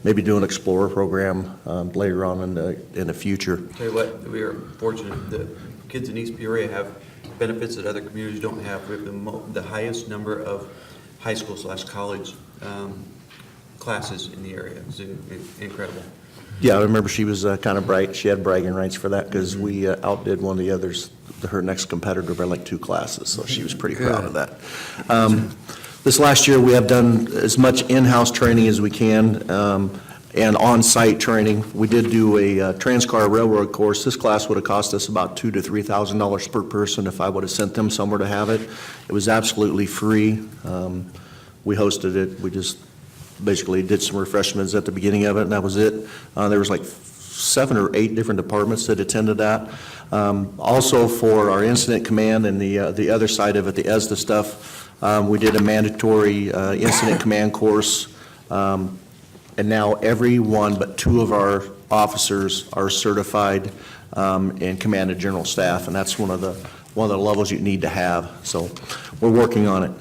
maybe do an Explorer program later on in the future. Tell you what, we are fortunate that kids in East Peoria have benefits that other communities don't have. We have the highest number of high school/college classes in the area. It's incredible. Yeah, I remember she was kind of bright. She had bragging rights for that because we outdid one of the others, her next competitor, by like 2 classes, so she was pretty proud of that. This last year, we have done as much in-house training as we can and on-site training. We did do a Transcar Railroad course. This class would have cost us about $2,000 to $3,000 per person if I would have sent them somewhere to have it. It was absolutely free. We hosted it. We just basically did some refreshments at the beginning of it, and that was it. There was like 7 or 8 different departments that attended that. Also for our incident command and the other side of it, the ESDA stuff, we did a mandatory incident command course, and now every one but 2 of our officers are certified in command of general staff, and that's one of the levels you need to have. So we're working on it.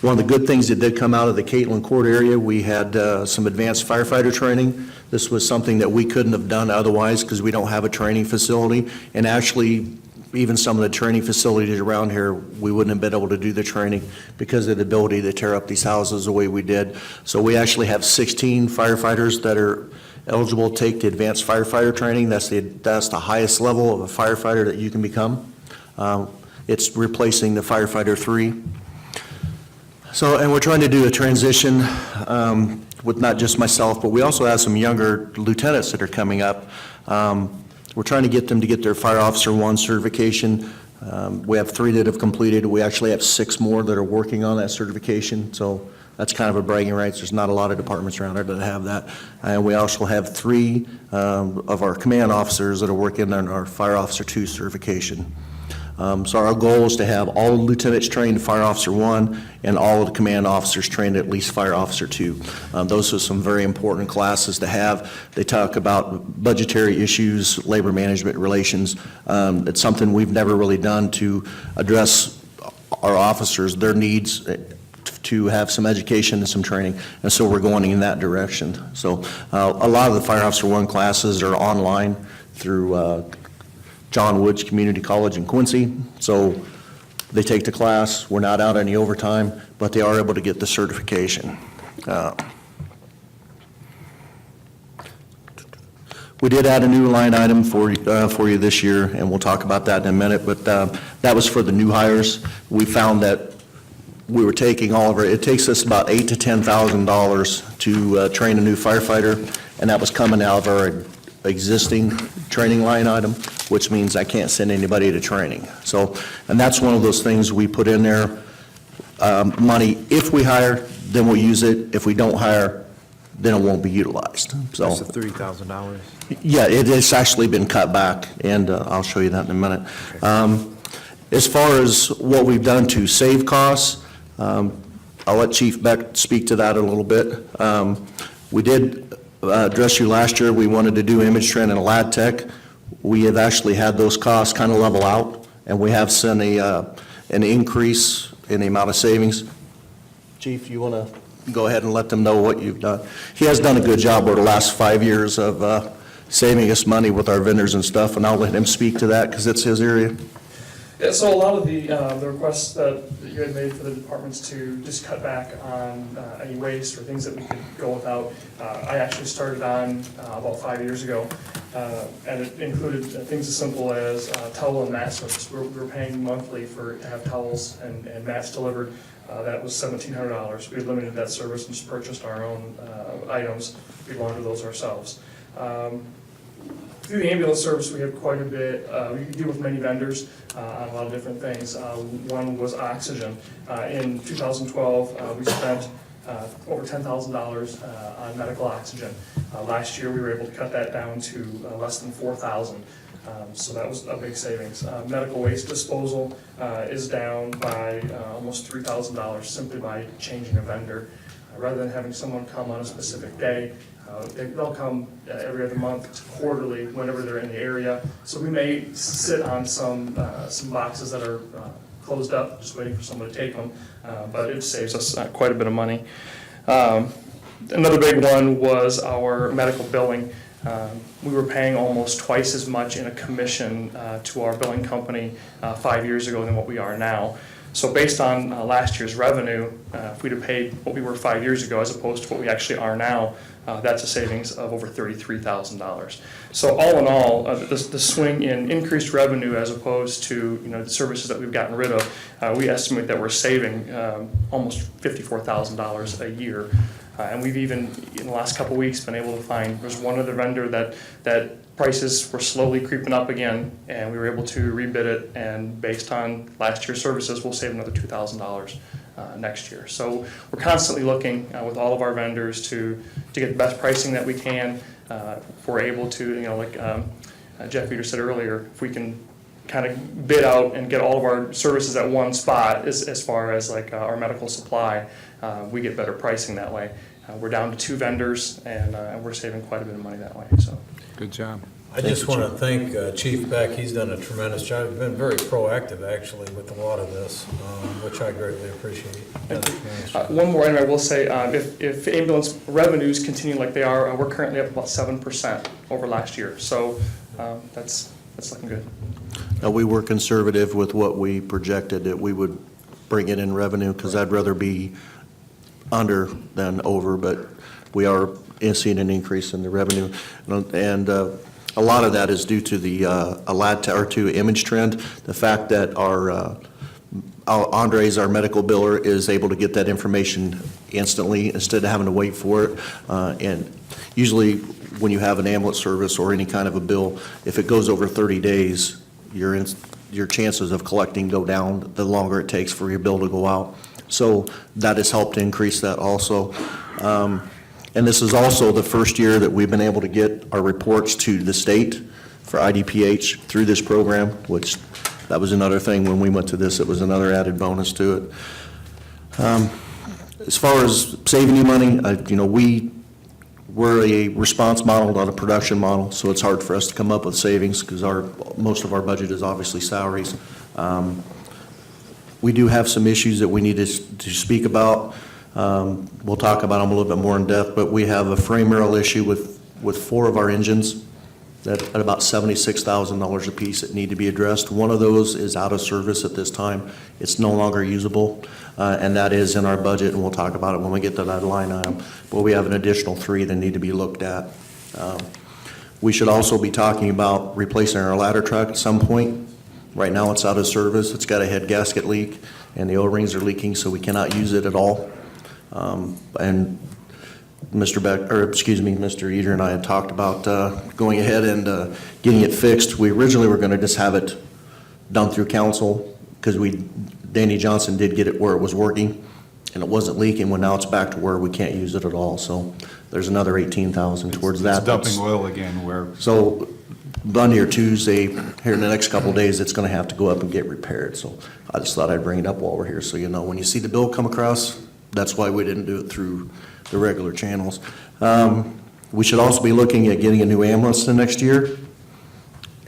One of the good things that did come out of the Catlin Court area, we had some advanced firefighter training. This was something that we couldn't have done otherwise because we don't have a training facility. And actually, even some of the training facilities around here, we wouldn't have been able to do the training because of the ability to tear up these houses the way we did. So we actually have 16 firefighters that are eligible to take the advanced firefighter training. That's the highest level of a firefighter that you can become. It's replacing the firefighter 3. So, and we're trying to do a transition with not just myself, but we also have some younger lieutenants that are coming up. We're trying to get them to get their Fire Officer 1 certification. We have 3 that have completed. We actually have 6 more that are working on that certification. So that's kind of a bragging rights. There's not a lot of departments around here that have that. And we also have 3 of our command officers that are working on our Fire Officer 2 certification. So our goal is to have all the lieutenants trained Fire Officer 1 and all of the command officers trained at least Fire Officer 2. Those are some very important classes to have. They talk about budgetary issues, labor management relations. It's something we've never really done to address our officers, their needs to have some education and some training, and so we're going in that direction. So a lot of the Fire Officer 1 classes are online through John Woods Community College in Quincy. So they take the class. We're not out any overtime, but they are able to get the certification. We did add a new line item for you this year, and we'll talk about that in a minute, but that was for the new hires. We found that we were taking all of our, it takes us about $8,000 to $10,000 to train a new firefighter, and that was coming out of our existing training line item, which means I can't send anybody to training. So, and that's one of those things we put in there. Money, if we hire, then we'll use it. If we don't hire, then it won't be utilized. So, That's the $30,000. yeah, it's actually been cut back, and I'll show you that in a minute. As far as what we've done to save costs, I'll let Chief Beck speak to that a little bit. We did address you last year. We wanted to do image trend and lab tech. We have actually had those costs kind of level out, and we have seen an increase in the amount of savings. Chief, you want to go ahead and let them know what you've done? He has done a good job over the last 5 years of saving us money with our vendors and stuff, and I'll let him speak to that because it's his area. Yeah, so a lot of the requests that you had made for the departments to just cut back on any waste or things that we could go without, I actually started on about 5 years ago, and it included things as simple as towel and mat service. We're paying monthly to have towels and mats delivered. That was $1,700. We limited that service and just purchased our own items. We launder those ourselves. Through the ambulance service, we have quite a bit. We deal with many vendors on a lot of different things. One was oxygen. In 2012, we spent over $10,000 on medical oxygen. Last year, we were able to cut that down to less than $4,000. So that was a big savings. Medical waste disposal is down by almost $3,000 simply by changing a vendor. Rather than having someone come on a specific day, they'll come every other month, quarterly, whenever they're in the area. So we may sit on some boxes that are closed up, just waiting for someone to take them, but it saves us quite a bit of money. Another big one was our medical billing. We were paying almost twice as much in a commission to our billing company 5 years ago than what we are now. So based on last year's revenue, if we'd have paid what we were 5 years ago as opposed to what we actually are now, that's a savings of over $33,000. So all in all, the swing in increased revenue as opposed to the services that we've gotten rid of, we estimate that we're saving almost $54,000 a year. And we've even, in the last couple of weeks, been able to find, there's one other vendor that prices were slowly creeping up again, and we were able to rebid it, and based on last year's services, we'll save another $2,000 next year. So we're constantly looking with all of our vendors to get the best pricing that we can. If we're able to, like Jeff Peter said earlier, if we can kind of bid out and get all of our services at one spot as far as like our medical supply, we get better pricing that way. We're down to 2 vendors, and we're saving quite a bit of money that way. So. Good job. I just want to thank Chief Beck. He's done a tremendous job. He's been very proactive, actually, with a lot of this, which I greatly appreciate. One more item I will say, if ambulance revenues continue like they are, we're currently up about 7% over last year. So that's looking good. Now, we were conservative with what we projected that we would bring in revenue, because I'd rather be under than over, but we are seeing an increase in the revenue. And a lot of that is due to the LAD-2 image trend, the fact that our Andres, our medical biller, is able to get that information instantly instead of having to wait for it. And usually when you have an ambulance service or any kind of a bill, if it goes over 30 days, your chances of collecting go down the longer it takes for your bill to go out. So that has helped increase that also. And this is also the first year that we've been able to get our reports to the state for IDPH through this program, which that was another thing when we went to this. It was another added bonus to it. As far as saving you money, we're a response model, not a production model, so it's hard for us to come up with savings because most of our budget is obviously salaries. We do have some issues that we need to speak about. We'll talk about them a little bit more in depth, but we have a frame rail issue with 4 of our engines that at about $76,000 a piece that need to be addressed. One of those is out of service at this time. It's no longer usable, and that is in our budget, and we'll talk about it when we get to that line item. But we have an additional 3 that need to be looked at. We should also be talking about replacing our ladder truck at some point. Right now, it's out of service. It's got a head gasket leak, and the O-rings are leaking, so we cannot use it at all. And Mr. Eater and I had talked about going ahead and getting it fixed. We originally were going to just have it done through council because Danny Johnson did get it where it was working and it wasn't leaking. Well, now it's back to where we can't use it at all. So there's another $18,000 towards that. It's dumping oil again where. So Monday or Tuesday, here in the next couple of days, it's going to have to go up and get repaired. So I just thought I'd bring it up while we're here. So when you see the bill come across, that's why we didn't do it through the regular channels. We should also be looking at getting a new ambulance the next year.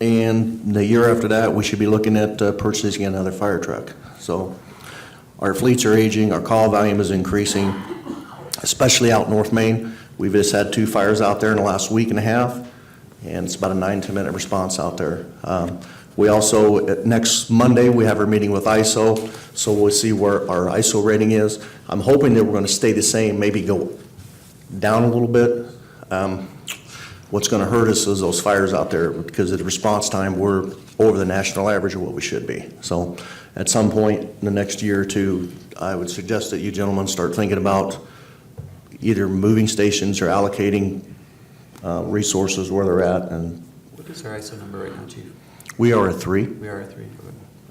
And the year after that, we should be looking at purchasing another fire truck. So our fleets are aging, our call volume is increasing, especially out North Main. We've just had 2 fires out there in the last week and a half, and it's about a 9-10 minute response out there. We also, next Monday, we have our meeting with ISO, so we'll see where our ISO rating is. I'm hoping that we're going to stay the same, maybe go down a little bit. What's going to hurt us is those fires out there, because at the response time, we're over the national average of what we should be. So at some point in the next year or 2, I would suggest that you gentlemen start thinking about either moving stations or allocating resources where they're at. And What is our ISO number right now, Chief? we are a 3, We are a 3.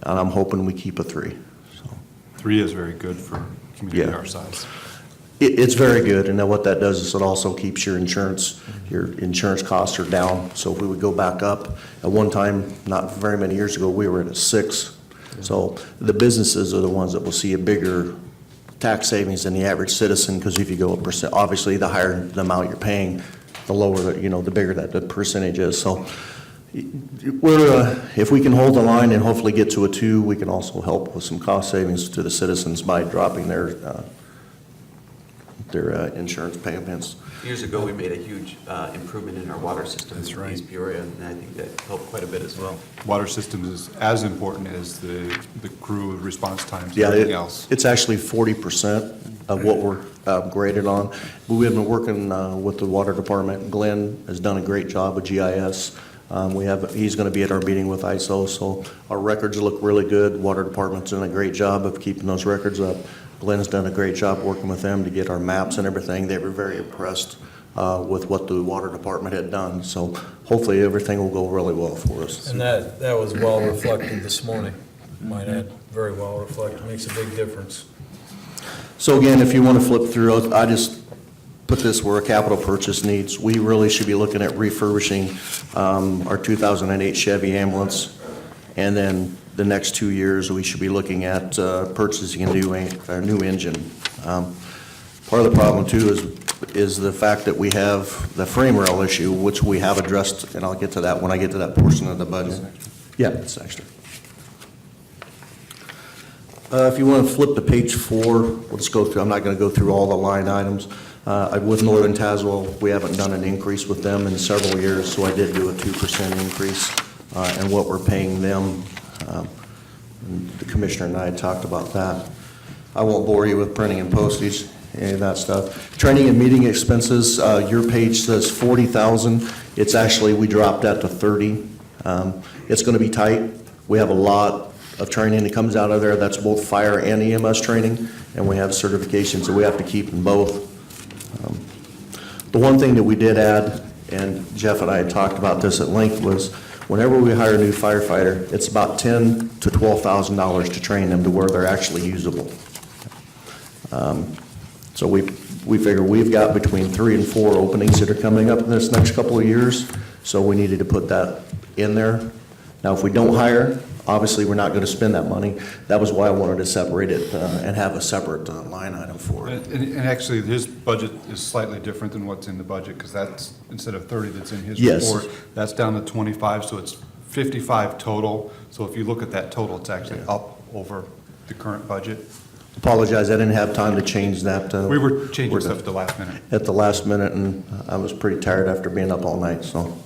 and I'm hoping we keep a 3. So. 3 is very good for a community Yeah. our size. It's very good, and then what that does is it also keeps your insurance costs are down. So if we would go back up, at one time, not very many years ago, we were at a 6. So the businesses are the ones that will see a bigger tax savings than the average citizen, because if you go a percent, obviously, the higher the amount you're paying, the lower, the bigger that the percentage is. So if we can hold the line and hopefully get to a 2, we can also help with some cost savings to the citizens by dropping their insurance payments. Years ago, we made a huge improvement in our water system in East Peoria, and I think that helped quite a bit as well. Water systems is as important as the crew response times and Yeah, everything else. it's actually 40% of what we're graded on. But we've been working with the water department. Glenn has done a great job with GIS. He's going to be at our meeting with ISO, so our records look really good. Water department's doing a great job of keeping those records up. Glenn's done a great job working with them to get our maps and everything. They were very impressed with what the water department had done. So hopefully everything will go really well for us. And that was well reflected this morning, might add, very well reflected, makes a big difference. So again, if you want to flip through, I just put this where a capital purchase needs. We really should be looking at refurbishing our 2008 Chevy ambulance. And then the next 2 years, we should be looking at purchasing a new engine. Part of the problem too is the fact that we have the frame rail issue, which we have addressed, and I'll get to that when I get to that portion of the budget. Yeah, it's extra. If you want to flip to page 4, we'll just go through, I'm not going to go through all the line items. With Northern Tazewell, we haven't done an increase with them in several years, so I did do a 2% increase in what we're paying them. And the commissioner and I had talked about that. I won't bore you with printing and postage, any of that stuff. Training and meeting expenses, your page says 40,000. It's actually, we dropped that to 30. It's going to be tight. We have a lot of training that comes out of there. That's both fire and EMS training, and we have certifications that we have to keep in both. The one thing that we did add, and Jeff and I had talked about this at length, was whenever we hire a new firefighter, it's about $10,000 to $12,000 to train them to where they're actually usable. So we figure we've got between 3 and 4 openings that are coming up in this next couple of years, so we needed to put that in there. Now, if we don't hire, obviously, we're not going to spend that money. That was why I wanted to separate it and have a separate line item for it. And actually, his budget is slightly different than what's in the budget, because that's, instead of 30 that's in his Yes. report, that's down to 25, so it's 55 total. So if you look at that total, it's actually up over the current budget. Apologize, I didn't have time to change that. We were changing stuff at the last minute. At the last minute, and I was pretty tired after being up all night, so.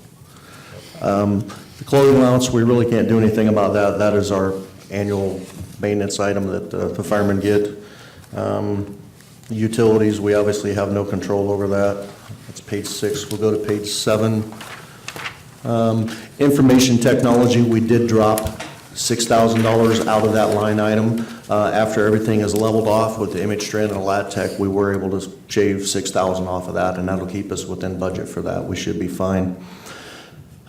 The clothing allowance, we really can't do anything about that. That is our annual maintenance item that the firemen get. Utilities, we obviously have no control over that. That's page 6. We'll go to page 7. Information technology, we did drop $6,000 out of that line item. After everything is leveled off with the image strand and the lat tech, we were able to shave $6,000 off of that, and that'll keep us within budget for that. We should be fine.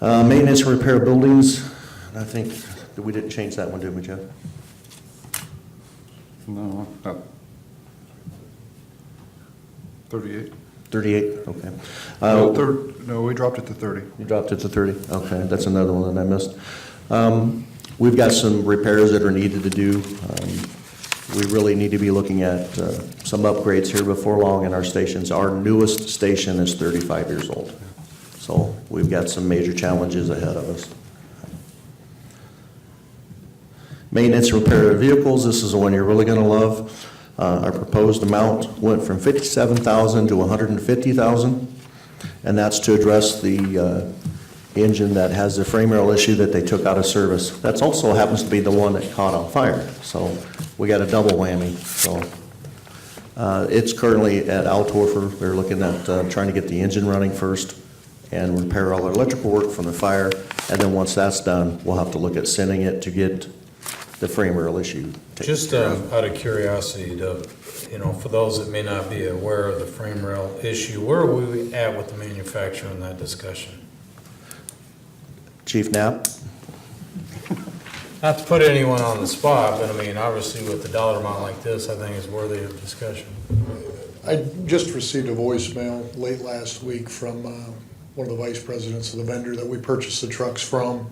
Maintenance and repair buildings, I think that we didn't change that one, did we, Jeff? No, 38. 38, okay. No, we dropped it to 30. You dropped it to 30? Okay, that's another one that I missed. We've got some repairs that are needed to do. We really need to be looking at some upgrades here before long in our stations. Our newest station is 35 years old. So we've got some major challenges ahead of us. Maintenance and repair of vehicles, this is the one you're really going to love. Our proposed amount went from $57,000 to $150,000, and that's to address the engine that has the frame rail issue that they took out of service. That also happens to be the one that caught on fire, so we got a double whammy. So it's currently at Altorfer. They're looking at trying to get the engine running first and repair all the electrical work from the fire, and then once that's done, we'll have to look at sending it to get the frame rail issue taken Just care of. out of curiosity, for those that may not be aware of the frame rail issue, where are we at with the manufacturer in that discussion? Chief Knapp? Not to put anyone on the spot, but I mean, obviously with the dollar amount like this, I think it's worthy of discussion. I just received a voicemail late last week from one of the vice presidents of the vendor that we purchased the trucks from,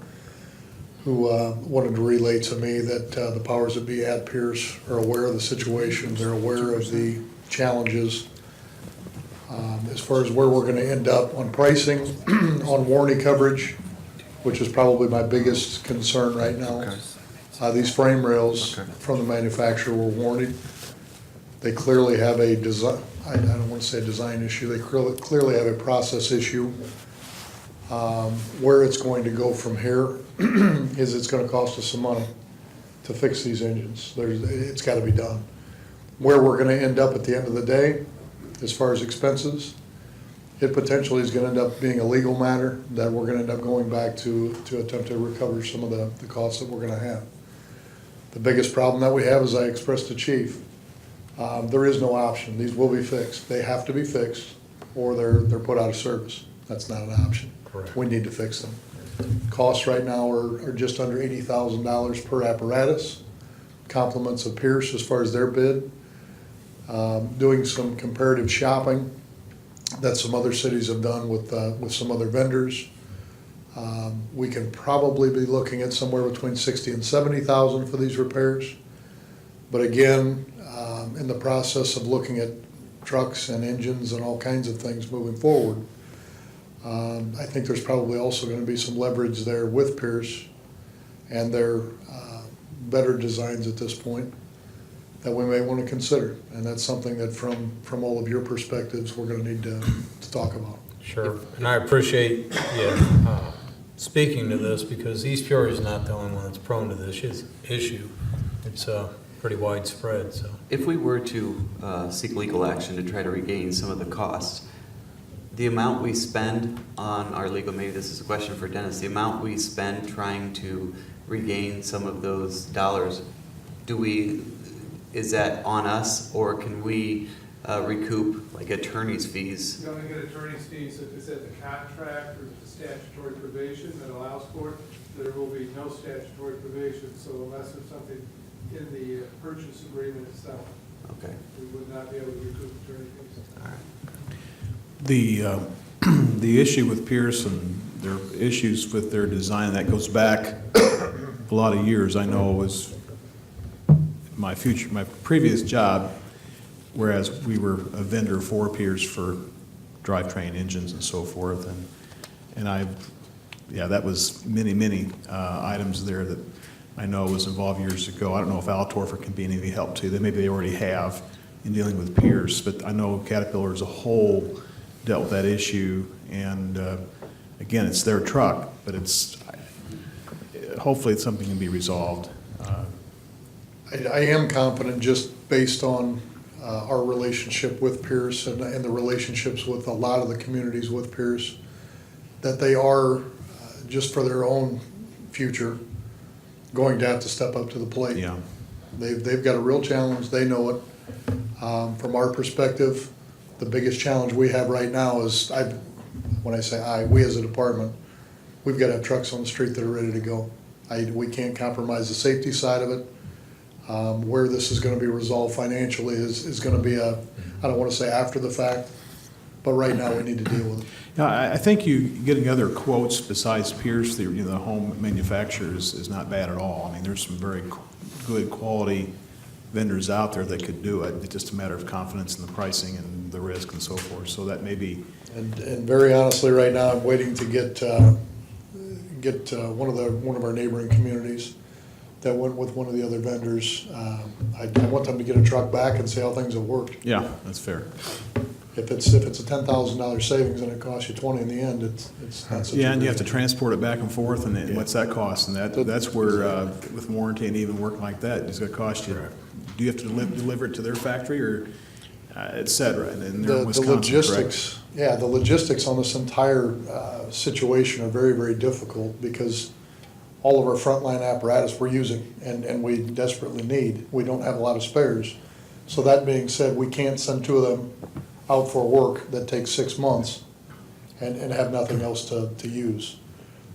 who wanted to relay to me that the powers that be at Pierce are aware of the situation, they're aware of the challenges. As far as where we're gonna end up on pricing, on warranty coverage, which is probably my biggest concern right now. These frame rails from the manufacturer were warranted. They clearly have a design, I don't want to say a design issue, they clearly have a process issue. Where it's going to go from here is it's gonna cost us some money to fix these engines. It's gotta be done. Where we're gonna end up at the end of the day, as far as expenses, it potentially is gonna end up being a legal matter that we're gonna end up going back to attempt to recover some of the costs that we're gonna have. The biggest problem that we have, as I expressed to Chief, there is no option. These will be fixed. They have to be fixed, or they're put out of service. That's not an option. Correct. We need to fix them. Costs right now are just under $80,000 per apparatus. Compliments of Pierce as far as their bid. Doing some comparative shopping that some other cities have done with some other vendors. We can probably be looking at somewhere between $60,000 and $70,000 for these repairs. But again, in the process of looking at trucks and engines and all kinds of things moving forward, I think there's probably also going to be some leverage there with Pierce and their better designs at this point that we may want to consider. And that's something that from all of your perspectives, we're going to need to talk about. Sure, and I appreciate you speaking to this, because East Peoria is not the only one that's prone to this issue. It's pretty widespread, so. If we were to seek legal action to try to regain some of the costs, the amount we spend on our legal, maybe this is a question for Dennis, the amount we spend trying to regain some of those dollars, is that on us, or can we recoup like attorney's fees? You only get attorney's fees if it's at the contract or the statutory probation that allows for it. There will be no statutory probation, so unless there's something in the purchase agreement itself, Okay. we would not be able to recoup attorney fees. All right. The issue with Pierce and their issues with their design, that goes back a lot of years. I know it was my previous job, whereas we were a vendor for Pierce for drivetrain engines and so forth, that was many items there that I know was involved years ago. I don't know if Altorfer can be any help to. Maybe they already have in dealing with Pierce, but I know Caterpillar as a whole dealt with that issue, and again, it's their truck, but hopefully it's something can be resolved. I am confident, just based on our relationship with Pierce and the relationships with a lot of the communities with Pierce, that they are, just for their own future, going to have to step up to the plate. Yeah. They've got a real challenge, they know it. From our perspective, the biggest challenge we have right now is, when I say we as a department, we've got to have trucks on the street that are ready to go. We can't compromise the safety side of it. Where this is going to be resolved financially is going to be I don't want to say after the fact, but right now we need to deal with it. Yeah, I think getting other quotes besides Pierce, the home manufacturers, is not bad at all. I mean, there's some very good quality vendors out there that could do it. It's just a matter of confidence in the pricing and the risk and so forth. So that may be. And very honestly, right now, I'm waiting to get one of our neighboring communities that went with one of the other vendors. I want them to get a truck back and see how things have worked. Yeah, that's fair. If it's a $10,000 savings and it costs you 20 in the end, it's not such a. Yeah, and you have to transport it back and forth, and what's that cost? And that's where, with warranty and even work like that, it's going to cost you. Correct. Do you have to deliver it to their factory, or et cetera? And they're in The Wisconsin, logistics, the logistics on this entire situation are very, very difficult, because all of our frontline apparatus we're using and we desperately need. We don't have a lot of spares. So that being said, we can't send two of them out for work that takes 6 months and have nothing else to use.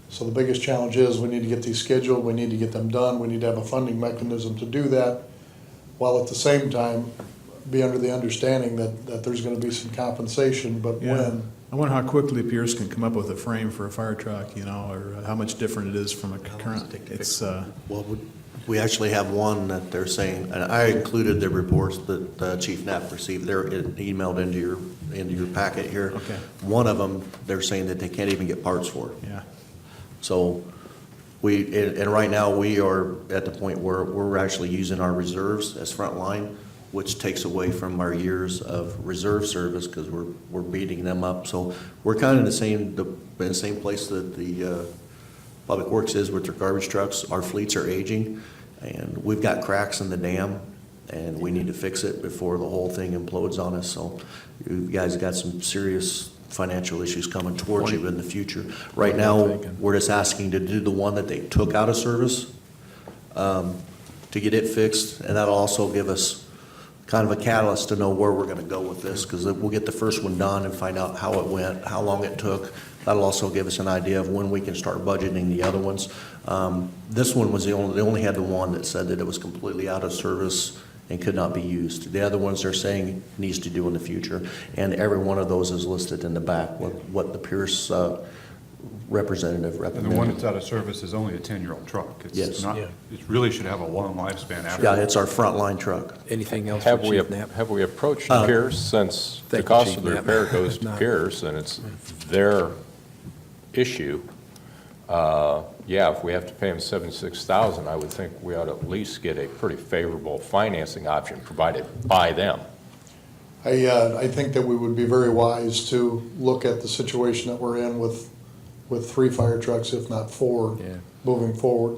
So the biggest challenge is we need to get these scheduled, we need to get them done, we need to have a funding mechanism to do that, while at the same time be under the understanding that there's gonna be some compensation, but Yeah. when? I wonder how quickly Pierce can come up with a frame for a fire truck, you know, or how much different it is from a current, it's, Well, we actually have one that they're saying, and I included the reports that Chief Knapp received, they're emailed into your packet here. Okay. One of them, they're saying that they can't even get parts for. yeah. So and right now, we are at the point where we're actually using our reserves as front line, which takes away from our years of reserve service because we're beating them up. So we're kind of in the same place that the Public Works is with their garbage trucks. Our fleets are aging, and we've got cracks in the dam, and we need to fix it before the whole thing implodes on us. So you guys got some serious financial issues coming towards you in the future. Right now, we're just asking to do the one that they took out of service, to get it fixed, and that'll also give us kind of a catalyst to know where we're gonna go with this, because we'll get the first one done and find out how it went, how long it took. That'll also give us an idea of when we can start budgeting the other ones. This one was they only had the one that said that it was completely out of service and could not be used. The other ones they're saying needs to do in the future, and every one of those is listed in the back, what the Pierce representative And recommended. the one that's out of service is only a 10-year-old truck. Yes. It's not, Yeah. it really should have a long lifespan after. Yeah, it's our frontline truck. Anything else for Have we, Chief Knapp? have we approached Uh, Pierce, since the Thank you, cost Chief of the Knapp. repair goes to No. Pierce, and it's their issue? Yeah, if we have to pay them $76,000, I would think we ought to at least get a pretty favorable financing option provided by them. I think that we would be very wise to look at the situation that we're in with 3 fire trucks, if not 4, Yeah. moving forward.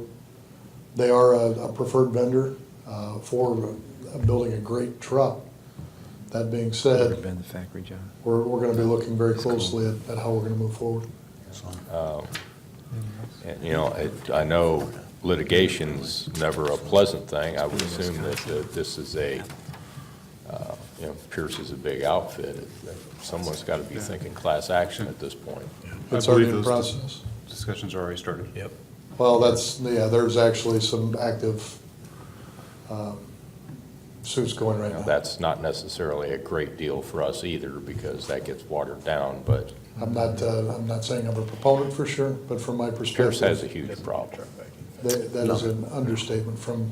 They are a preferred vendor for building a great truck. That being said, Been the factory job. we're gonna be looking very closely at how we're gonna move forward. And, you know, I know litigation's never a pleasant thing. I would assume that this is you know, Pierce is a big outfit. Someone's got to be thinking class action at this point. It's I believe already in those process. Discussions are already started. Yep. Well, there's actually some active suits going right You know, now. that's not necessarily a great deal for us either, because that gets watered down, but I'm not saying I'm a proponent for sure, but from my Pierce has a perspective, huge problem. that is an understatement from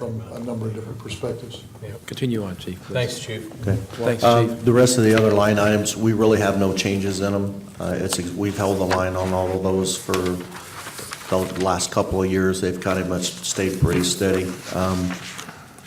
a number of different perspectives. Continue on, Chief. please. Thanks, Chief. Okay. Thanks, Chief. The rest of the other line items, we really have no changes in them. We've held the line on all of those for the last couple of years. They've kind of much stayed pretty steady.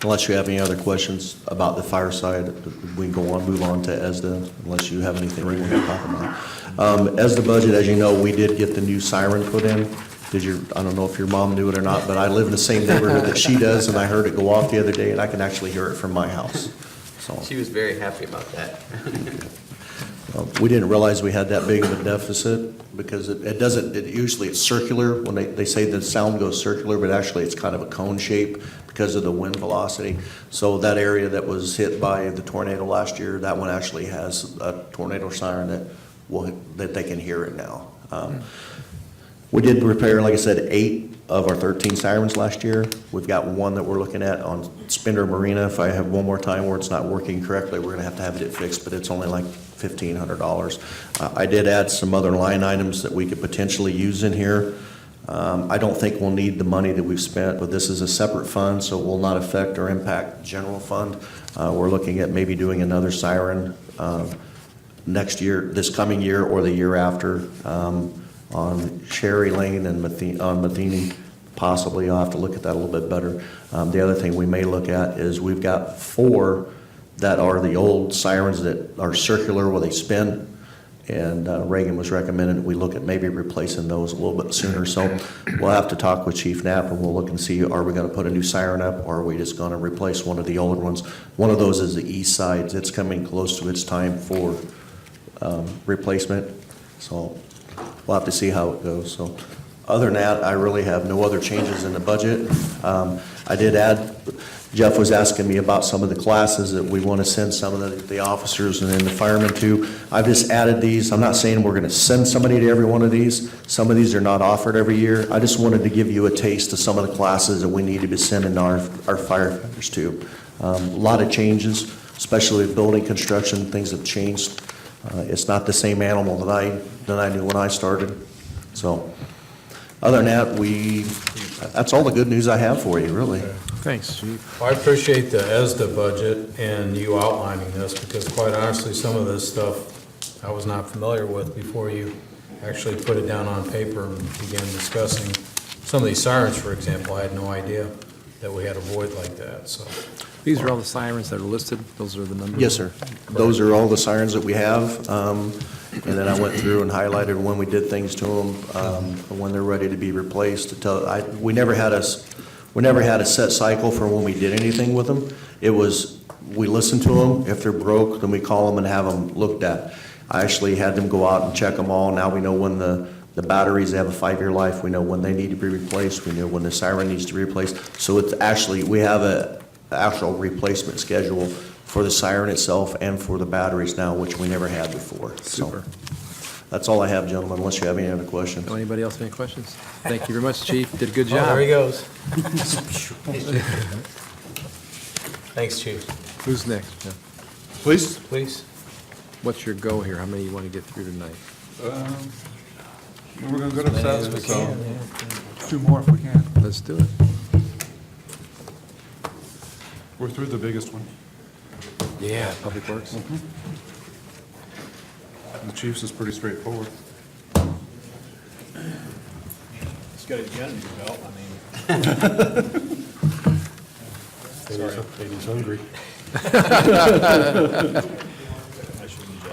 Unless you have any other questions about the fire side, we can move on to ESDA, unless you have anything you want to talk about. ESDA budget, as you know, we did get the new siren put in. I don't know if your mom knew it or not, but I live in the same neighborhood that she does, and I heard it go off the other day, and I can actually hear it from my house. So She was very happy about that. we didn't realize we had that big of a deficit, because it doesn't, usually it's circular, when they say the sound goes circular, but actually it's kind of a cone shape because of the wind velocity. So that area that was hit by the tornado last year, that one actually has a tornado siren that they can hear it now. We did repair, like I said, 8 of our 13 sirens last year. We've got one that we're looking at on Spender Marina. If I have one more time where it's not working correctly, we're gonna have it fixed, but it's only like $1,500. I did add some other line items that we could potentially use in here. I don't think we'll need the money that we've spent, but this is a separate fund, so it will not affect or impact general fund. We're looking at maybe doing another siren next year, this coming year or the year after, on Cherry Lane and on Matheny. Possibly, I'll have to look at that a little bit better. The other thing we may look at is we've got 4 that are the old sirens that are circular where they spin. And Reagan was recommending we look at maybe replacing those a little bit sooner. So we'll have to talk with Chief Knapp, and we'll look and see, are we going to put a new siren up, or are we just going to replace one of the older ones? One of those is the east side. It's coming close to its time for replacement. So we'll have to see how it goes. So other than that, I really have no other changes in the budget. I did add, Jeff was asking me about some of the classes that we want to send some of the officers and then the firemen to. I've just added these. I'm not saying we're going to send somebody to every one of these. Some of these are not offered every year. I just wanted to give you a taste of some of the classes that we need to be sending our firefighters to. A lot of changes. especially with building construction, things have changed. It's not the same animal that I knew when I started. So, other than that, that's all the good news I have for you, really. Thanks, Chief. I appreciate the ESDA budget and you outlining this, because quite honestly, some of this stuff I was not familiar with before you actually put it down on paper and began discussing. Some of these sirens, for example, I had no idea that we had a void like that, so. These are all the sirens that are listed? Those are the numbers? Yes, sir. Those are all the sirens that we have. And then I went through and highlighted when we did things to them, when they're ready to be replaced. We never had a set cycle for when we did anything with them. It was, we listened to them. If they're broke, then we call them and have them looked at. I actually had them go out and check them all. Now we know when the batteries have a 5-year life. We know when they need to be replaced. We know when the siren needs to be replaced. So it's actually, we have an actual replacement schedule for the siren itself and for the batteries now, which we never had before. Super. So that's all I have, gentlemen, unless you have any other questions. Anybody else have any questions? Thank you very much, Chief. Did a good Oh, job. there he goes. Thanks, Chief. Who's next, Jeff? Please? Please. What's your goal here? How many you want to get through tonight? We're going to go to As we Saturday, so can, yeah. 2 more if we can. Let's do it. We're through the biggest one. Yeah, Public Works. The Chief's is pretty straightforward. He's got a gun in your belt, I mean. He's hungry.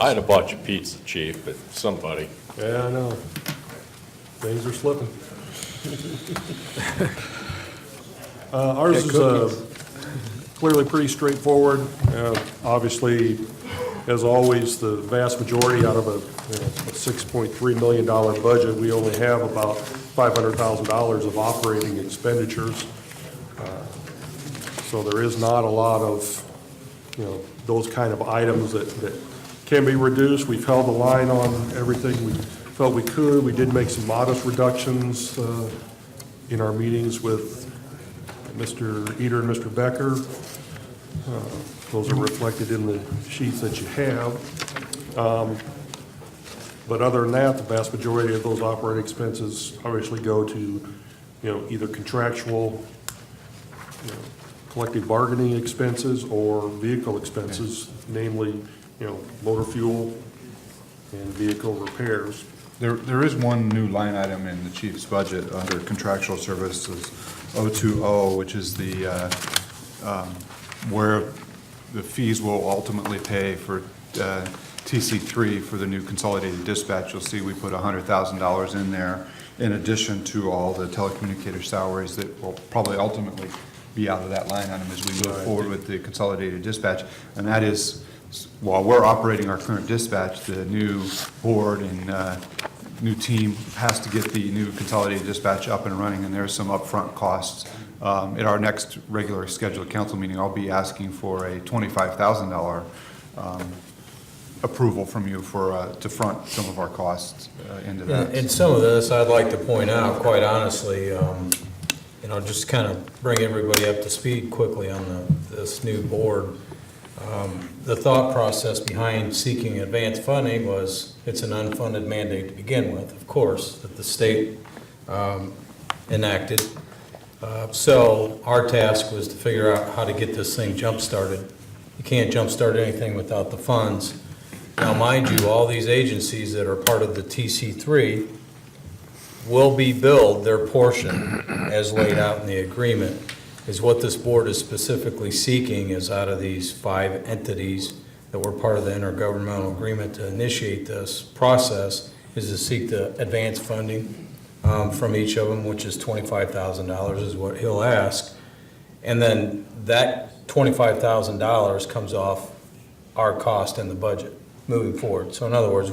I had a bunch of pizza, Chief, but somebody. Yeah, I know. Things are slipping. Ours is clearly pretty straightforward. Obviously, as always, the vast majority out of a $6.3 million budget, we only have about $500,000 of operating expenditures. So there is not a lot of, those kind of items that can be reduced. We've held the line on everything we felt we could. We did make some modest reductions in our meetings with Mr. Eater and Mr. Becker. Those are reflected in the sheets that you have. But other than that, the vast majority of those operating expenses obviously go to, either contractual, collective bargaining expenses or vehicle expenses, namely, motor fuel and vehicle repairs. There is one new line item in the chief's budget under contractual services 020, which is the, where the fees will ultimately pay for TC3 for the new consolidated dispatch. You'll see we put $100,000 in there in addition to all the telecommunicator salaries that will probably ultimately be out of that line item as we move forward with the consolidated dispatch. And that is, while we're operating our current dispatch, the new board and new team has to get the new consolidated dispatch up and running, and there's some upfront costs. At our next regular scheduled council meeting, I'll be asking for a $25,000 approval from you to front some of our costs into that. And some of this, I'd like to point out, quite honestly, just kind of bring everybody up to speed quickly on this new board. The thought process behind seeking advanced funding was it's an unfunded mandate to begin with, of course, that the state enacted. So our task was to figure out how to get this thing jump-started. You can't jump-start anything without the funds. Now, mind you, all these agencies that are part of the TC3 will be billed their portion as laid out in the agreement. Is what this board is specifically seeking is out of these 5 entities that were part of the intergovernmental agreement to initiate this process, is to seek the advance funding from each of them, which is $25,000 is what he'll ask. And then that $25,000 comes off our cost in the budget moving forward. So in other words,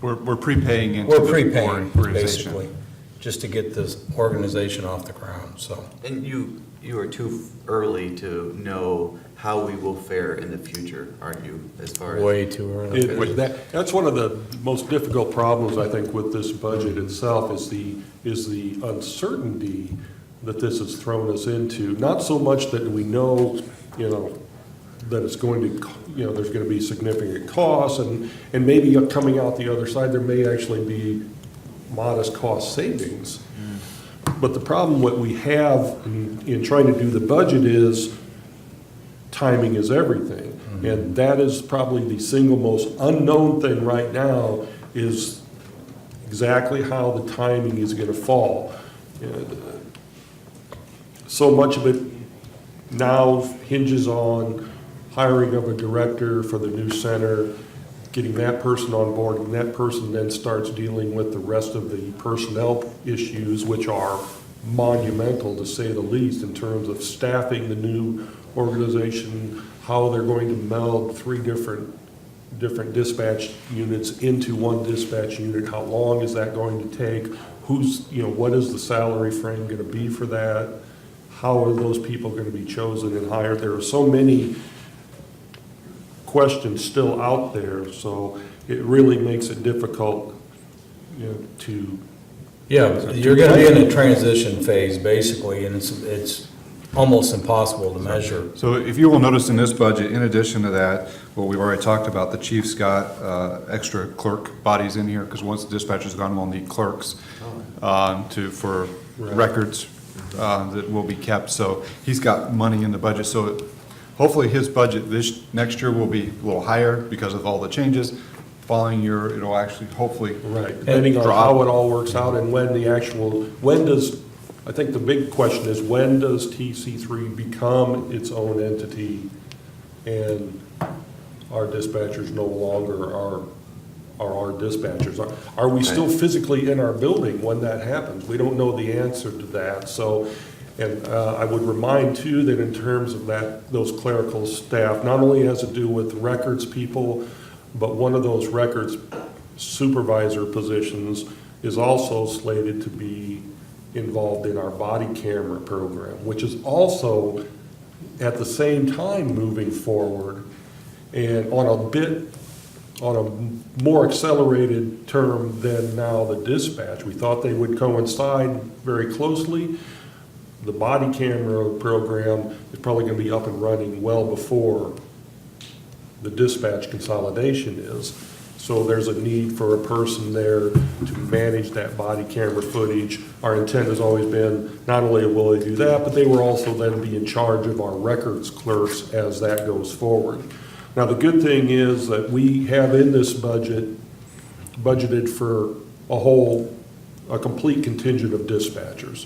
We're prepaying into we're the prepaying, organization. basically, just to get this organization off the ground, so. And you are too early to know how we will fare in the future, aren't you, as far as? Way too early. That's one of the most difficult problems, I think, with this budget itself is the uncertainty that this has thrown us into. Not so much that we know, that it's going to, there's going to be significant costs, and maybe coming out the other side, there may actually be modest cost savings. But the problem what we have in trying to do the budget is timing is everything. And that is probably the single most unknown thing right now, is exactly how the timing is going to fall. So much of it now hinges on hiring of a director for the new center, getting that person on board, and that person then starts dealing with the rest of the personnel issues, which are monumental to say the least, in terms of staffing the new organization, how they're going to meld three different dispatch units into one dispatch unit, how long is that going to take, what is the salary frame going to be for that, how are those people going to be chosen and hired. There are so many questions still out there, so it really makes it difficult, to. Yeah, you're gonna be in a transition phase, basically, and it's almost impossible to measure. So if you will notice in this budget, in addition to that, well, we've already talked about, the chief's got extra clerk bodies in here, because once the dispatcher's gone, we'll need clerks for records that will be kept. So he's got money in the budget. So hopefully his budget next year will be a little higher because of all the changes. Following year, it'll actually hopefully Depending on how it all works out and I think the big question is, when does TC3 become its own entity and our dispatchers no longer are our dispatchers? Are we still physically in our building when that happens? We don't know the answer to that. So, and I would remind too that in terms of those clerical staff, not only has to do with records people, but one of those records supervisor positions is also slated to be involved in our body camera program, which is also at the same time moving forward and on a more accelerated term than now the dispatch. We thought they would coincide very closely. The body camera program is probably going to be up and running well before the dispatch consolidation is. So there's a need for a person there to manage that body camera footage. Our intent has always been, not only will they do that, but they will also then be in charge of our records clerks as that goes forward. Now, the good thing is that we have in this budget budgeted for a complete contingent of dispatchers.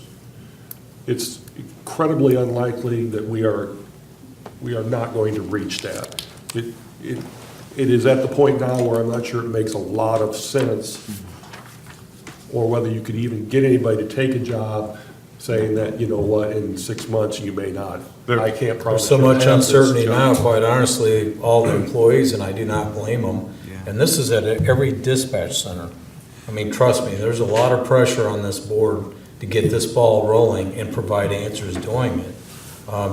It's incredibly unlikely that we are not going to reach that. It is at the point now where I'm not sure it makes a lot of sense, or whether you could even get anybody to take a job saying that, in 6 months you may not. I can't promise. There's so much you'll have this uncertainty job. now, quite honestly, all the employees, and I do not blame them. And this is at every dispatch center. I mean, trust me, there's a lot of pressure on this board to get this ball rolling and provide answers doing it.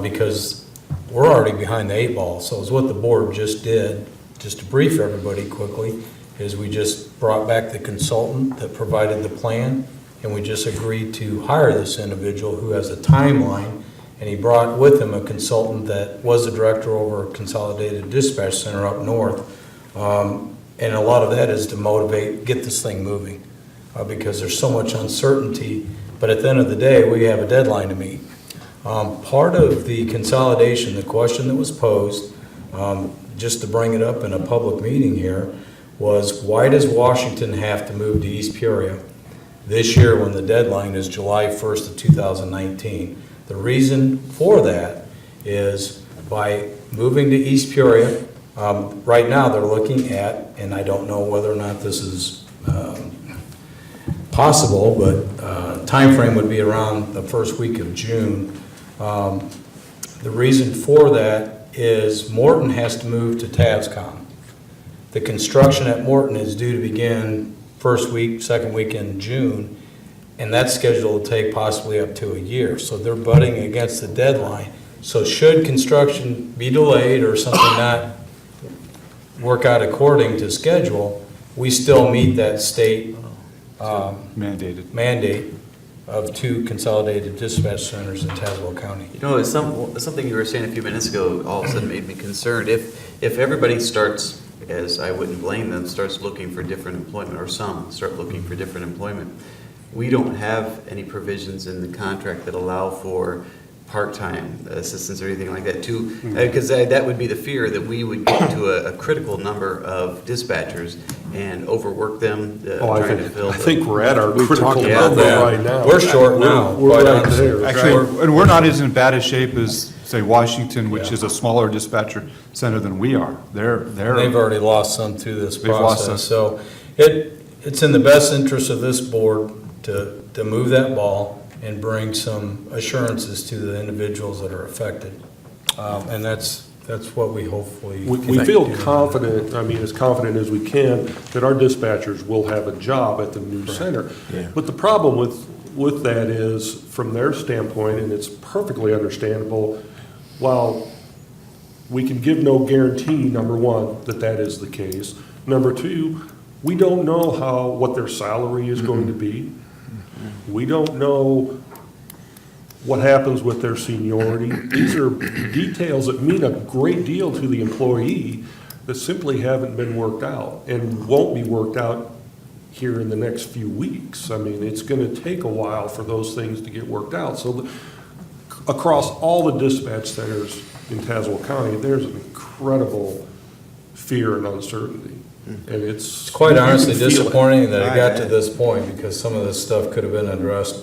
Because we're already behind the 8 ball. So it's what the board just did, just to brief everybody quickly, is we just brought back the consultant that provided the plan, and we just agreed to hire this individual who has a timeline, and he brought with him a consultant that was the director over a consolidated dispatch center up north. And a lot of that is to motivate, get this thing moving, because there's so much uncertainty, but at the end of the day, we have a deadline to meet. Part of the consolidation, the question that was posed, just to bring it up in a public meeting here, was why does Washington have to move to East Peoria this year when the deadline is July 1st of 2019? The reason for that is by moving to East Peoria, right now they're looking at, and I don't know whether or not this is possible, but time frame would be around the first week of June. The reason for that is Morton has to move to TASCOM. The construction at Morton is due to begin first week, second week in June, and that's scheduled to take possibly up to a year. So they're butting against the deadline. So should construction be delayed or something not work out according to schedule, we still meet that state mandate of 2 consolidated dispatch centers in Tazewell County. You know, something you were saying a few minutes ago all of a sudden made me concerned. If everybody starts, as I wouldn't blame them, starts looking for different employment, or some start looking for different employment, we don't have any provisions in the contract that allow for part-time assistance or anything like that too, because that would be the fear that we would get to a critical number of dispatchers and overwork them trying to fill. I think we're at our critical talked number about right now. We're short now, We're quite right honestly. there. Actually, and we're not as in bad a shape as, say, Washington, which is a smaller dispatcher center than we are. They've already lost some through this They've lost process. some. So it's in the best interest of this board to move that ball and bring some assurances to the individuals that are affected. And that's what we hopefully. We can feel do. confident, I mean, as confident as we can, that our dispatchers will have a job at the new center. But the problem with that is, from their standpoint, and it's perfectly understandable, while we can give no guarantee, number one, that that is the case. Number two, we don't know what their salary is going to be. We don't know what happens with their seniority. These are details that mean a great deal to the employee that simply haven't been worked out and won't be worked out here in the next few weeks. I mean, it's going to take a while for those things to get worked out. So across all the dispatch centers in Tazewell County, there's an incredible fear and uncertainty. And it's Quite honestly you can feel it. disappointing that it got to this point, because some of this stuff could have been addressed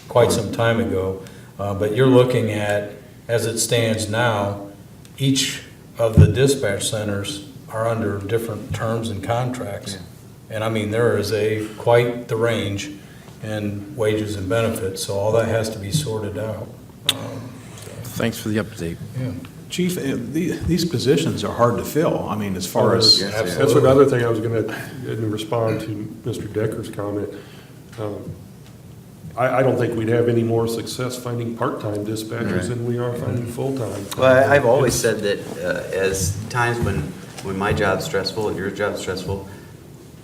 quite some time ago. But you're looking at, as it stands now, each of the dispatch centers are under different terms and contracts. And I mean, there is quite the range in wages and benefits, so all that has to be sorted out. Thanks for the update. Yeah. Chief, these positions are hard to fill. I mean, as far as, That's another thing I was going to respond to Mr. Decker's comment. I don't think we'd have any more success finding part-time dispatchers than we are finding full-time. Well, I've always said that as times when my job's stressful and your job's stressful,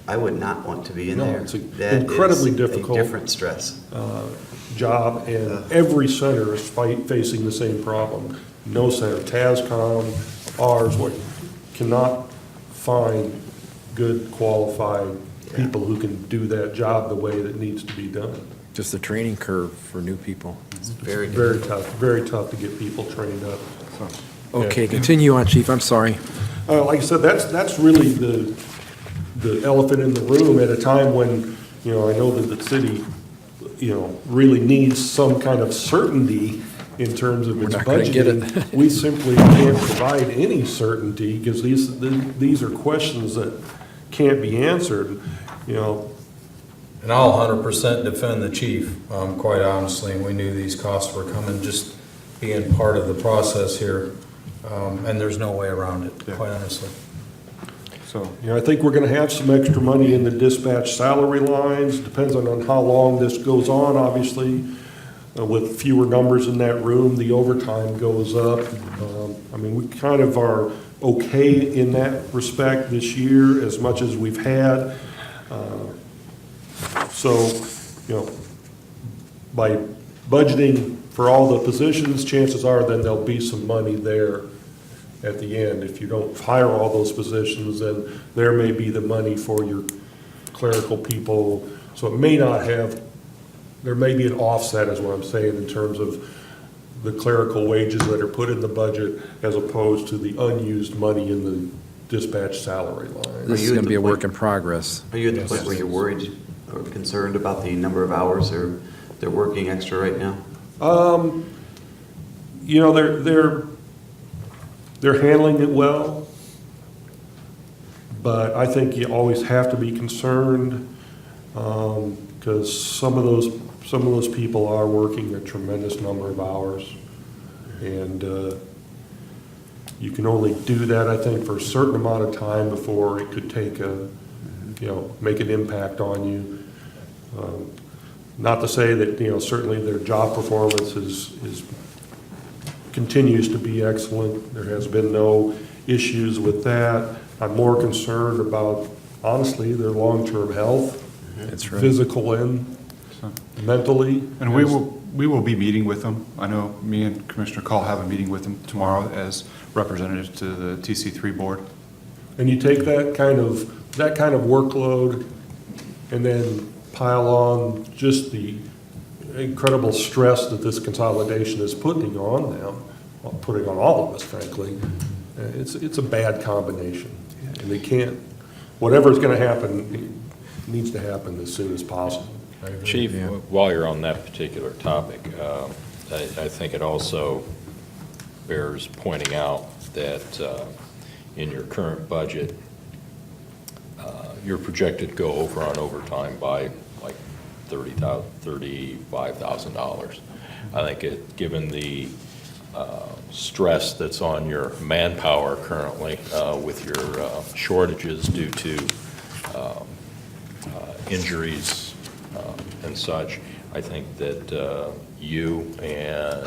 I would not want to be in No, there. it's That incredibly is difficult. a different stress. Job, and every center is facing the same problem. No center, TASCOM, ours, cannot find good qualified people who can do that job the way that needs to be done. Just the training curve for new people. It's very Very tough to get people trained up. Okay, continue on, Chief, I'm sorry. Like I said, that's really the elephant in the room at a time when, I know that the city, really needs some kind of certainty in terms of its not gonna get it. budgeting. We simply can't provide any certainty because these are questions that can't be answered, And I'll 100% defend the chief, quite honestly. We knew these costs were coming, just being part of the process here. And there's no way around it, quite honestly. So, I think we're going to have some extra money in the dispatch salary lines, depends on how long this goes on, obviously. With fewer numbers in that room, the overtime goes up. We kind of are okay in that respect this year, as much as we've had. By budgeting for all the positions, chances are then there'll be some money there at the end. If you don't hire all those positions, then there may be the money for your clerical people. So it may not have, there may be an offset, is what I'm saying, in terms of the clerical wages that are put in the budget as opposed to the unused money in the dispatch salary line. This is going to be a work in progress. Are you at the point where you're worried or concerned about the number of hours they're working extra right now? They're handling it well, but I think you always have to be concerned because some of those people are working a tremendous number of hours, and you can only do that, I think, for a certain amount of time before it could take make an impact on you. Not to say that certainly their job performance continues to be excellent. There has been no issues with that. I'm more concerned about, honestly, their long-term health, That's right. physical and mentally. And we will be meeting with them. I know me and Commissioner Call have a meeting with them tomorrow as representatives to the TC3 board. And you take that kind of workload and then pile on just the incredible stress that this consolidation is putting on them, well, putting on all of us, frankly. It's a bad combination. And they can't, whatever's going to happen, it needs to happen as soon as possible. Chief, while you're on that particular topic, I think it also bears pointing out that in your current budget, you're projected to go over on overtime by like $35,000. I think given the stress that's on your manpower currently with your shortages due to injuries and such, I think that you and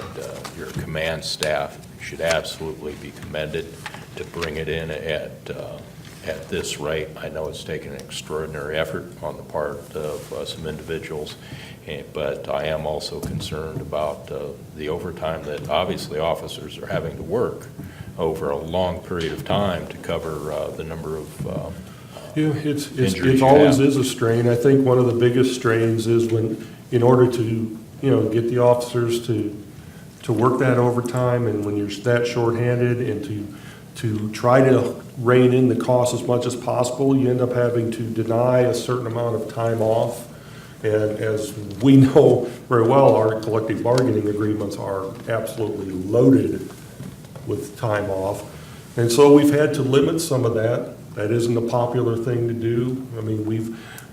your command staff should absolutely be commended to bring it in at this rate. I know it's taken an extraordinary effort on the part of some individuals, but I am also concerned about the overtime that obviously officers are having to work over a long period of time to cover the number of Yeah, injuries it you always have. is a strain. I think one of the biggest strains is when, in order to, get the officers to work that overtime, and when you're that shorthanded, and to try to rein in the cost as much as possible, you end up having to deny a certain amount of time off. And as we know very well, our collective bargaining agreements are absolutely loaded with time off. And so we've had to limit some of that. That isn't a popular thing to do. I mean,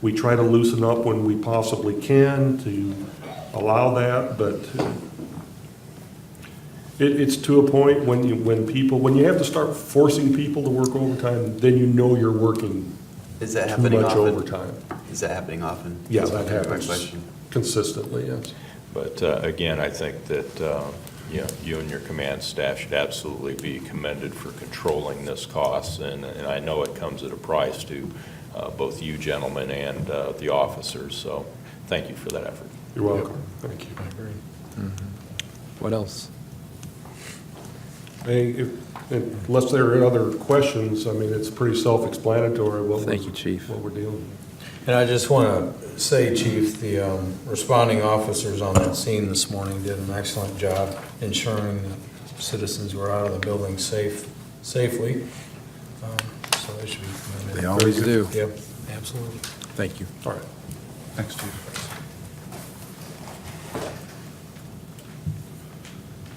we try to loosen up when we possibly can to allow that, but it's to a point when you have to start forcing people to work overtime, then you're working Is that too happening much often? overtime. Is that happening often? Yeah, That's that my happens question. consistently, yes. But again, I think that you and your command staff should absolutely be commended for controlling this cost, and I know it comes at a price to both you gentlemen and the officers, so thank you for that effort. You're welcome. Thank you. What else? Unless there are other questions, I mean, it's pretty self-explanatory Thank you, Chief. what we're dealing with. And I just want to say, Chief, the responding officers on that scene this morning did an excellent job ensuring that citizens were out of the building safely. So they should be commended. They always do. Yep, absolutely. Thank you. All right. Thanks, Chief.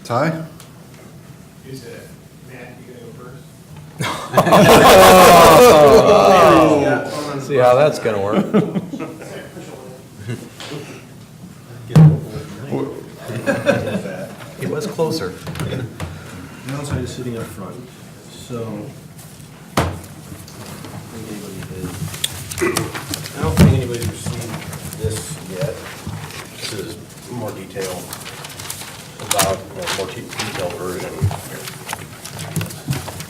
Ty? Is it, Matt, you gonna go first? See how that's gonna work. He was closer. Outside is sitting up front, so. I don't think anybody's received this yet. This is more detail about, more detailed version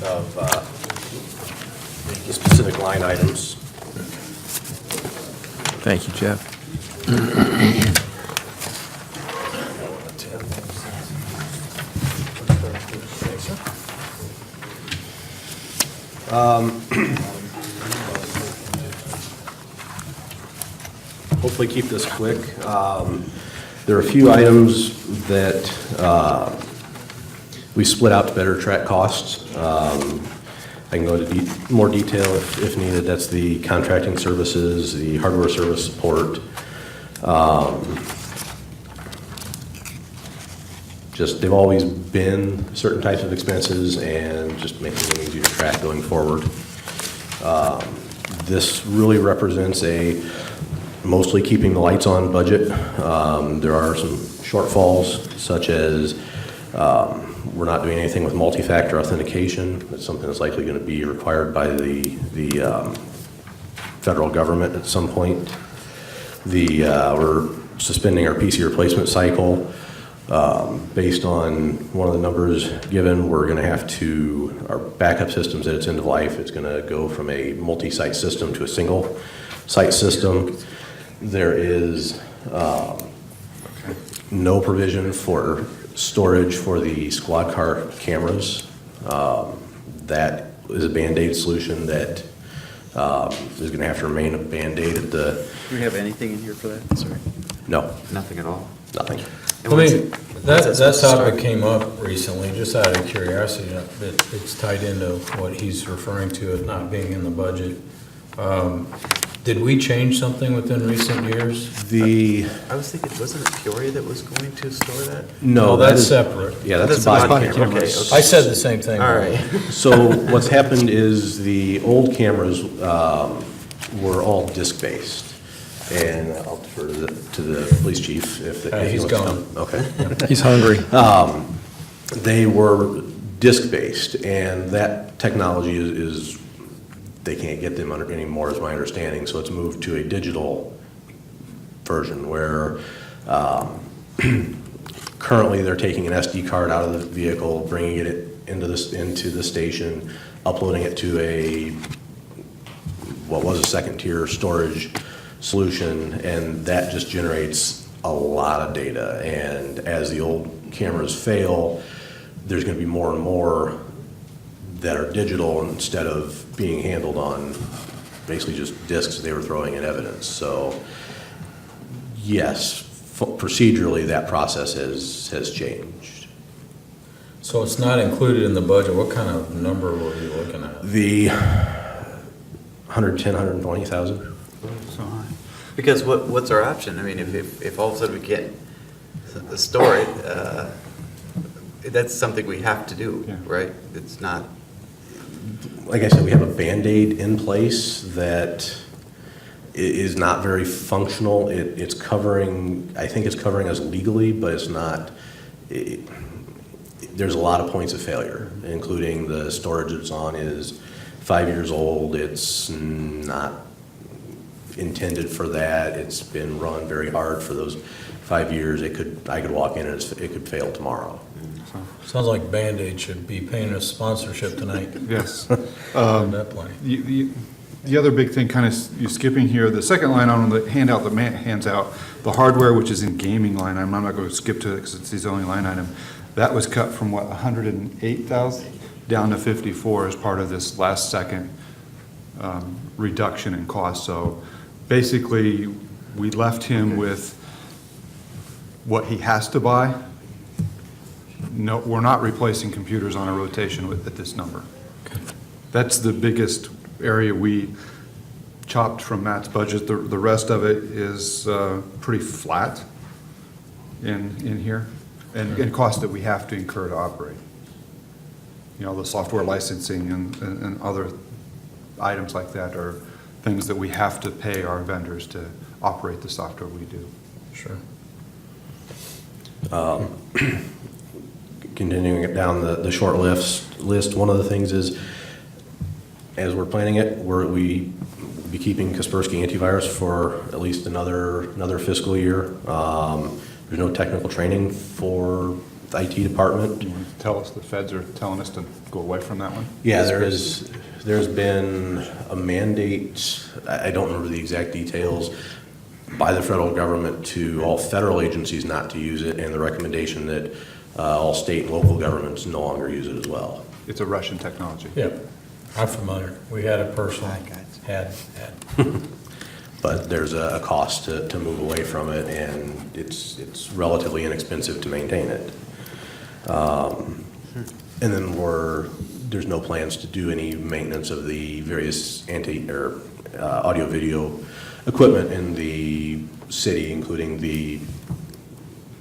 of the specific line items. Thank you, Jeff. Hopefully keep this quick. There are a few items that we split out to better track costs. I can go into more detail if needed. That's the contracting services, the hardware service support. Just, they've always been certain types of expenses, and just making them easier to track going forward. This really represents mostly keeping the lights on budget. There are some shortfalls, such as we're not doing anything with multi-factor authentication. That's something that's likely going to be required by the federal government at some point. We're suspending our PC replacement cycle. Based on one of the numbers given, we're going to have to, our backup systems at its end of life, it's going to go from a multi-site system to a single site system. There is No provision for storage for the squad car cameras. That is a Band-Aid solution that is going to have to remain a Band-Aid at the, Do we have anything in here for that? Sorry. no, Nothing at all? nothing. And I when's mean, it- when's that supposed that to start? topic came up recently, just out of curiosity, it's tied into what he's referring to as not being in the budget. Did we change something within recent years? I was thinking, wasn't it Peoria that was going to store that? No, that's that is- separate. Yeah, that's a That's body a camera. Okay, okay. I said the same thing. All right. So what's happened is the old cameras were all disc-based. And I'll defer to the police chief if he He's wants to gone. come. Okay. He's hungry. They were disc-based, and that technology is they can't get them under anymore, is my understanding. So it's moved to a digital version where currently they're taking an SD card out of the vehicle, bringing it into the station, uploading it to what was a second-tier storage solution, and that just generates a lot of data. And as the old cameras fail, there's going to be more and more that are digital instead of being handled on basically just discs they were throwing in evidence. So yes, procedurally, that process has changed. So it's not included in the budget. What kind of number were you looking at? The 110, 120,000. Because what's our option? I mean, if all of a sudden we can't store it, that's something we have to do, right? It's not. Like I said, we have a Band-Aid in place that is not very functional. It's covering, I think it's covering us legally, but it's not, there's a lot of points of failure, including the storage it's on is 5 years old. It's not intended for that. It's been run very hard for those 5 years. I could walk in and it could fail tomorrow. Sounds like Band-Aid should be paying us sponsorship tonight. Yes. That plane. The other big thing, kind of, you're skipping here, the second line on the handout that Matt hands out, the hardware, which is in gaming line item, I'm not going to skip to it because it's the only line item, that was cut from what, 108,000 down to 54 as part of this last second reduction in cost. So basically, we left him with what he has to buy. No, we're not replacing computers on a rotation at this number. That's the biggest area we chopped from Matt's budget. The rest of it is pretty flat in here, and costs that we have to incur to operate. You know, the software licensing and other items like that are things that we have to pay our vendors to operate the software we do. Sure. Continuing it down the short list, one of the things is, as we're planning it, we be keeping Kaspersky antivirus for at least another fiscal year. There's no technical training for the IT department. You want to tell us the feds are telling us to go away from that one? Yeah, there's been a mandate, I don't remember the exact details, by the federal government to all federal agencies not to use it, and the recommendation that all state and local governments no longer use it as well. It's a Russian technology. Yeah, I'm familiar. We had a person, had. But there's a cost to move away from it, and it's relatively inexpensive to maintain it. And then there's no plans to do any maintenance of the various audio-video equipment in the city, including the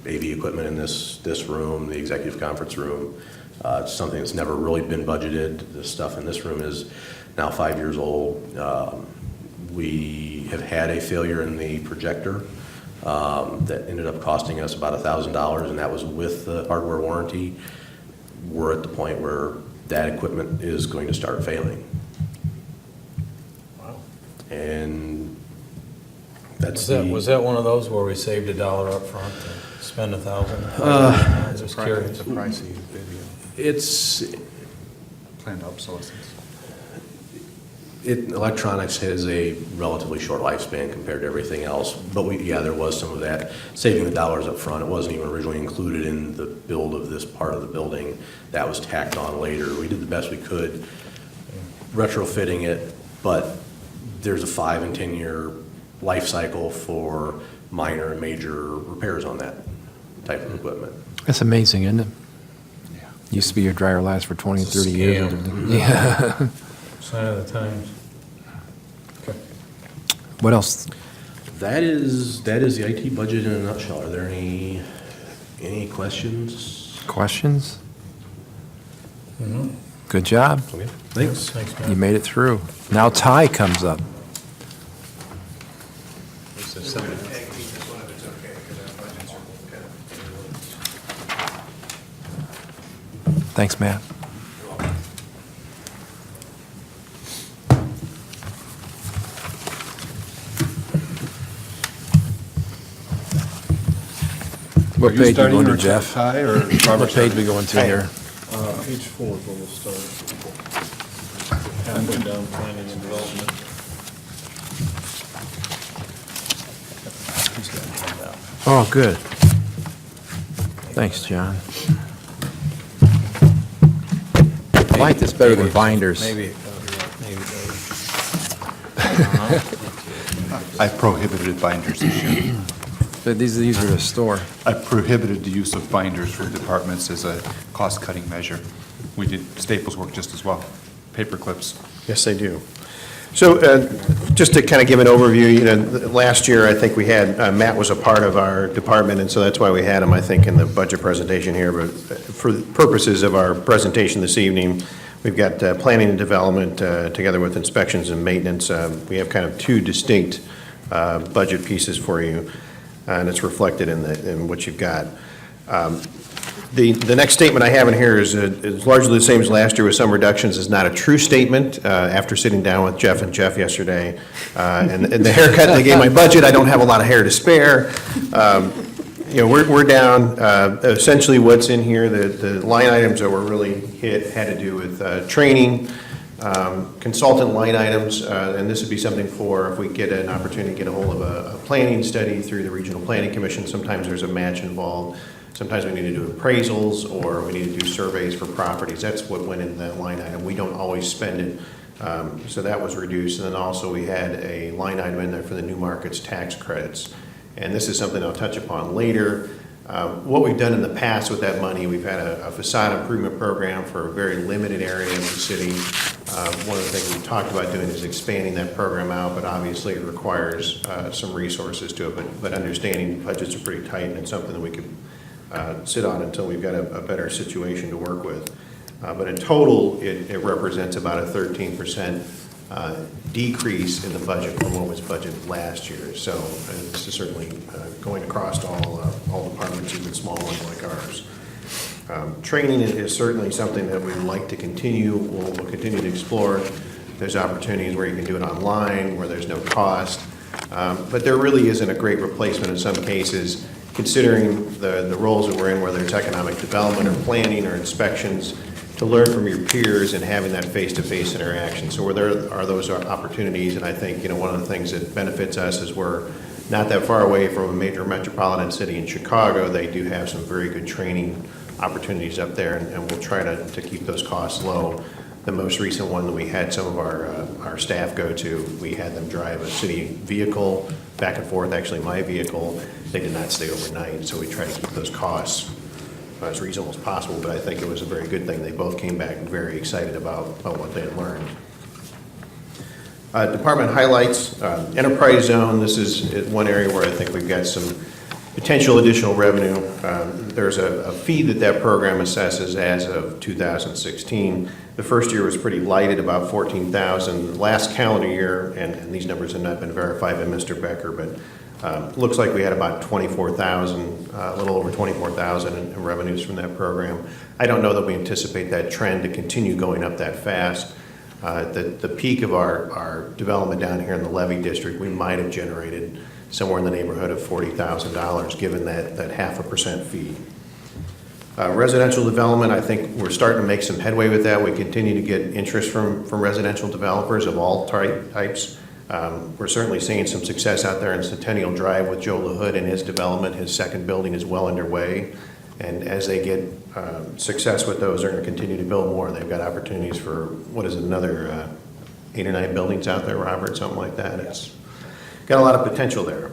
AV equipment in this room, the executive conference room. It's something that's never really been budgeted. The stuff in this room is now 5 years old. We have had a failure in the projector that ended up costing us about $1,000, and that was with the hardware warranty. We're at the point where that equipment is going to start failing. Wow. And Was that one of those where we saved $1 up front to spend $1,000? I was just curious. It's a pricey video. It's Planned obsolescence. Electronics has a relatively short lifespan compared to everything else, but there was some of that, saving the dollars up front. It wasn't even originally included in the build of this part of the building. That was tacked on later. We did the best we could retrofitting it, but there's a 5 and 10 year life cycle for minor and major repairs on that type of equipment. That's amazing, isn't it? Used to be your dryer lasts for 20, 30 years. Yeah. Sign of the times. What else? That is the IT budget in a nutshell. Are there any questions? Questions? Good job. Okay, thanks. Thanks, You man. made it through. Now Ty comes up. Thanks, Matt. What Are you page we starting going to, or Jeff? Ty or What Robert? page we going to here? Page 4 is where we'll start. Halfway down, planning and development. He's got it on now. Oh, good. Thanks, John. I like this better than binders. Maybe. I prohibited binders this year. But these are the store. I prohibited the use of binders for departments as a cost-cutting measure. We did, staples work just as well, paper clips. Yes, they do. So just to kind of give an overview, last year, I think we had, Matt was a part of our department, and so that's why we had him, I think, in the budget presentation here. But for the purposes of our presentation this evening, we've got planning and development together with inspections and maintenance. We have kind of two distinct budget pieces for you, and it's reflected in what you've got. The next statement I have in here is largely the same as last year with some reductions. It's not a true statement. After sitting down with Jeff yesterday, and the haircut they gave my budget, I don't have a lot of hair to spare. We're down, essentially what's in here, the line items that were really hit had to do with training, consultant line items, and this would be something for if we get an opportunity to get a hold of a planning study through the Regional Planning Commission. Sometimes there's a match involved. Sometimes we need to do appraisals, or we need to do surveys for properties. That's what went in that line item. We don't always spend it, so that was reduced. And then also we had a line item in there for the new markets tax credits. And this is something I'll touch upon later. What we've done in the past with that money, we've had a facade improvement program for a very limited area of the city. One of the things we talked about doing is expanding that program out, but obviously it requires some resources to it. But understanding budgets are pretty tight, and it's something that we could sit on until we've got a better situation to work with. But in total, it represents about a 13% decrease in the budget from what was budgeted last year. So this is certainly going across all departments, even small ones like ours. Training is certainly something that we'd like to continue. We'll continue to explore. There's opportunities where you can do it online, where there's no cost. But there really isn't a great replacement in some cases, considering the roles that we're in, whether it's economic development or planning or inspections, to learn from your peers and having that face-to-face interaction. So where there are those opportunities, and I think, one of the things that benefits us is we're not that far away from a major metropolitan city in Chicago. They do have some very good training opportunities up there, and we'll try to keep those costs low. The most recent one that we had some of our staff go to, we had them drive a city vehicle back and forth, actually my vehicle. They did not stay overnight, so we try to keep those costs as reasonable as possible, but I think it was a very good thing. They both came back very excited about what they had learned. Department highlights, enterprise zone. This is one area where I think we've got some potential additional revenue. There's a fee that program assesses as of 2016. The first year was pretty light at about $14,000. Last calendar year, and these numbers have not been verified by Mr. Becker, but looks like we had about $24,000, a little over $24,000 in revenues from that program. I don't know that we anticipate that trend to continue going up that fast. The peak of our development down here in the Levy District, we might have generated somewhere in the neighborhood of $40,000, given that 0.5% fee. Residential development, I think we're starting to make some headway with that. We continue to get interest from residential developers of all types. We're certainly seeing some success out there in Centennial Drive with Joe LaHood and his development. His second building is well underway. And as they get success with those, they're going to continue to build more. They've got opportunities for, what is it, another 8 or 9 buildings out there, Robert, something like that. It's got a lot of potential there.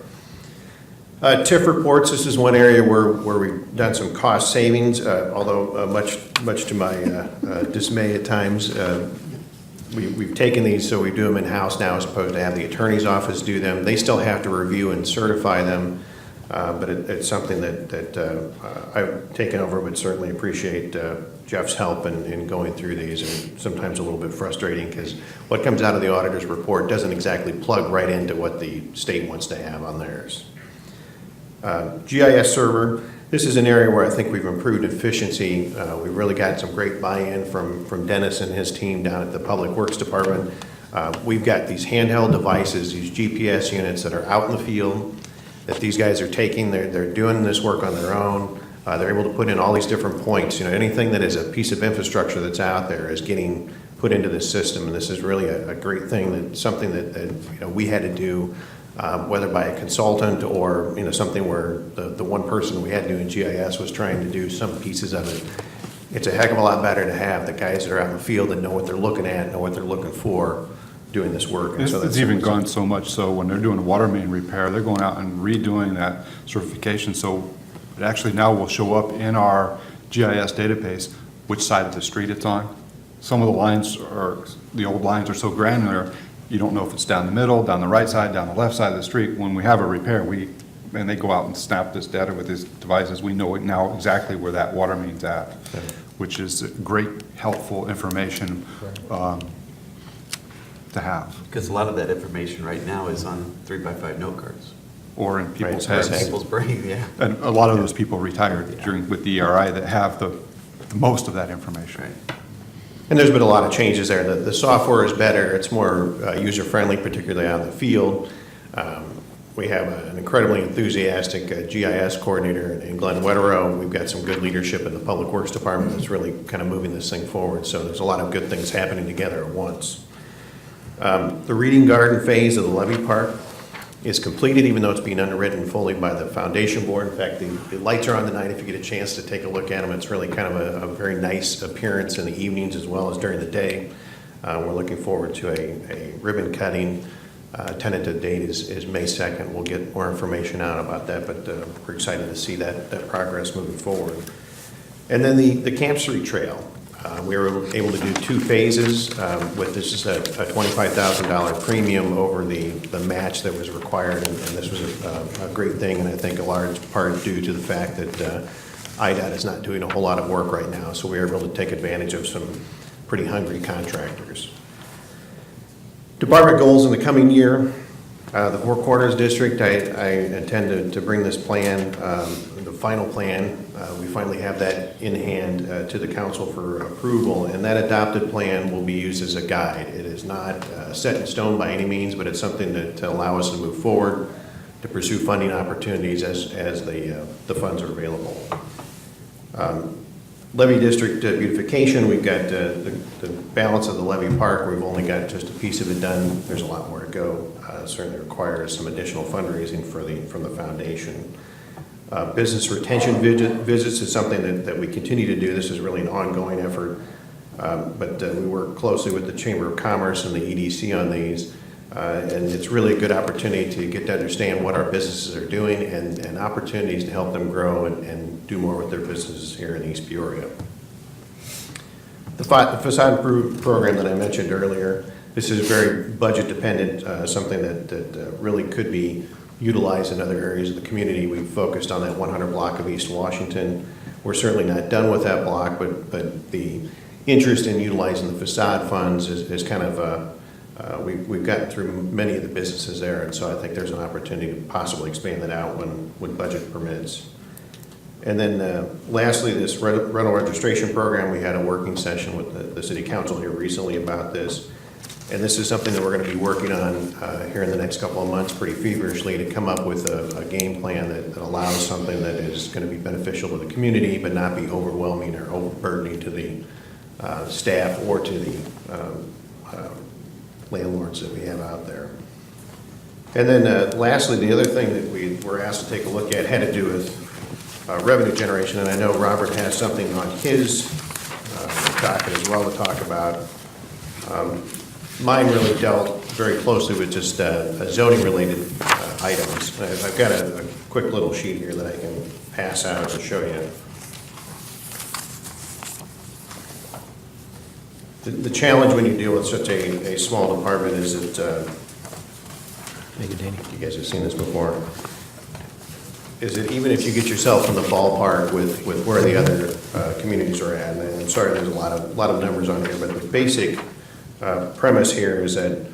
TIF reports, this is one area where we've done some cost savings, although much to my dismay at times. We've taken these, so we do them in-house now as opposed to have the attorney's office do them. They still have to review and certify them, but it's something that I've taken over, but certainly appreciate Jeff's help in going through these, and sometimes a little bit frustrating because what comes out of the auditor's report doesn't exactly plug right into what the state wants to have on theirs. GIS server, this is an area where I think we've improved efficiency. We've really got some great buy-in from Dennis and his team down at the Public Works Department. We've got these handheld devices, these GPS units that are out in the field that these guys are taking. They're doing this work on their own. They're able to put in all these different points. You know, anything that is a piece of infrastructure that's out there is getting put into this system, and this is really a great thing. That something that you know, we had to do. Whether by a consultant or something where the one person we had doing GIS was trying to do some pieces of it. It's a heck of a lot better to have the guys that are out in the field that know what they're looking at, know what they're looking for, doing this work. And It's even gone so much so when they're doing a water main repair, they're going out and redoing that certification. So it actually now will show up in our GIS database which side of the street it's on. Some of the lines the old lines are so granular, you don't know if it's down the middle, down the right side, down the left side of the street. When we have a repair, and they go out and snap this data with these devices, we know now exactly where that water main's at, which is great, helpful information to have. Because a lot of that information right now is on 3x5 note cards. Or in people's heads. People's brain, yeah. And a lot of those people retired with the ERI that have the most of that information. Right. And there's been a lot of changes there. The software is better. It's more user-friendly, particularly out in the field. We have an incredibly enthusiastic GIS coordinator in Glenn Wetterow. We've got some good leadership in the Public Works Department that's really kind of moving this thing forward. So there's a lot of good things happening together at once. The reading garden phase of the levee park is completed, even though it's being underwritten fully by the foundation board. In fact, the lights are on tonight if you get a chance to take a look at them. It's really kind of a very nice appearance in the evenings as well as during the day. We're looking forward to a ribbon cutting. Tentative date is May 2nd. We'll get more information out about that, but we're excited to see that progress moving forward. And then the Camp Street Trail. We were able to do 2 phases with this is a $25,000 premium over the match that was required, and this was a great thing, and I think a large part due to the fact that IDOT is not doing a whole lot of work right now, so we were able to take advantage of some pretty hungry contractors. Department goals in the coming year. The Four Corners District, I intend to bring this plan, the final plan, we finally have that in hand to the council for approval, and that adopted plan will be used as a guide. It is not set in stone by any means, but it's something to allow us to move forward, to pursue funding opportunities as the funds are available. Levee district beautification, we've got the balance of the levee park. We've only got just a piece of it done. There's a lot more to go. Certainly requires some additional fundraising from the foundation. Business retention visits is something that we continue to do. This is really an ongoing effort, but we work closely with the Chamber of Commerce and the EDC on these, and it's really a good opportunity to get to understand what our businesses are doing and opportunities to help them grow and do more with their businesses here in East Peoria. The facade improvement program that I mentioned earlier, this is very budget dependent, something that really could be utilized in other areas of the community. We've focused on that 100 block of East Washington. We're certainly not done with that block, but the interest in utilizing the facade funds is kind of, we've gotten through many of the businesses there, and so I think there's an opportunity to possibly expand that out when budget permits. And then lastly, this rental registration program, we had a working session with the city council here recently about this. And this is something that we're going to be working on here in the next couple of months pretty feverishly to come up with a game plan that allows something that is going to be beneficial to the community, but not be overwhelming or overburdening to the staff or to the landlords that we have out there. And then lastly, the other thing that we were asked to take a look at had to do with revenue generation, and I know Robert has something on his docket as well to talk about. Mine really dealt very closely with just zoning-related items. I've got a quick little sheet here that I can pass out to show you. The challenge when you deal with such a small department is that, you guys have seen this before, is that even if you get yourself in the ballpark with where the other communities are at, and I'm sorry there's a lot of numbers on here, but the basic premise here is that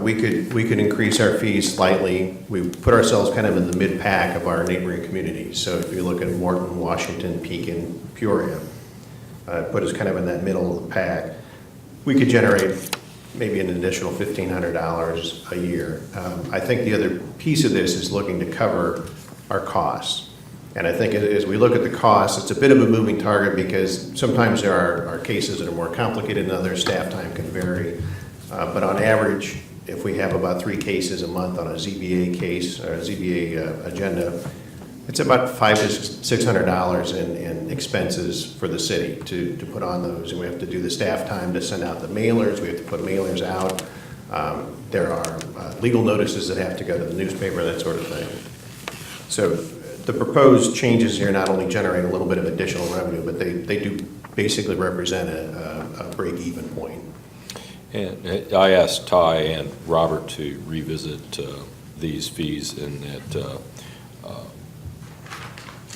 we could increase our fees slightly. We put ourselves kind of in the mid-pack of our neighboring communities. So if you look at Morton, Washington, Pekin, Peoria, put us kind of in that middle of the pack. We could generate maybe an additional $1,500 a year. I think the other piece of this is looking to cover our costs. And I think as we look at the costs, it's a bit of a moving target because sometimes there are cases that are more complicated than others. Staff time can vary. But on average, if we have about 3 cases a month on a ZBA case or a ZBA agenda, it's about $500 to $600 in expenses for the city to put on those. And we have to do the staff time to send out the mailers. We have to put mailers out. There are legal notices that have to go to the newspaper, that sort of thing. So the proposed changes here not only generate a little bit of additional revenue, but they do basically represent a break-even point. And I asked Ty and Robert to revisit these fees in that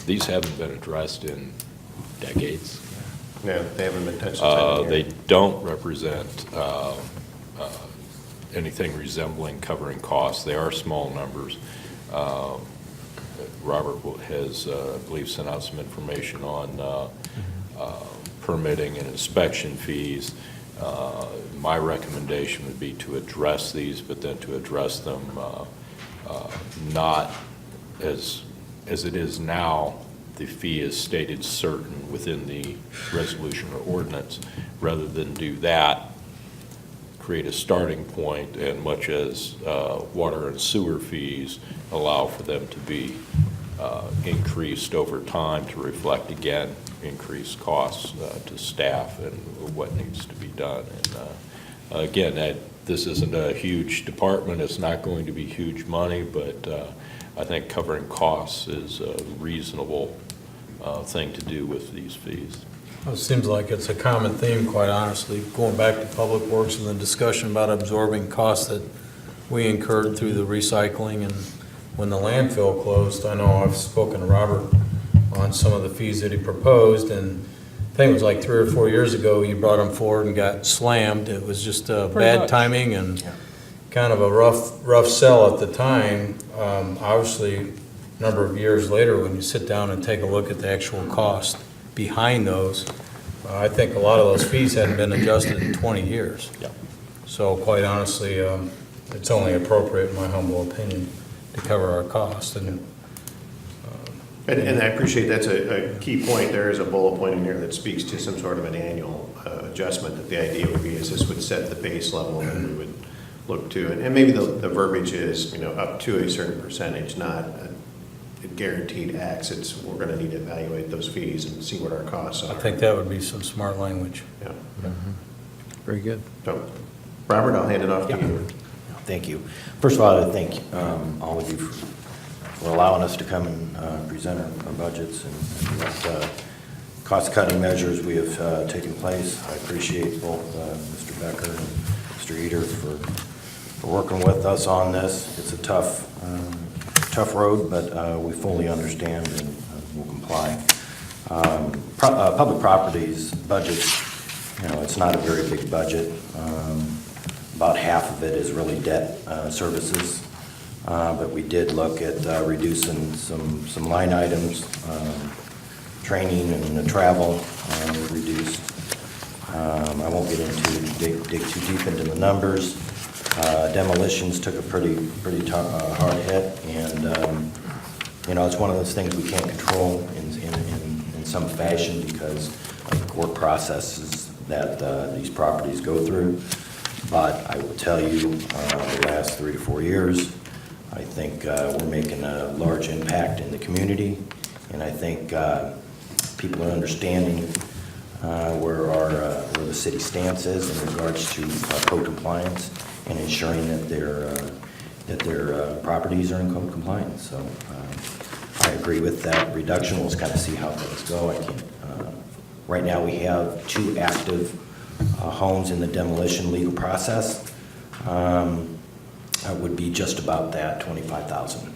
these haven't been addressed in decades. No, they haven't been touched since I've been They here. don't represent anything resembling covering costs. They are small numbers. Robert has, I believe, sent out some information on permitting and inspection fees. My recommendation would be to address these, but then to address them not as it is now. The fee is stated certain within the resolution or ordinance. Rather than do that, create a starting point, and much as water and sewer fees allow for them to be increased over time to reflect, again, increased costs to staff and what needs to be done. And again, this isn't a huge department. It's not going to be huge money, but I think covering costs is a reasonable thing to do with these fees. Well, it seems like it's a common theme, quite honestly, going back to Public Works and the discussion about absorbing costs that we incurred through the recycling. And when the landfill closed, I know I've spoken to Robert on some of the fees that he proposed, and I think it was like 3 or 4 years ago, you brought them forward and got slammed. It was just bad much. timing and kind of a rough sell at the time. Obviously, a number of years later, when you sit down and take a look at the actual cost behind those, I think a lot of those fees hadn't been adjusted in 20 years. Yeah. So quite honestly, it's only appropriate, in my humble opinion, to cover our costs. And I appreciate that's a key point. There is a bullet point in here that speaks to some sort of an annual adjustment, that the idea would be is this would set the base level and we would look to it. And maybe the verbiage is, up to a certain percentage, not a guaranteed X. It's, we're going to need to evaluate those fees and see what our costs are. I think that would be some smart language. Yeah. Very good. So, Robert, I'll hand it off to you. Thank you. First of all, I thank all of you for allowing us to come and present our budgets and what cost-cutting measures we have taken place. I appreciate both Mr. Becker and Mr. Eder for working with us on this. It's a tough road, but we fully understand and will comply. Public properties budget, it's not a very big budget. About half of it is really debt services, but we did look at reducing some line items, training and travel we reduced. I won't get into, dig too deep into the numbers. Demolitions took a pretty hard hit, and, it's one of those things we can't control in some fashion because of the court processes that these properties go through. But I will tell you, the last 3 to 4 years, I think we're making a large impact in the community, and I think people are understanding where the city stance is in regards to code compliance and ensuring that their properties are in code compliance. So I agree with that reduction. We'll just kind of see how things go. I can't. Right now, we have 2 active homes in the demolition legal process. Would be just about that, 25,000,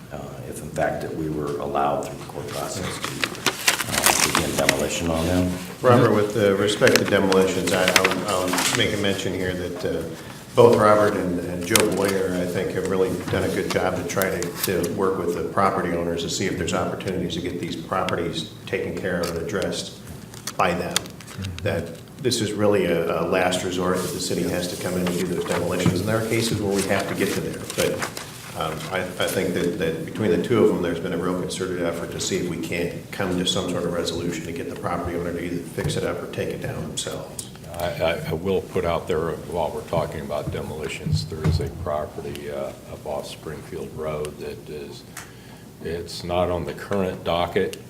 if in fact that we were allowed through the court process to begin demolition on them. Robert, with respect to demolitions, I'll make a mention here that both Robert and Joe Boyer, I think, have really done a good job to try to work with the property owners to see if there's opportunities to get these properties taken care of and addressed by them. That this is really a last resort that the city has to come in and do those demolitions. And there are cases where we have to get to there. But I think that between the 2 of them, there's been a real concerted effort to see if we can't come to some sort of resolution to get the property owner to either fix it up or take it down themselves. I will put out there, while we're talking about demolitions, there is a property up off Springfield Road that is, it's not on the current docket,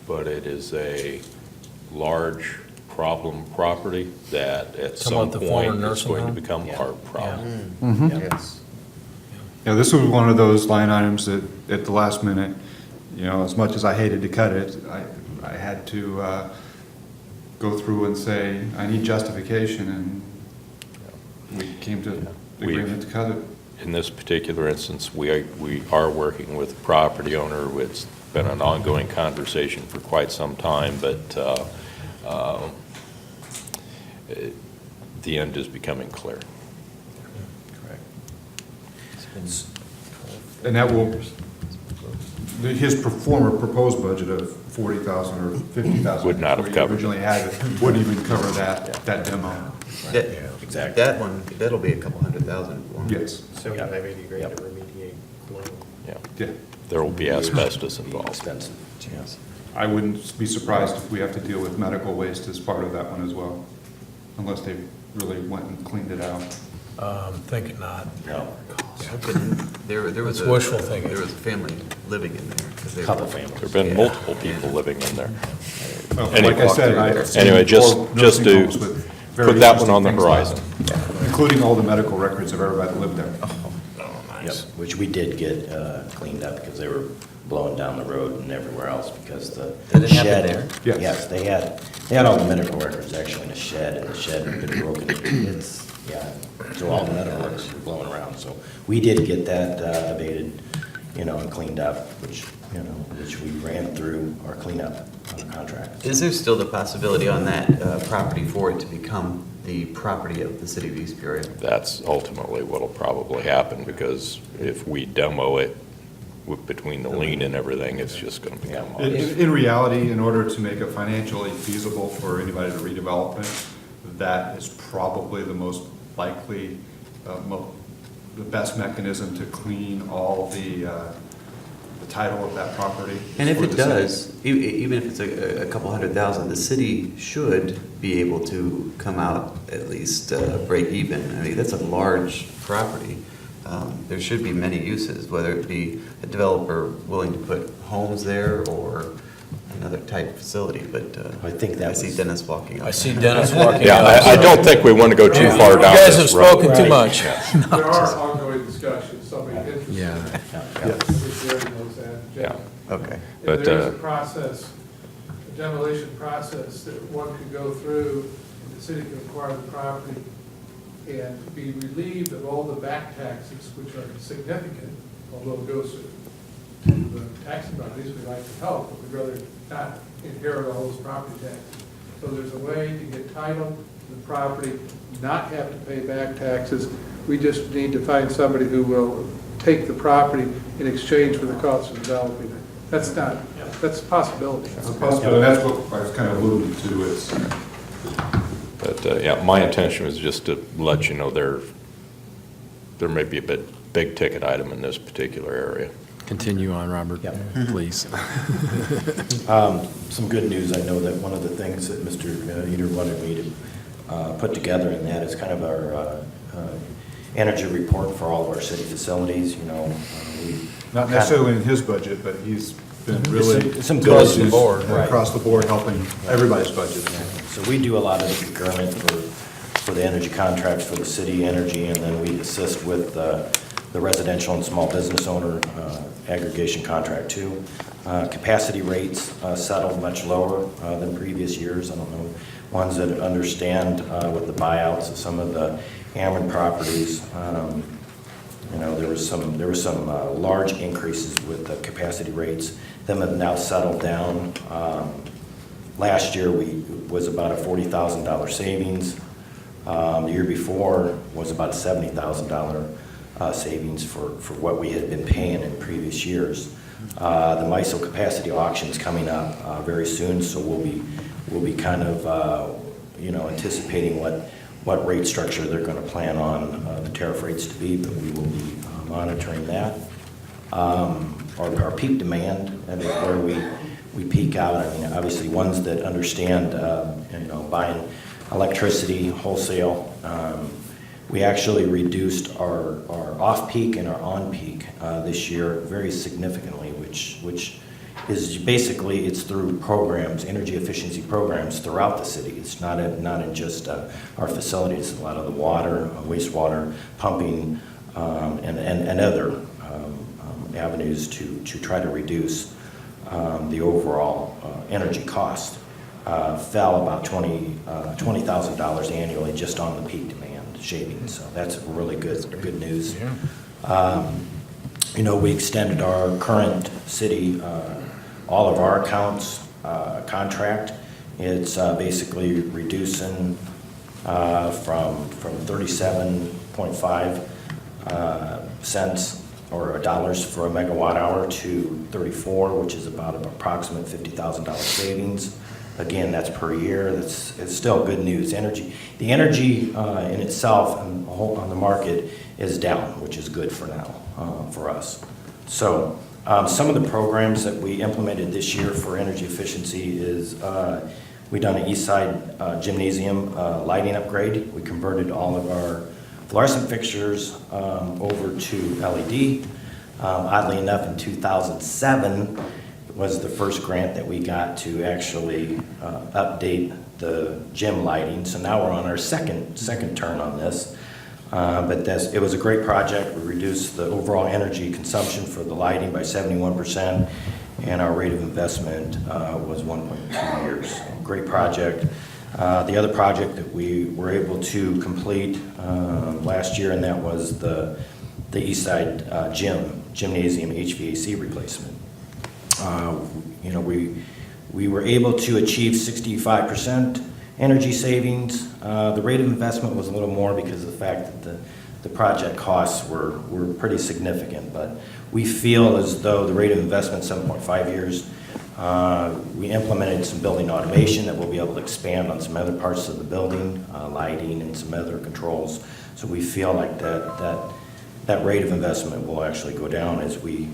but it is a large problem property that at some point is going to become our problem. Yes. Yeah, this was one of those line items that at the last minute, as much as I hated to cut it, I had to go through and say, I need justification, and we came to agreement to cut it. In this particular instance, we are working with the property owner. It's been an ongoing conversation for quite some time, but the end is becoming clear. Correct. And that will, his former proposed budget of 40,000 or 50,000. Would not have covered. Originally had it, wouldn't even cover that demo. Exactly. That one, that'll be a couple $100,000. Yes. 75, 80 grand to remediate below. Yeah. There will be asbestos involved. Expensive, yes. I wouldn't be surprised if we have to deal with medical waste as part of that one as well, unless they really went and cleaned it out. Thinking not. No. There was It's wishful thinking. There was a family living in there. Couple families. There have been multiple people living in there. Well, Anyway, like I said, anyway, just nursing to homes with put very that one on the interesting things horizon. left, including all the medical records of everybody that lived there. Yep, which we did get cleaned up because they were blowing down the road and everywhere else because the Did it happen shed. there? Yes. Yes, they had all the medical records actually in a shed, and the shed had been broken. So all the medical records were blowing around. So we did get that abated, and cleaned up, which we ran through our cleanup contract. Is there still the possibility on that property for it to become the property of the city of East Peoria? That's ultimately what will probably happen, because if we demo it between the lien and everything, it's just going to become ours. In reality, in order to make it financially feasible for anybody to redevelop it, that is probably the most likely, the best mechanism to clean all the title of that property. And if for it the city. does, even if it's a couple $100,000, the city should be able to come out at least break even. I mean, that's a large property. There should be many uses, whether it be a developer willing to put homes there or another type facility, but I think that I see Dennis walking up. I see Dennis walking Yeah, out. I don't think we want to go too far down You guys have this road. spoken too much. There are ongoing discussions, somebody interested. Yeah. Which Jerry knows that. Yeah. Okay. But, If there is a process, a demolition process that one could go through, and the city can acquire the property and be relieved of all the back taxes, which are significant, although it goes to the tax authorities, we like to help, but we'd rather not inherit all those property taxes. So there's a way to get title to the property, not have to pay back taxes. We just need to find somebody who will take the property in exchange for the cost of developing it. That's a possibility. That's possible, and that's what I was kind of alluding to, is But, yeah, my intention was just to let you know there may be a big ticket item in this particular area. Continue on, Robert, please. Some good news, I know that one of the things that Mr. Eder wanted me to put together in that is kind of our energy report for all of our city facilities, you know. Not necessarily in his budget, but he's been really Some diligent good board, right. across the board, helping everybody's budget. So we do a lot of the procurement for the energy contracts for the city energy, and then we assist with the residential and small business owner aggregation contract too. Capacity rates settled much lower than previous years. I don't know, ones that understand with the buyouts of some of the Ameren properties. You know, there was some large increases with the capacity rates. Them have now settled down. Last year was about a $40,000 savings. The year before was about a $70,000 savings for what we had been paying in previous years. The MISO capacity auction is coming up very soon, so we'll be kind of you know, anticipating what rate structure they're going to plan on the tariff rates to be, but we will be monitoring that. Our peak demand, that is where we peak out. I mean, obviously ones that understand, you know, buying electricity wholesale. We actually reduced our off-peak and our on-peak this year very significantly, which is basically, it's through programs, energy efficiency programs throughout the city. It's not in just our facilities. A lot of the water, wastewater, pumping, and other avenues to try to reduce the overall energy cost. Fell about $20,000 annually just on the peak demand shaving, so that's really good news. You know, we extended our current city, all of our accounts contract. It's basically reducing from 37.5 cents or dollars for a megawatt hour to 34, which is about an approximate $50,000 savings. Again, that's per year. It's still good news. The energy in itself on the market is down, which is good for now for us. So some of the programs that we implemented this year for energy efficiency is we done an East Side gymnasium lighting upgrade. We converted all of our fluorescent fixtures over to LED. Oddly enough, in 2007 was the first grant that we got to actually update the gym lighting. So now we're on our second turn on this. But it was a great project. We reduced the overall energy consumption for the lighting by 71%, and our rate of investment was 1.2 years. Great project. The other project that we were able to complete last year, and that was the East Side gymnasium HVAC replacement. You know, we were able to achieve 65% energy savings. The rate of investment was a little more because of the fact that the project costs were pretty significant, but we feel as though the rate of investment, 7.5 years, we implemented some building automation that we'll be able to expand on some other parts of the building, lighting and some other controls. So we feel like that rate of investment will actually go down as we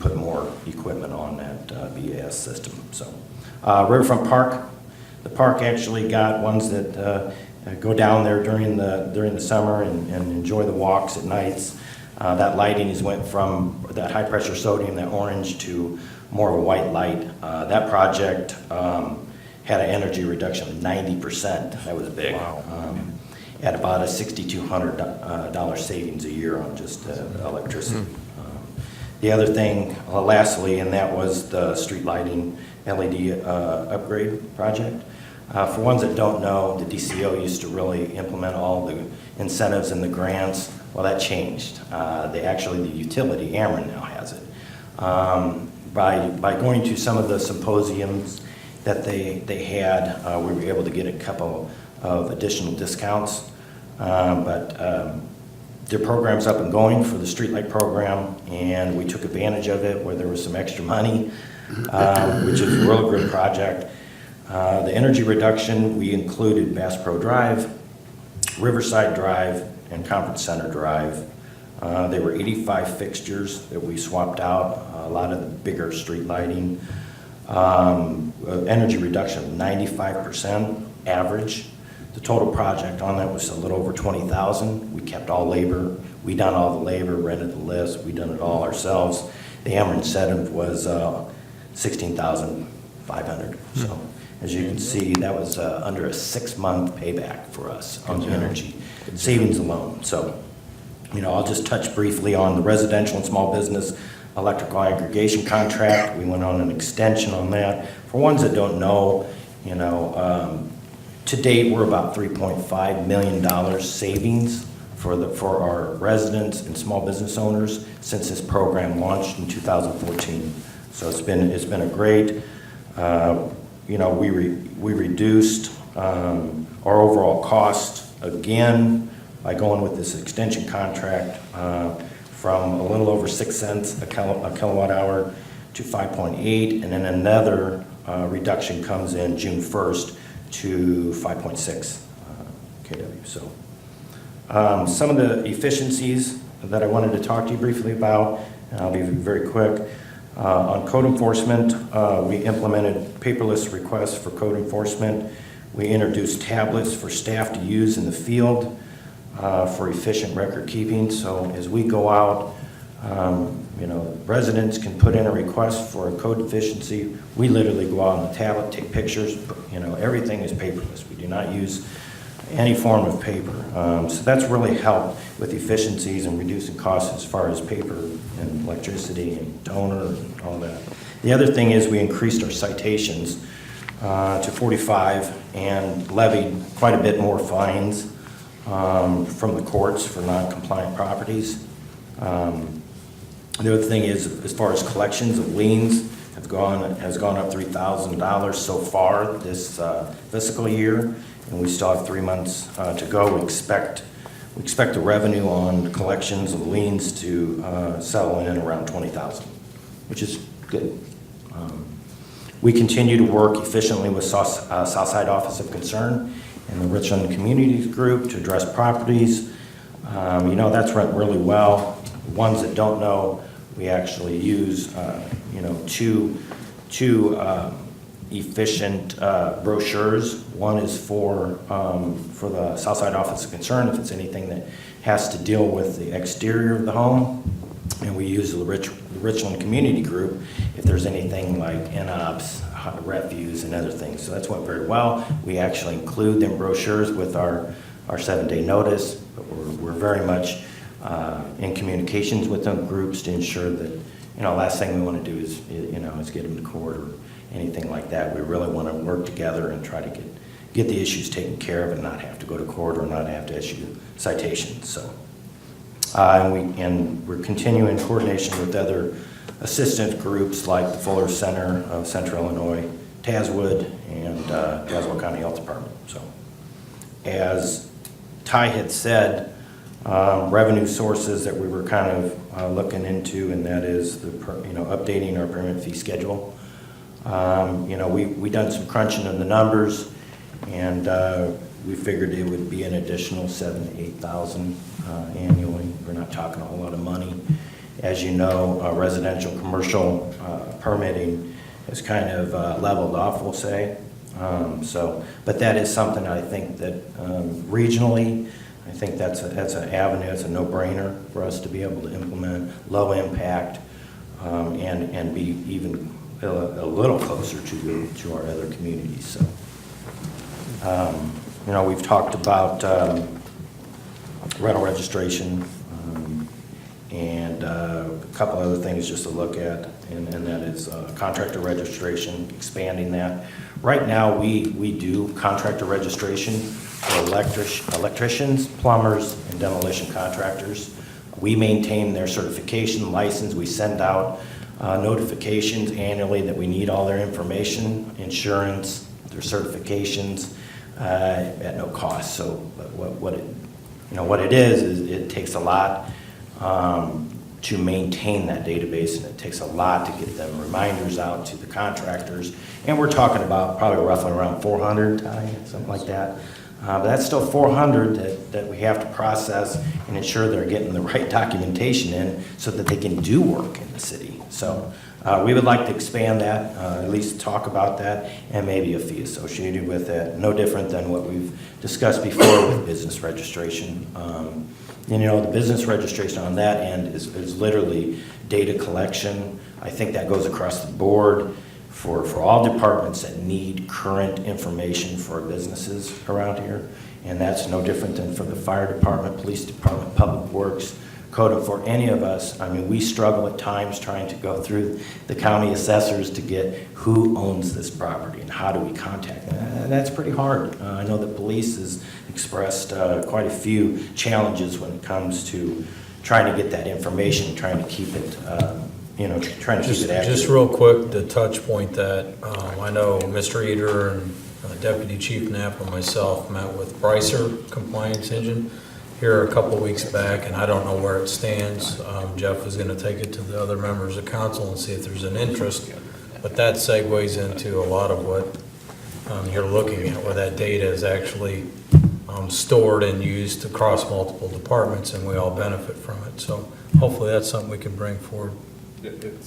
put more equipment on that BAS system. So Riverfront Park, the park actually got ones that go down there during the summer and enjoy the walks at nights. That lighting went from that high pressure sodium, that orange, to more of a white light. That project had an energy reduction of 90%. That was big. Wow. At about a $6,200 savings a year on just electricity. The other thing, lastly, and that was the street lighting LED upgrade project. For ones that don't know, the DCO used to really implement all the incentives and the grants. Well, that changed. The utility, Ameren, now has it. By going to some of the symposiums that they had, we were able to get a couple of additional discounts. But their program's up and going for the streetlight program, and we took advantage of it where there was some extra money, which is a real good project. The energy reduction, we included Bass Pro Drive, Riverside Drive, and Conference Center Drive. There were 85 fixtures that we swapped out, a lot of the bigger street lighting. Energy reduction of 95% average. The total project on that was a little over $20,000. We kept all labor. We done all the labor, rented the list. We done it all ourselves. The Amber incentive was $16,500. So as you can see, that was under a 6-month payback for us on the energy savings alone. So, you know, I'll just touch briefly on the residential and small business electrical aggregation contract. We went on an extension on that. For ones that don't know, you know, to date, we're about $3.5 million savings for our residents and small business owners since this program launched in 2014. So it's been a great, you know, we reduced our overall cost again by going with this extension contract from a little over 6 cents a kilowatt hour to 5.8, and then another reduction comes in June 1st to 5.6 kW. So some of the efficiencies that I wanted to talk to you briefly about, and I'll be very quick. On code enforcement, we implemented paperless requests for code enforcement. We introduced tablets for staff to use in the field for efficient record keeping. So as we go out, you know, residents can put in a request for a code deficiency. We literally go out on the tablet, take pictures, you know, everything is paperless. We do not use any form of paper. So that's really helped with efficiencies and reducing costs as far as paper and electricity and toner and all that. The other thing is we increased our citations to 45 and levied quite a bit more fines from the courts for non-compliant properties. The other thing is, as far as collections of liens has gone up $3,000 so far this fiscal year, and we still have 3 months to go. We expect the revenue on collections of liens to settle in around $20,000, which is good. We continue to work efficiently with Southside Office of Concern and the Richland Communities Group to address properties. You know, that's went really well. Ones that don't know, we actually use, you know, two efficient brochures. One is for the Southside Office of Concern, if it's anything that has to deal with the exterior of the home. And we use the Richland Community Group if there's anything like NOPS, refuse, and other things. So that's went very well. We actually include them brochures with our 7-day notice, but we're very much in communications with them groups to ensure that, you know, last thing we want to do is, you know, is get them to court or anything like that. We really want to work together and try to get the issues taken care of and not have to go to court or not have to issue citations. So, and we're continuing coordination with other assistant groups like the Fuller Center of Central Illinois, Tazwood, and Tazewell County Health Department. So, as Ty had said, revenue sources that we were kind of looking into, and that is the updating our permit fee schedule. You know, we done some crunching of the numbers, and we figured it would be an additional $7,000 to $8,000 annually. We're not talking a whole lot of money. As you know, residential commercial permitting is kind of leveled off, we'll say. But that is something I think that regionally, I think that's an avenue, it's a no-brainer for us to be able to implement low impact and be even a little closer to our other communities. So, you know, we've talked about rental registration and a couple other things just to look at, and that is contractor registration, expanding that. Right now, we do contractor registration for electricians, plumbers, and demolition contractors. We maintain their certification license. We send out notifications annually that we need all their information, insurance, their certifications at no cost. So what it is it takes a lot to maintain that database, and it takes a lot to get them reminders out to the contractors. And we're talking about probably roughly around 400, something like that. But that's still 400 that we have to process and ensure they're getting the right documentation in so that they can do work in the city. So we would like to expand that, at least talk about that, and maybe a fee associated with it. No different than what we've discussed before with business registration. And you know, the business registration on that end is literally data collection. I think that goes across the board for all departments that need current information for businesses around here. And that's no different than for the fire department, police department, public works, code, for any of us. I mean, we struggle at times trying to go through the county assessors to get who owns this property and how do we contact them. And that's pretty hard. I know the police has expressed quite a few challenges when it comes to trying to get that information, trying to keep it, trying to keep it accurate. Just real quick, the touch point that I know Mr. Eater and Deputy Chief Knapp and myself met with Brycer Compliance Engine here a couple weeks back, and I don't know where it stands. Jeff is going to take it to the other members of council and see if there's an interest. But that segues into a lot of what you're looking at, where that data is actually stored and used across multiple departments, and we all benefit from it. So hopefully that's something we can bring forward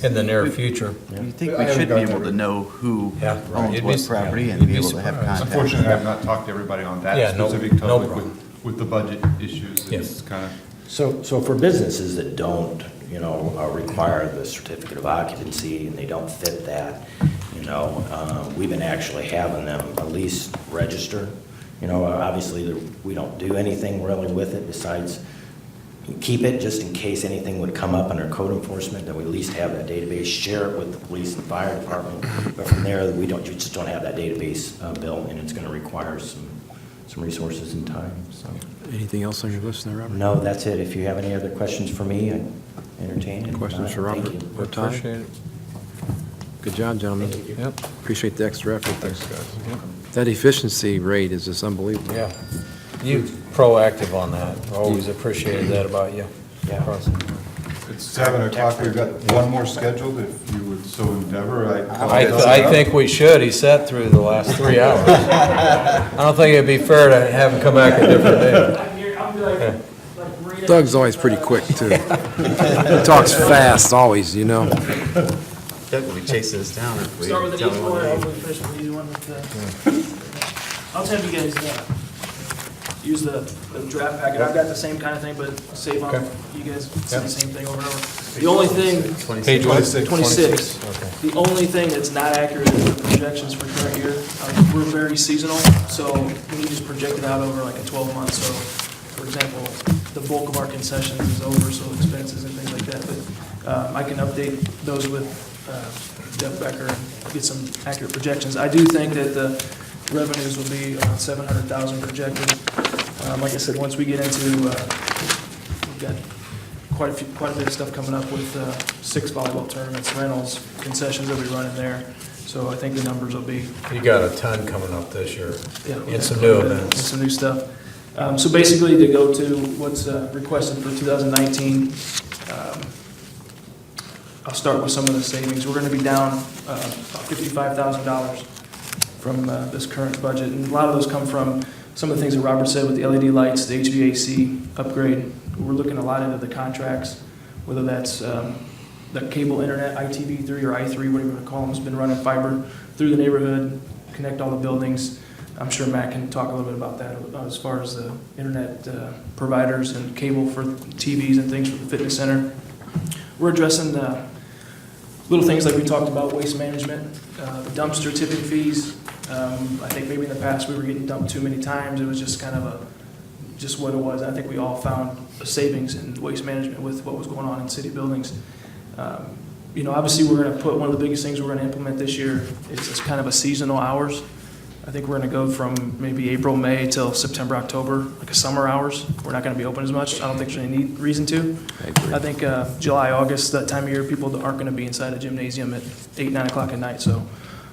in the near future. You think we should be able to know who owns what property and be able to have contact? Unfortunately, I have not talked to everybody on that specific topic with the budget issues. It's kind of. So for businesses that don't, require the certificate of occupancy and they don't fit that, we've been actually having them at least register. Obviously, we don't do anything really with it besides keep it just in case anything would come up under code enforcement, that we at least have that database, share it with the police and fire department. But from there, you just don't have that database built, and it's going to require some resources and time. So. Anything else on your list there, Robert? No, that's it. If you have any other questions for me, I entertain it. Questions for Robert? Thank you. Or Todd? Appreciate it. Good job, gentlemen. Yep. Appreciate the extra effort there. Thanks, guys. That efficiency rate is just unbelievable. Yeah. You proactive on that. Always appreciated that about you. Yeah. It's 7 o'clock. We've got one more scheduled if you would so endeavor. I think we should. He sat through the last 3 hours. I don't think it'd be fair to have him come back a different day. Doug's always pretty quick, too. He talks fast, always, Doug will be chasing us down if we Start with an tell easy him one, what to do. hopefully finish with an easy one. I'll just have you guys use the draft packet. I've got the same kind of thing, but save on you guys see the same thing over and over. The only thing, Page 26. 26. Okay. The only thing that's not accurate is the projections for current year. We're very seasonal, so we just project it out over like a 12 month. So, for example, the bulk of our concessions is over, so expenses and things like that. But I can update those with Jeff Becker and get some accurate projections. I do think that the revenues will be around 700,000 projected. Like I said, once we get into, we've got quite a bit of stuff coming up with 6 volleyball tournaments, rentals, concessions that we run in there. So I think the numbers will be. You got a ton coming up this year. Yeah, And some new events. and some new stuff. So basically, to go to what's requested for 2019, I'll start with some of the savings. We're going to be down about $55,000 from this current budget, and a lot of those come from some of the things that Robert said with the LED lights, the HVAC upgrade. We're looking a lot into the contracts, whether that's the cable internet, ITV3 or I3, whatever you want to call them, has been running fiber through the neighborhood, connect all the buildings. I'm sure Matt can talk a little bit about that as far as the internet providers and cable for TVs and things for the fitness center. We're addressing the little things like we talked about, waste management, the dumpster tipping fees. I think maybe in the past we were getting dumped too many times. It was just kind of just what it was. I think we all found a savings in waste management with what was going on in city buildings. Obviously we're going to put one of the biggest things we're going to implement this year is kind of a seasonal hours. I think we're going to go from maybe April, May till September, October, like a summer hours. We're not going to be open as much. I don't think there's any reason to. I think July, August, that time of year, people aren't going to be inside a gymnasium at 8, 9 o'clock at night. So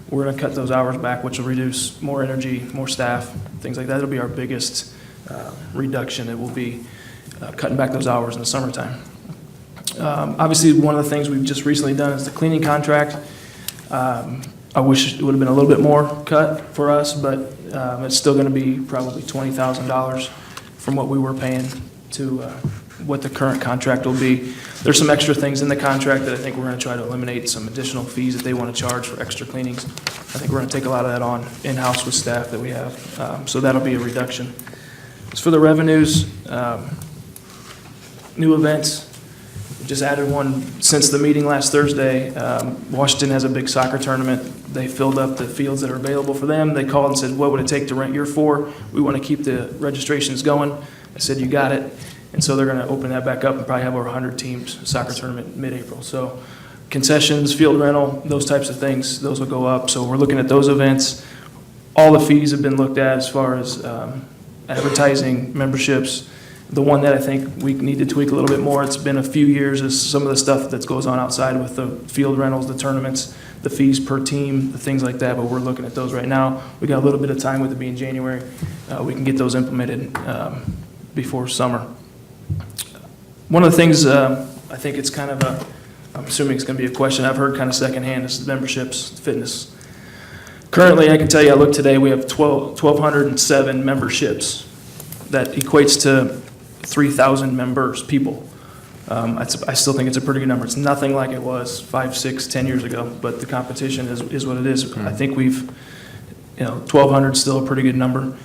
we're going to cut those hours back, which will reduce more energy, more staff, things like that. It'll be our biggest reduction. It will be cutting back those hours in the summertime. Obviously, one of the things we've just recently done is the cleaning contract. I wish it would have been a little bit more cut for us, but it's still going to be probably $20,000 from what we were paying to what the current contract will be. There's some extra things in the contract that I think we're going to try to eliminate, some additional fees that they want to charge for extra cleanings. I think we're going to take a lot of that on in-house with staff that we have, so that'll be a reduction. As for the revenues, new events, we just added one since the meeting last Thursday. Washington has a big soccer tournament. They filled up the fields that are available for them. They called and said, what would it take to rent your 4? We want to keep the registrations going. I said, you got it. And so they're going to open that back up and probably have over 100 teams, soccer tournament mid-April. So concessions, field rental, those types of things, those will go up. So we're looking at those events. All the fees have been looked at as far as advertising, memberships. The one that I think we need to tweak a little bit more, it's been a few years, is some of the stuff that goes on outside with the field rentals, the tournaments, the fees per team, the things like that, but we're looking at those right now. We got a little bit of time with it being January. We can get those implemented before summer. One of the things I think it's kind of I'm assuming it's going to be a question I've heard kind of secondhand is memberships, fitness. Currently, I can tell you, I looked today, we have 1,207 memberships. That equates to 3,000 members, people. I still think it's a pretty good number. It's nothing like it was 5, 6, 10 years ago, but the competition is what it is. I think 1,200 is still a pretty good number.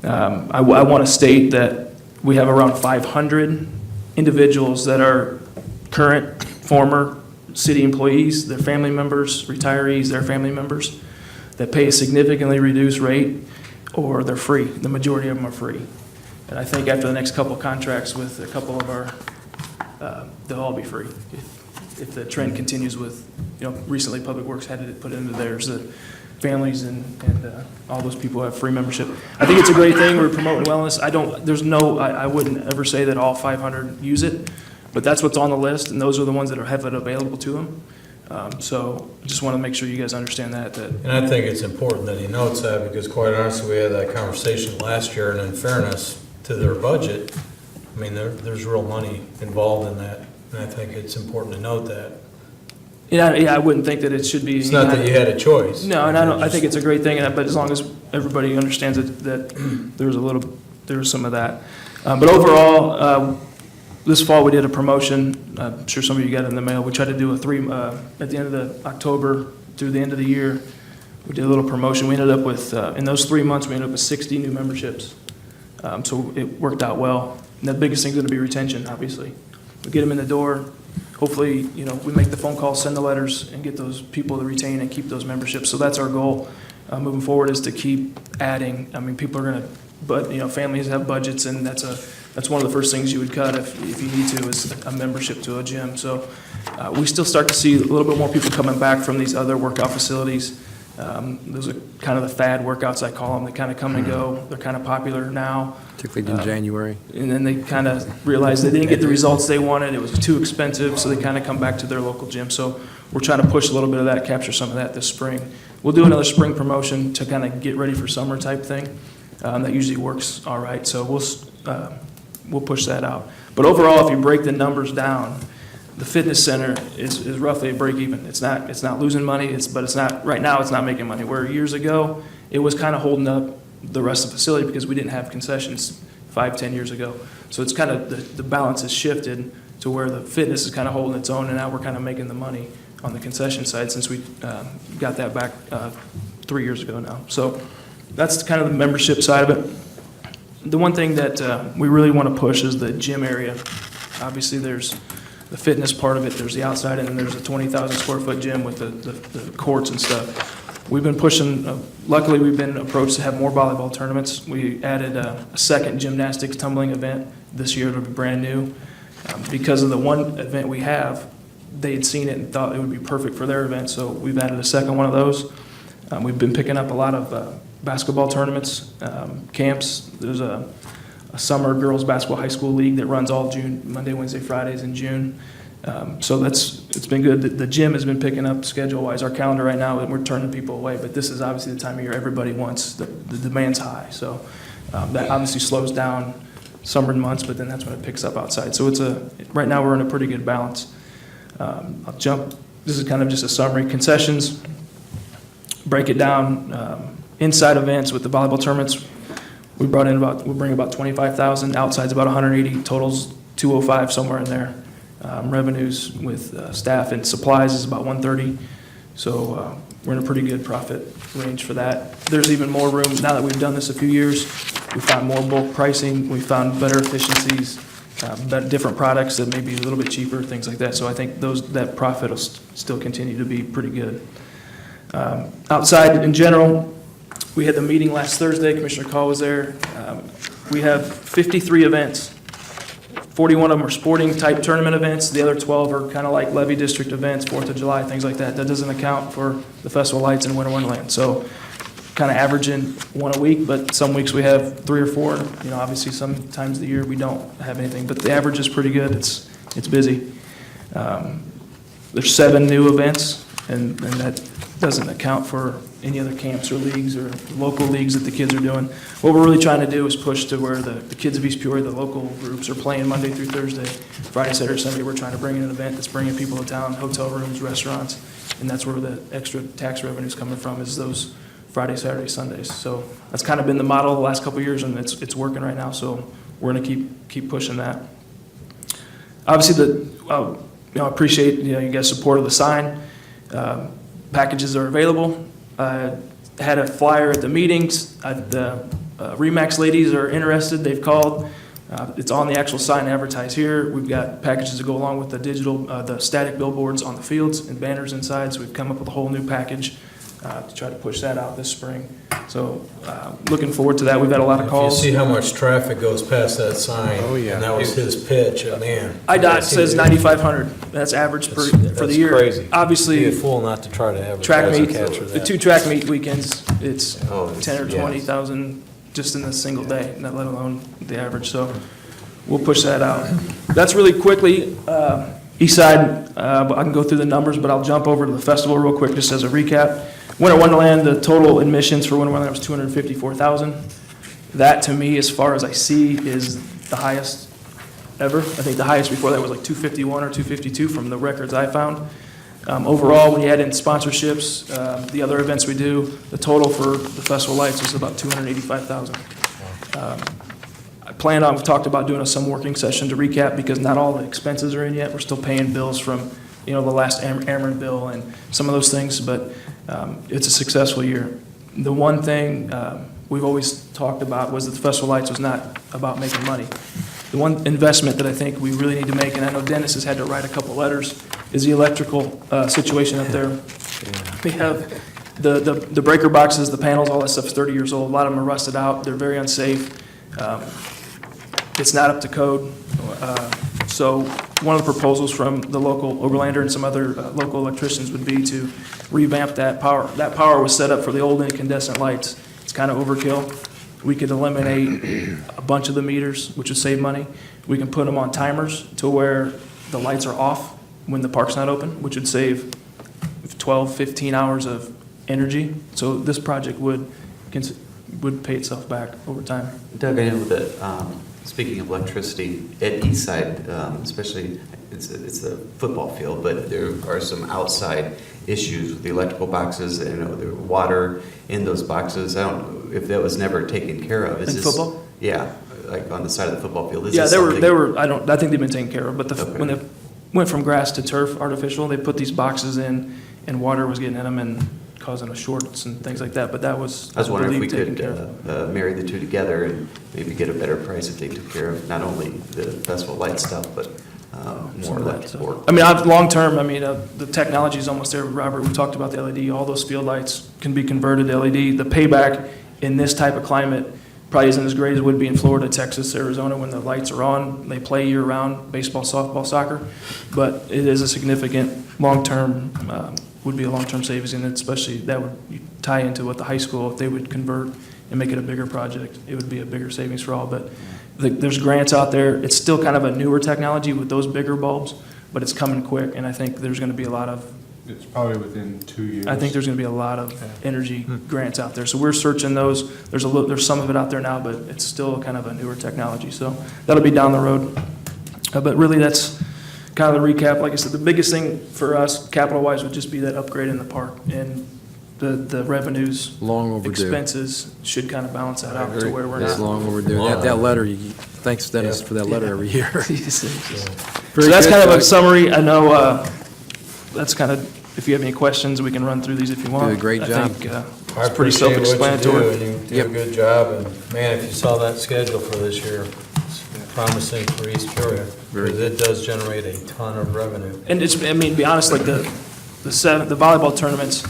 I want to state that we have around 500 individuals that are current, former city employees, their family members, retirees, their family members, that pay a significantly reduced rate, or they're free. The majority of them are free. And I think after the next couple of contracts with a couple of our, they'll all be free. If the trend continues with, recently Public Works had to put into theirs that families and all those people have free membership. I think it's a great thing. We're promoting wellness. I wouldn't ever say that all 500 use it, but that's what's on the list, and those are the ones that have it available to them. So I just want to make sure you guys understand that. And I think it's important that he notes that, because quite honestly, we had that conversation last year, and in fairness to their budget, I mean, there's real money involved in that, and I think it's important to note that. Yeah, I wouldn't think that it should be. It's not that you had a choice. No, and I think it's a great thing, but as long as everybody understands that there's some of that. But overall, this fall we did a promotion. I'm sure some of you got it in the mail. We tried to do at the end of October through the end of the year. We did a little promotion. We ended up with, in those 3 months, we ended up with 60 new memberships. So it worked out well. And the biggest thing is going to be retention, obviously. We get them in the door. Hopefully, we make the phone calls, send the letters, and get those people to retain and keep those memberships. So that's our goal moving forward, is to keep adding. I mean, people are going to, but families have budgets, and that's one of the first things you would cut if you need to, is a membership to a gym. So we still start to see a little bit more people coming back from these other workout facilities. Those are kind of the fad workouts, I call them. They kind of come and go. They're kind of popular now. Particularly in January. And then they kind of realize they didn't get the results they wanted. It was too expensive, so they kind of come back to their local gym. So we're trying to push a little bit of that, capture some of that this spring. We'll do another spring promotion to kind of get ready for summer type thing. That usually works all right. So we'll push that out. But overall, if you break the numbers down, the fitness center is roughly a break even. It's not losing money, but it's not, right now it's not making money. Where years ago, it was kind of holding up the rest of the facility because we didn't have concessions 5, 10 years ago. So it's kind of, the balance has shifted to where the fitness is kind of holding its own, and now we're kind of making the money on the concession side since we got that back 3 years ago now. So that's kind of the membership side of it. The one thing that we really want to push is the gym area. Obviously, there's the fitness part of it, there's the outside, and then there's a 20,000 square foot gym with the courts and stuff. We've been pushing, luckily we've been approached to have more volleyball tournaments. We added a second gymnastics tumbling event this year. It'll be brand new. Because of the one event we have, they had seen it and thought it would be perfect for their event, so we've added a second one of those. We've been picking up a lot of basketball tournaments, camps. There's a summer girls basketball high school league that runs all June, Monday, Wednesday, Fridays in June. So it's been good. The gym has been picking up schedule-wise. Our calendar right now, we're turning people away, but this is obviously the time of year everybody wants. The demand's high, so that obviously slows down summer months, but then that's when it picks up outside. So right now we're in a pretty good balance. This is kind of just a summary. Concessions, break it down. Inside events with the volleyball tournaments, we'll bring about 25,000. Outside's about 180. Totals 205, somewhere in there. Revenues with staff and supplies is about 130. So we're in a pretty good profit range for that. There's even more room, now that we've done this a few years, we found more bulk pricing, we found better efficiencies, different products that may be a little bit cheaper, things like that. So I think that profit will still continue to be pretty good. Outside in general, we had the meeting last Thursday, Commissioner Call was there. We have 53 events. 41 of them are sporting type tournament events. The other 12 are kind of like levy district events, 4th of July, things like that. That doesn't account for the Festival of Lights and Winter Wonderland. So kind of averaging one a week, but some weeks we have 3 or 4. You know, obviously sometimes of the year we don't have anything, but the average is pretty good. It's busy. There's 7 new events, and that doesn't account for any other camps or leagues or local leagues that the kids are doing. What we're really trying to do is push to where the kids of East Peoria, the local groups, are playing Monday through Thursday. Friday, Saturday, Sunday, we're trying to bring in an event that's bringing people to town, hotel rooms, restaurants, and that's where the extra tax revenue is coming from, is those Friday, Saturday, Sundays. So that's kind of been the model the last couple of years, and it's working right now, so we're going to keep pushing that. Obviously, I appreciate you guys' support of the sign. Packages are available. Had a flyer at the meetings. The Remax ladies are interested. They've called. It's on the actual sign advertised here. We've got packages to go along with the digital, the static billboards on the fields and banners inside. So we've come up with a whole new package to try to push that out this spring. So looking forward to that. We've had a lot of calls. If you see how much traffic goes past that sign. Oh, yeah. And that was his pitch, man. IDOT says 9,500. That's average for the year. That's crazy. Obviously, Be a fool not to try to advertise track and meet, capture the that. 2 track meet weekends, it's Oh, 10 or yes. 20,000 just in a single day, not let alone the average. So we'll push that out. That's really quickly. East side, I can go through the numbers, but I'll jump over to the festival real quick just as a recap. Winter Wonderland, the total admissions for Winter Wonderland was 254,000. That, to me, as far as I see, is the highest ever. I think the highest before that was like 251 or 252 from the records I found. Overall, when you add in sponsorships, the other events we do, the total for the Festival of Lights was about 285,000. We've talked about doing a some working session to recap because not all the expenses are in yet. We're still paying bills from, the last Ameren bill and some of those things, but it's a successful year. The one thing we've always talked about was that the Festival of Lights was not about making money. The one investment that I think we really need to make, and I know Dennis has had to write a couple letters, is the electrical situation up there. We have the breaker boxes, the panels, all that stuff's 30 years old. A lot of them are rusted out. They're very unsafe. It's not up to code. So one of the proposals from the local Overlander and some other local electricians would be to revamp that power. That power was set up for the old incandescent lights. It's kind of overkill. We could eliminate a bunch of the meters, which would save money. We can put them on timers to where the lights are off when the park's not open, which would save 12, 15 hours of energy. So this project would pay itself back over time. Doug, I know that, speaking of electricity, at Eastside, especially, it's a football field, but there are some outside issues with the electrical boxes and the water in those boxes. I don't know if that was never taken care of. In football? Yeah, like on the side of the football field. Yeah, they were, I think they've been taken care of, but when they went from grass to turf, artificial, they put these boxes in and water was getting in them and causing shorts and things like that, but that was, I was wondering if we taken could care of. marry the two together and maybe get a better price if they took care of not only the Festival of Lights stuff, but more electrical work. I mean, long-term, the technology is almost there, Robert. We talked about the LED. All those field lights can be converted to LED. The payback in this type of climate probably isn't as great as it would be in Florida, Texas, Arizona when the lights are on. They play year-round, baseball, softball, soccer. But it is a significant long-term, would be a long-term savings, and especially that would tie into what the high school, if they would convert and make it a bigger project, it would be a bigger savings for all. But there's grants out there. It's still kind of a newer technology with those bigger bulbs, but it's coming quick, and I think there's going to be a lot of. It's probably within 2 years. I think there's going to be a lot of energy grants out there. So we're searching those. There's some of it out there now, but it's still kind of a newer technology. So that'll be down the road. But really, that's kind of the recap, like I said, the biggest thing for us, capital-wise, would just be that upgrade in the park, and the revenues, Long overdue. expenses should kind of balance that out to where we're It's not. long overdue. That letter, thanks Dennis for that letter every year. So that's kind of a summary. I know that's kind of, if you have any questions, we can run through these if you want. Do a great I job. think, I it's pretty appreciate what you do, self-explanatory. and you do a good job, and man, if you saw that schedule for this year, it's promising for East Peoria, because it does generate a ton of revenue. And it's, I mean, to be honest, like the volleyball tournaments,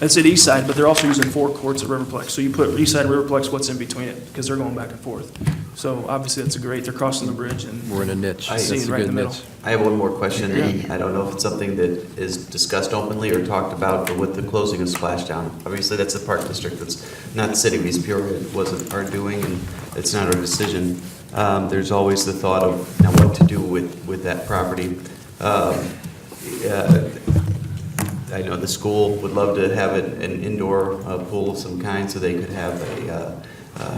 it's at East Side, but they're also using 4 courts at Riverplex. So you put East Side, Riverplex, what's in between it, because they're going back and forth. So obviously, that's they're crossing the bridge and. We're in a niche. That's Seeing a right in good the middle. niche. I have one more question, and I don't know if it's something that is discussed openly or talked about, but with the closing of Splashdown, obviously that's the park district, that's not the city of East Peoria, it wasn't our doing, and it's not our decision. There's always the thought of, now what to do with that property. I know the school would love to have an indoor pool of some kind, so they could have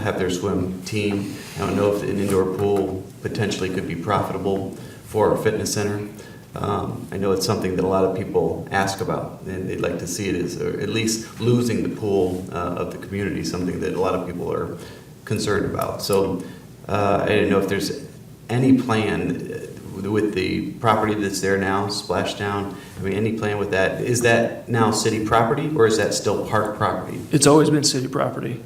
have their swim team. I don't know if an indoor pool potentially could be profitable for a fitness center. I know it's something that a lot of people ask about, and they'd like to see it as, or at least losing the pool of the community, something that a lot of people are concerned about. So I didn't know if there's any plan with the property that's there now, Splashdown. I mean, any plan with that? Is that now city property, or is that still park property? It's always been city property.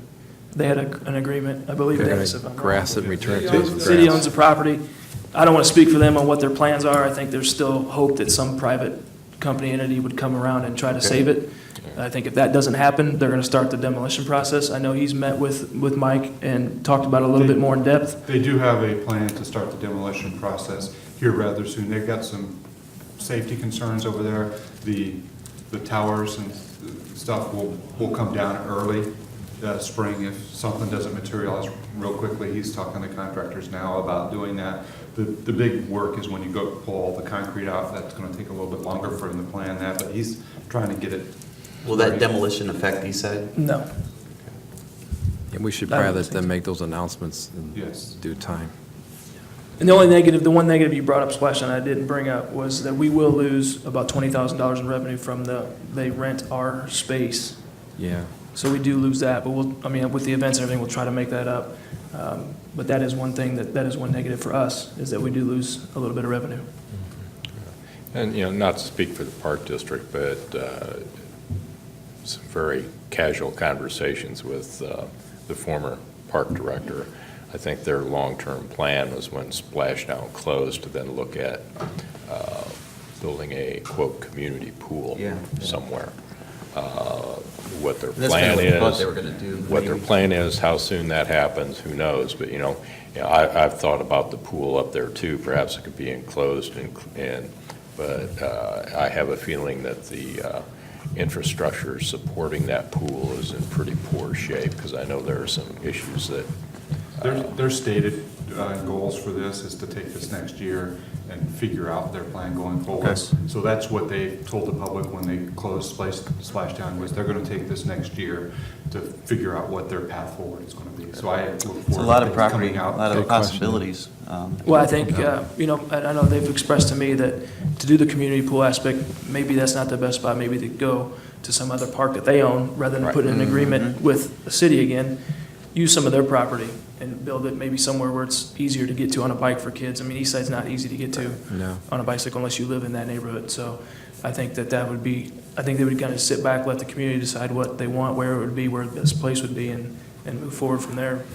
They had an agreement, I believe, Dennis, if I'm wrong. Grass that returns The to city owns the property. I don't want to speak for them on what their plans are. I think there's still hope that some private company entity would come around and try to save it. I think if that doesn't happen, they're going to start the demolition process. I know he's met with Mike and talked about it a little bit more in depth. They do have a plan to start the demolition process here rather soon. They've got some safety concerns over there. The towers and stuff will come down early spring if something doesn't materialize real quickly. He's talking to contractors now about doing that. The big work is when you go pull all the concrete out. That's going to take a little bit longer for him to plan that, but he's trying to get it. Will that demolition affect East Side? No. And we should probably let them make those announcements in due time. And the one negative you brought up, Splash, and I didn't bring up, was that we will lose about $20,000 in revenue from they rent our space. Yeah. So we do lose that, but with the events and everything, we'll try to make that up. But that is one thing, that is one negative for us, is that we do lose a little bit of revenue. And, not to speak for the park district, but some very casual conversations with the former park director. I think their long-term plan was when Splashdown closed to then look at building a, quote, community pool somewhere. What their plan is, how soon that happens, who knows? But, I've thought about the pool up there too. Perhaps it could be enclosed, but I have a feeling that the infrastructure supporting that pool is in pretty poor shape, because I know there are some issues that. Their stated goals for this is to take this next year and figure out their plan going forward. Okay. So that's what they told the public when they closed Splashdown, was they're going to take this next year to figure out what their path forward is going to be. So I look forward It's a lot to of it property, coming out. a lot of possibilities. Well, I think, I know they've expressed to me that to do the community pool aspect, maybe that's not the best spot, maybe to go to some other park that they own, rather than put in an agreement with the city again, use some of their property and build it maybe somewhere where it's easier to get to on a bike for kids. I mean, East Side's not easy to get to on a bicycle unless you live in that neighborhood. So I think that would be, I think they would kind of sit back, let the community decide what they want, where it would be, where the best place would be, and move forward from there.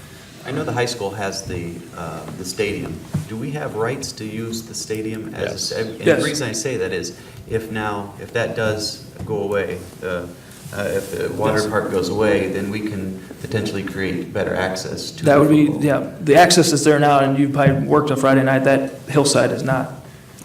I know the high school has the stadium. Do we have rights to use the stadium as and the reason I say that is, if that does go away, if the water park goes away, then we can potentially create better access to That would be, football. the access that's there now, and you probably worked on Friday night, that hillside is not.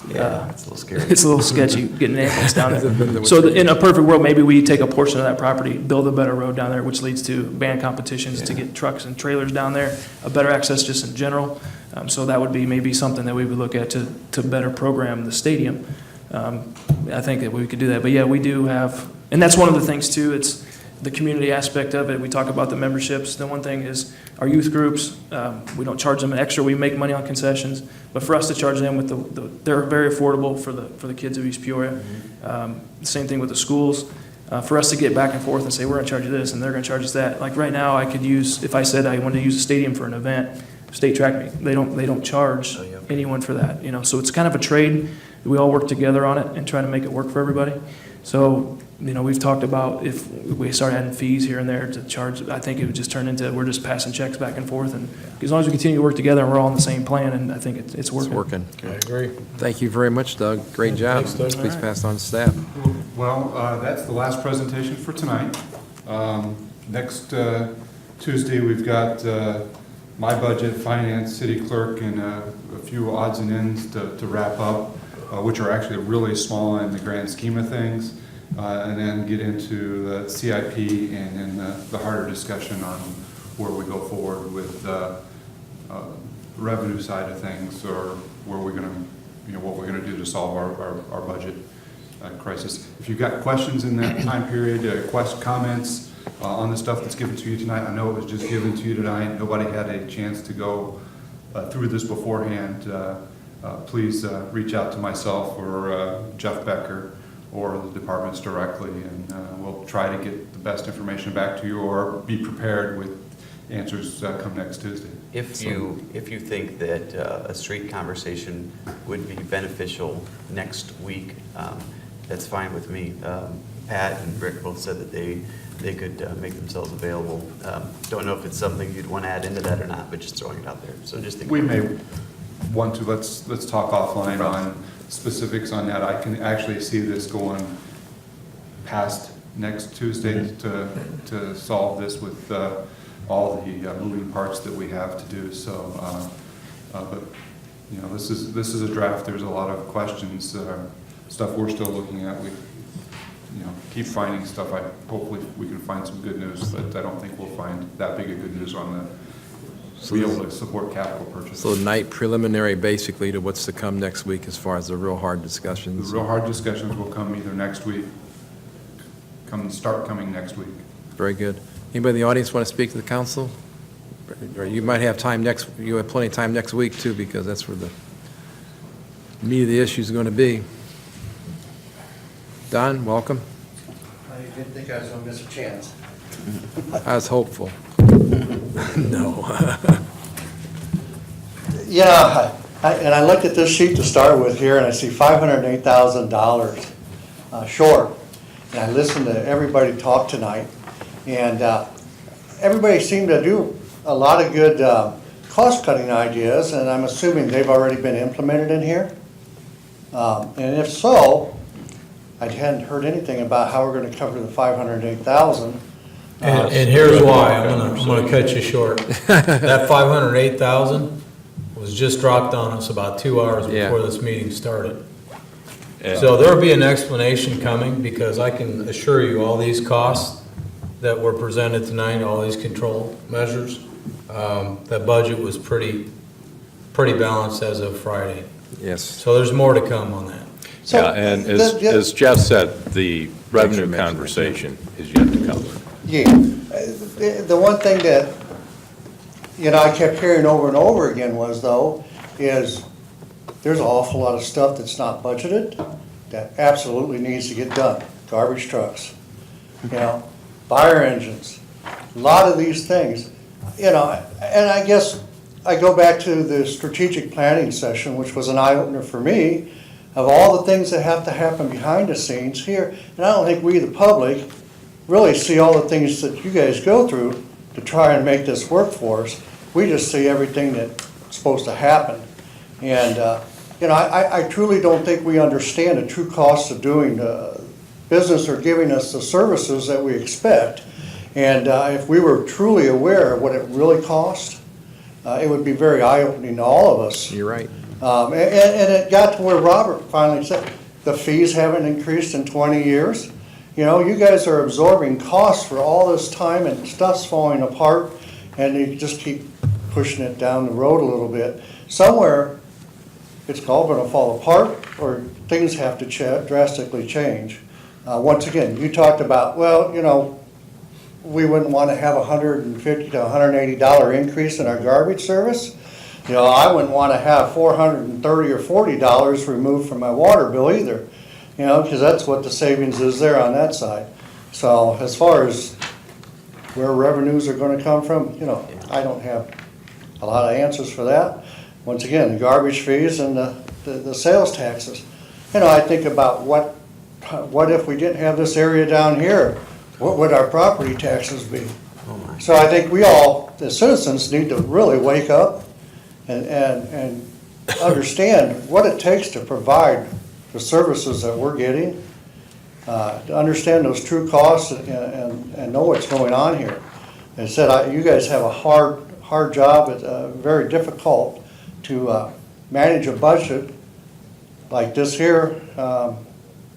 It's a little scary. It's a little sketchy getting an ambulance down there. So in a perfect world, maybe we take a portion of that property, build a better road down there, which leads to band competitions to get trucks and trailers down there, a better access just in general. So that would be maybe something that we would look at to better program the stadium. I think that we could do that. But yeah, we do have, and that's one of the things too, it's, the community aspect of it, we talk about the memberships. The one thing is our youth groups, we don't charge them extra, we make money on concessions, but for us to charge them with they're very affordable for the kids of East Peoria. The same thing with the schools. For us to get back and forth and say, we're gonna charge you this and they're gonna charge us that. Like right now, I could use, if I said I wanted to use a stadium for an event, state track meet, they don't charge anyone for that, you know, so it's kind of a trade. We all work together on it and try to make it work for everybody. So, you know, we've talked about if we start adding fees here and there to charge, I think it would just turn into, we're just passing checks back and forth, and as long as we continue to work together and we're all on the same plan, and I think it's working. It's working. I agree. Thank you very much, Doug. Great job. Thanks, Doug. Please All right. pass it on to staff. Well, that's the last presentation for tonight. Next Tuesday, we've got my budget, finance, city clerk, and a few odds and ends to wrap up, which are actually really small in the grand scheme of things, and then get into the CIP and then the harder discussion on where we go forward with the revenue side of things, or where we're going to, what we're going to do to solve our budget crisis. If you've got questions in that time period, comments on the stuff that's given to you tonight, I know it was just given to you tonight. Nobody had a chance to go through this beforehand. Please reach out to myself or Jeff Becker or the departments directly, and we'll try to get the best information back to you, or be prepared with answers come next Tuesday. If you think that a street conversation would be beneficial next week, that's fine with me. Pat and Rick both said that they could make themselves available. Don't know if it's something you'd want to add into that or not, but just throwing it out there. So just think. We may want to, let's talk offline on specifics on that. I can actually see this going past next Tuesday to solve this with all the moving parts that we have to do. So, but this is a draft. There's a lot of questions, stuff we're still looking at. We keep finding stuff. Hopefully we can find some good news, but I don't think we'll find that big of good news on the be able to support capital purchases. So night preliminary basically to what's to come next week as far as the real hard discussions. The real hard discussions will come either next week, start coming next week. Very good. Anybody in the audience want to speak to the council? Or you might have time you have plenty of time next week too, because that's where the meat of the issue is going to be. Don, welcome. I didn't think I was going to miss a chance. I was hopeful. No. Yeah, and I looked at this sheet to start with here, and I see $508,000 short. And I listened to everybody talk tonight, and everybody seemed to do a lot of good cost-cutting ideas, and I'm assuming they've already been implemented in here. And if so, I hadn't heard anything about how we're going to cover the $508,000. And here's why, I'm gonna cut you short. That 508,000 was just dropped on us about 2 hours before this meeting started. So there'll be an explanation coming, because I can assure you all these costs that were presented tonight, all these control measures, that budget was pretty balanced as of Friday. Yes. So there's more to come on that. Yeah, and as Jeff said, the revenue conversation is yet to come. Yeah, the one thing that, I kept hearing over and over again was is there's an awful lot of stuff that's not budgeted that absolutely needs to get done. Garbage trucks, fire engines, a lot of these things, and I guess I go back to the strategic planning session, which was an eye-opener for me, of all the things that have to happen behind the scenes here. And I don't think we, the public, really see all the things that you guys go through to try and make this work for us. We just see everything that's supposed to happen. And, I truly don't think we understand the true cost of doing business or giving us the services that we expect. And if we were truly aware of what it really cost, it would be very eye-opening to all of us. You're right. And it got to where Robert finally said, the fees haven't increased in 20 years. You guys are absorbing costs for all this time, and stuff's falling apart, and you just keep pushing it down the road a little bit. Somewhere, it's all going to fall apart, or things have to drastically change. Once again, you talked about, we wouldn't want to have $150 to $180 increase in our garbage service. You know, I wouldn't want to have $430 or $40 removed from my water bill either, you know, because that's what the savings is there on that side. So as far as where revenues are going to come from, you know, I don't have a lot of answers for that. Once again, the garbage fees and the sales taxes. You know, I think about what if we didn't have this area down here? What would our property taxes be? So I think we all, the citizens, need to really wake up and understand what it takes to provide the services that we're getting, to understand those true costs and know what's going on here. As I said, you guys have a hard job. It's very difficult to manage a budget like this here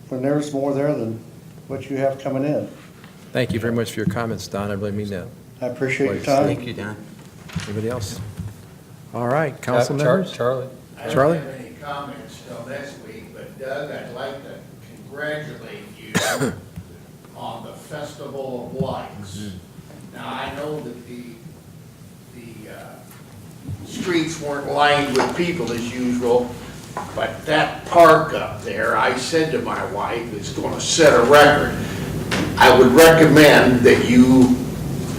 when there's more there than what you have coming in. Thank you very much for your comments, Don. I really mean that. I appreciate your time. Thank you, Don. Anybody else? All right, council members? Charlie? Charlie? I don't have any comments till next week, but Doug, I'd like to congratulate you on the Festival of Lights. Now, I know that the streets weren't lined with people as usual, but that park up there, I said to my wife, is going to set a record. I would recommend that you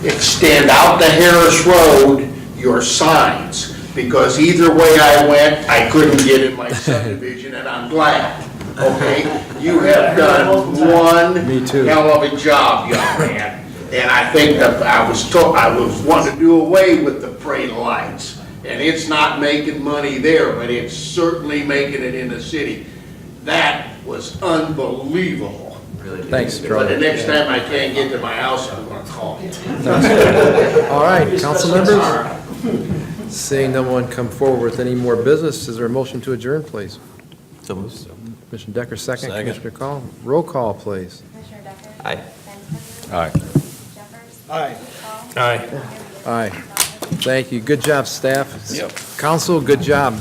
extend out to Harris Road your signs, because either way I went, I couldn't get in my subdivision, and I'm glad, okay? You have done one hell of a job, young man, and I think that I was wanting to do away with the parade of lights, and it's not making money there, but it's certainly making it in the city. That was unbelievable. Thanks, But Charlie. the next time I can't get to my house, I'm gonna call you. All right, council members? Seeing no one come forward with any more business, is there a motion to adjourn, please? So moved. Commissioner Decker, second. Commissioner Call. Roll call, please. Commissioner Decker? Aye. Vice Aye. President? Jeffers? Aye. Call? Aye. Aye. Thank you. Good job, staff. Council, good job.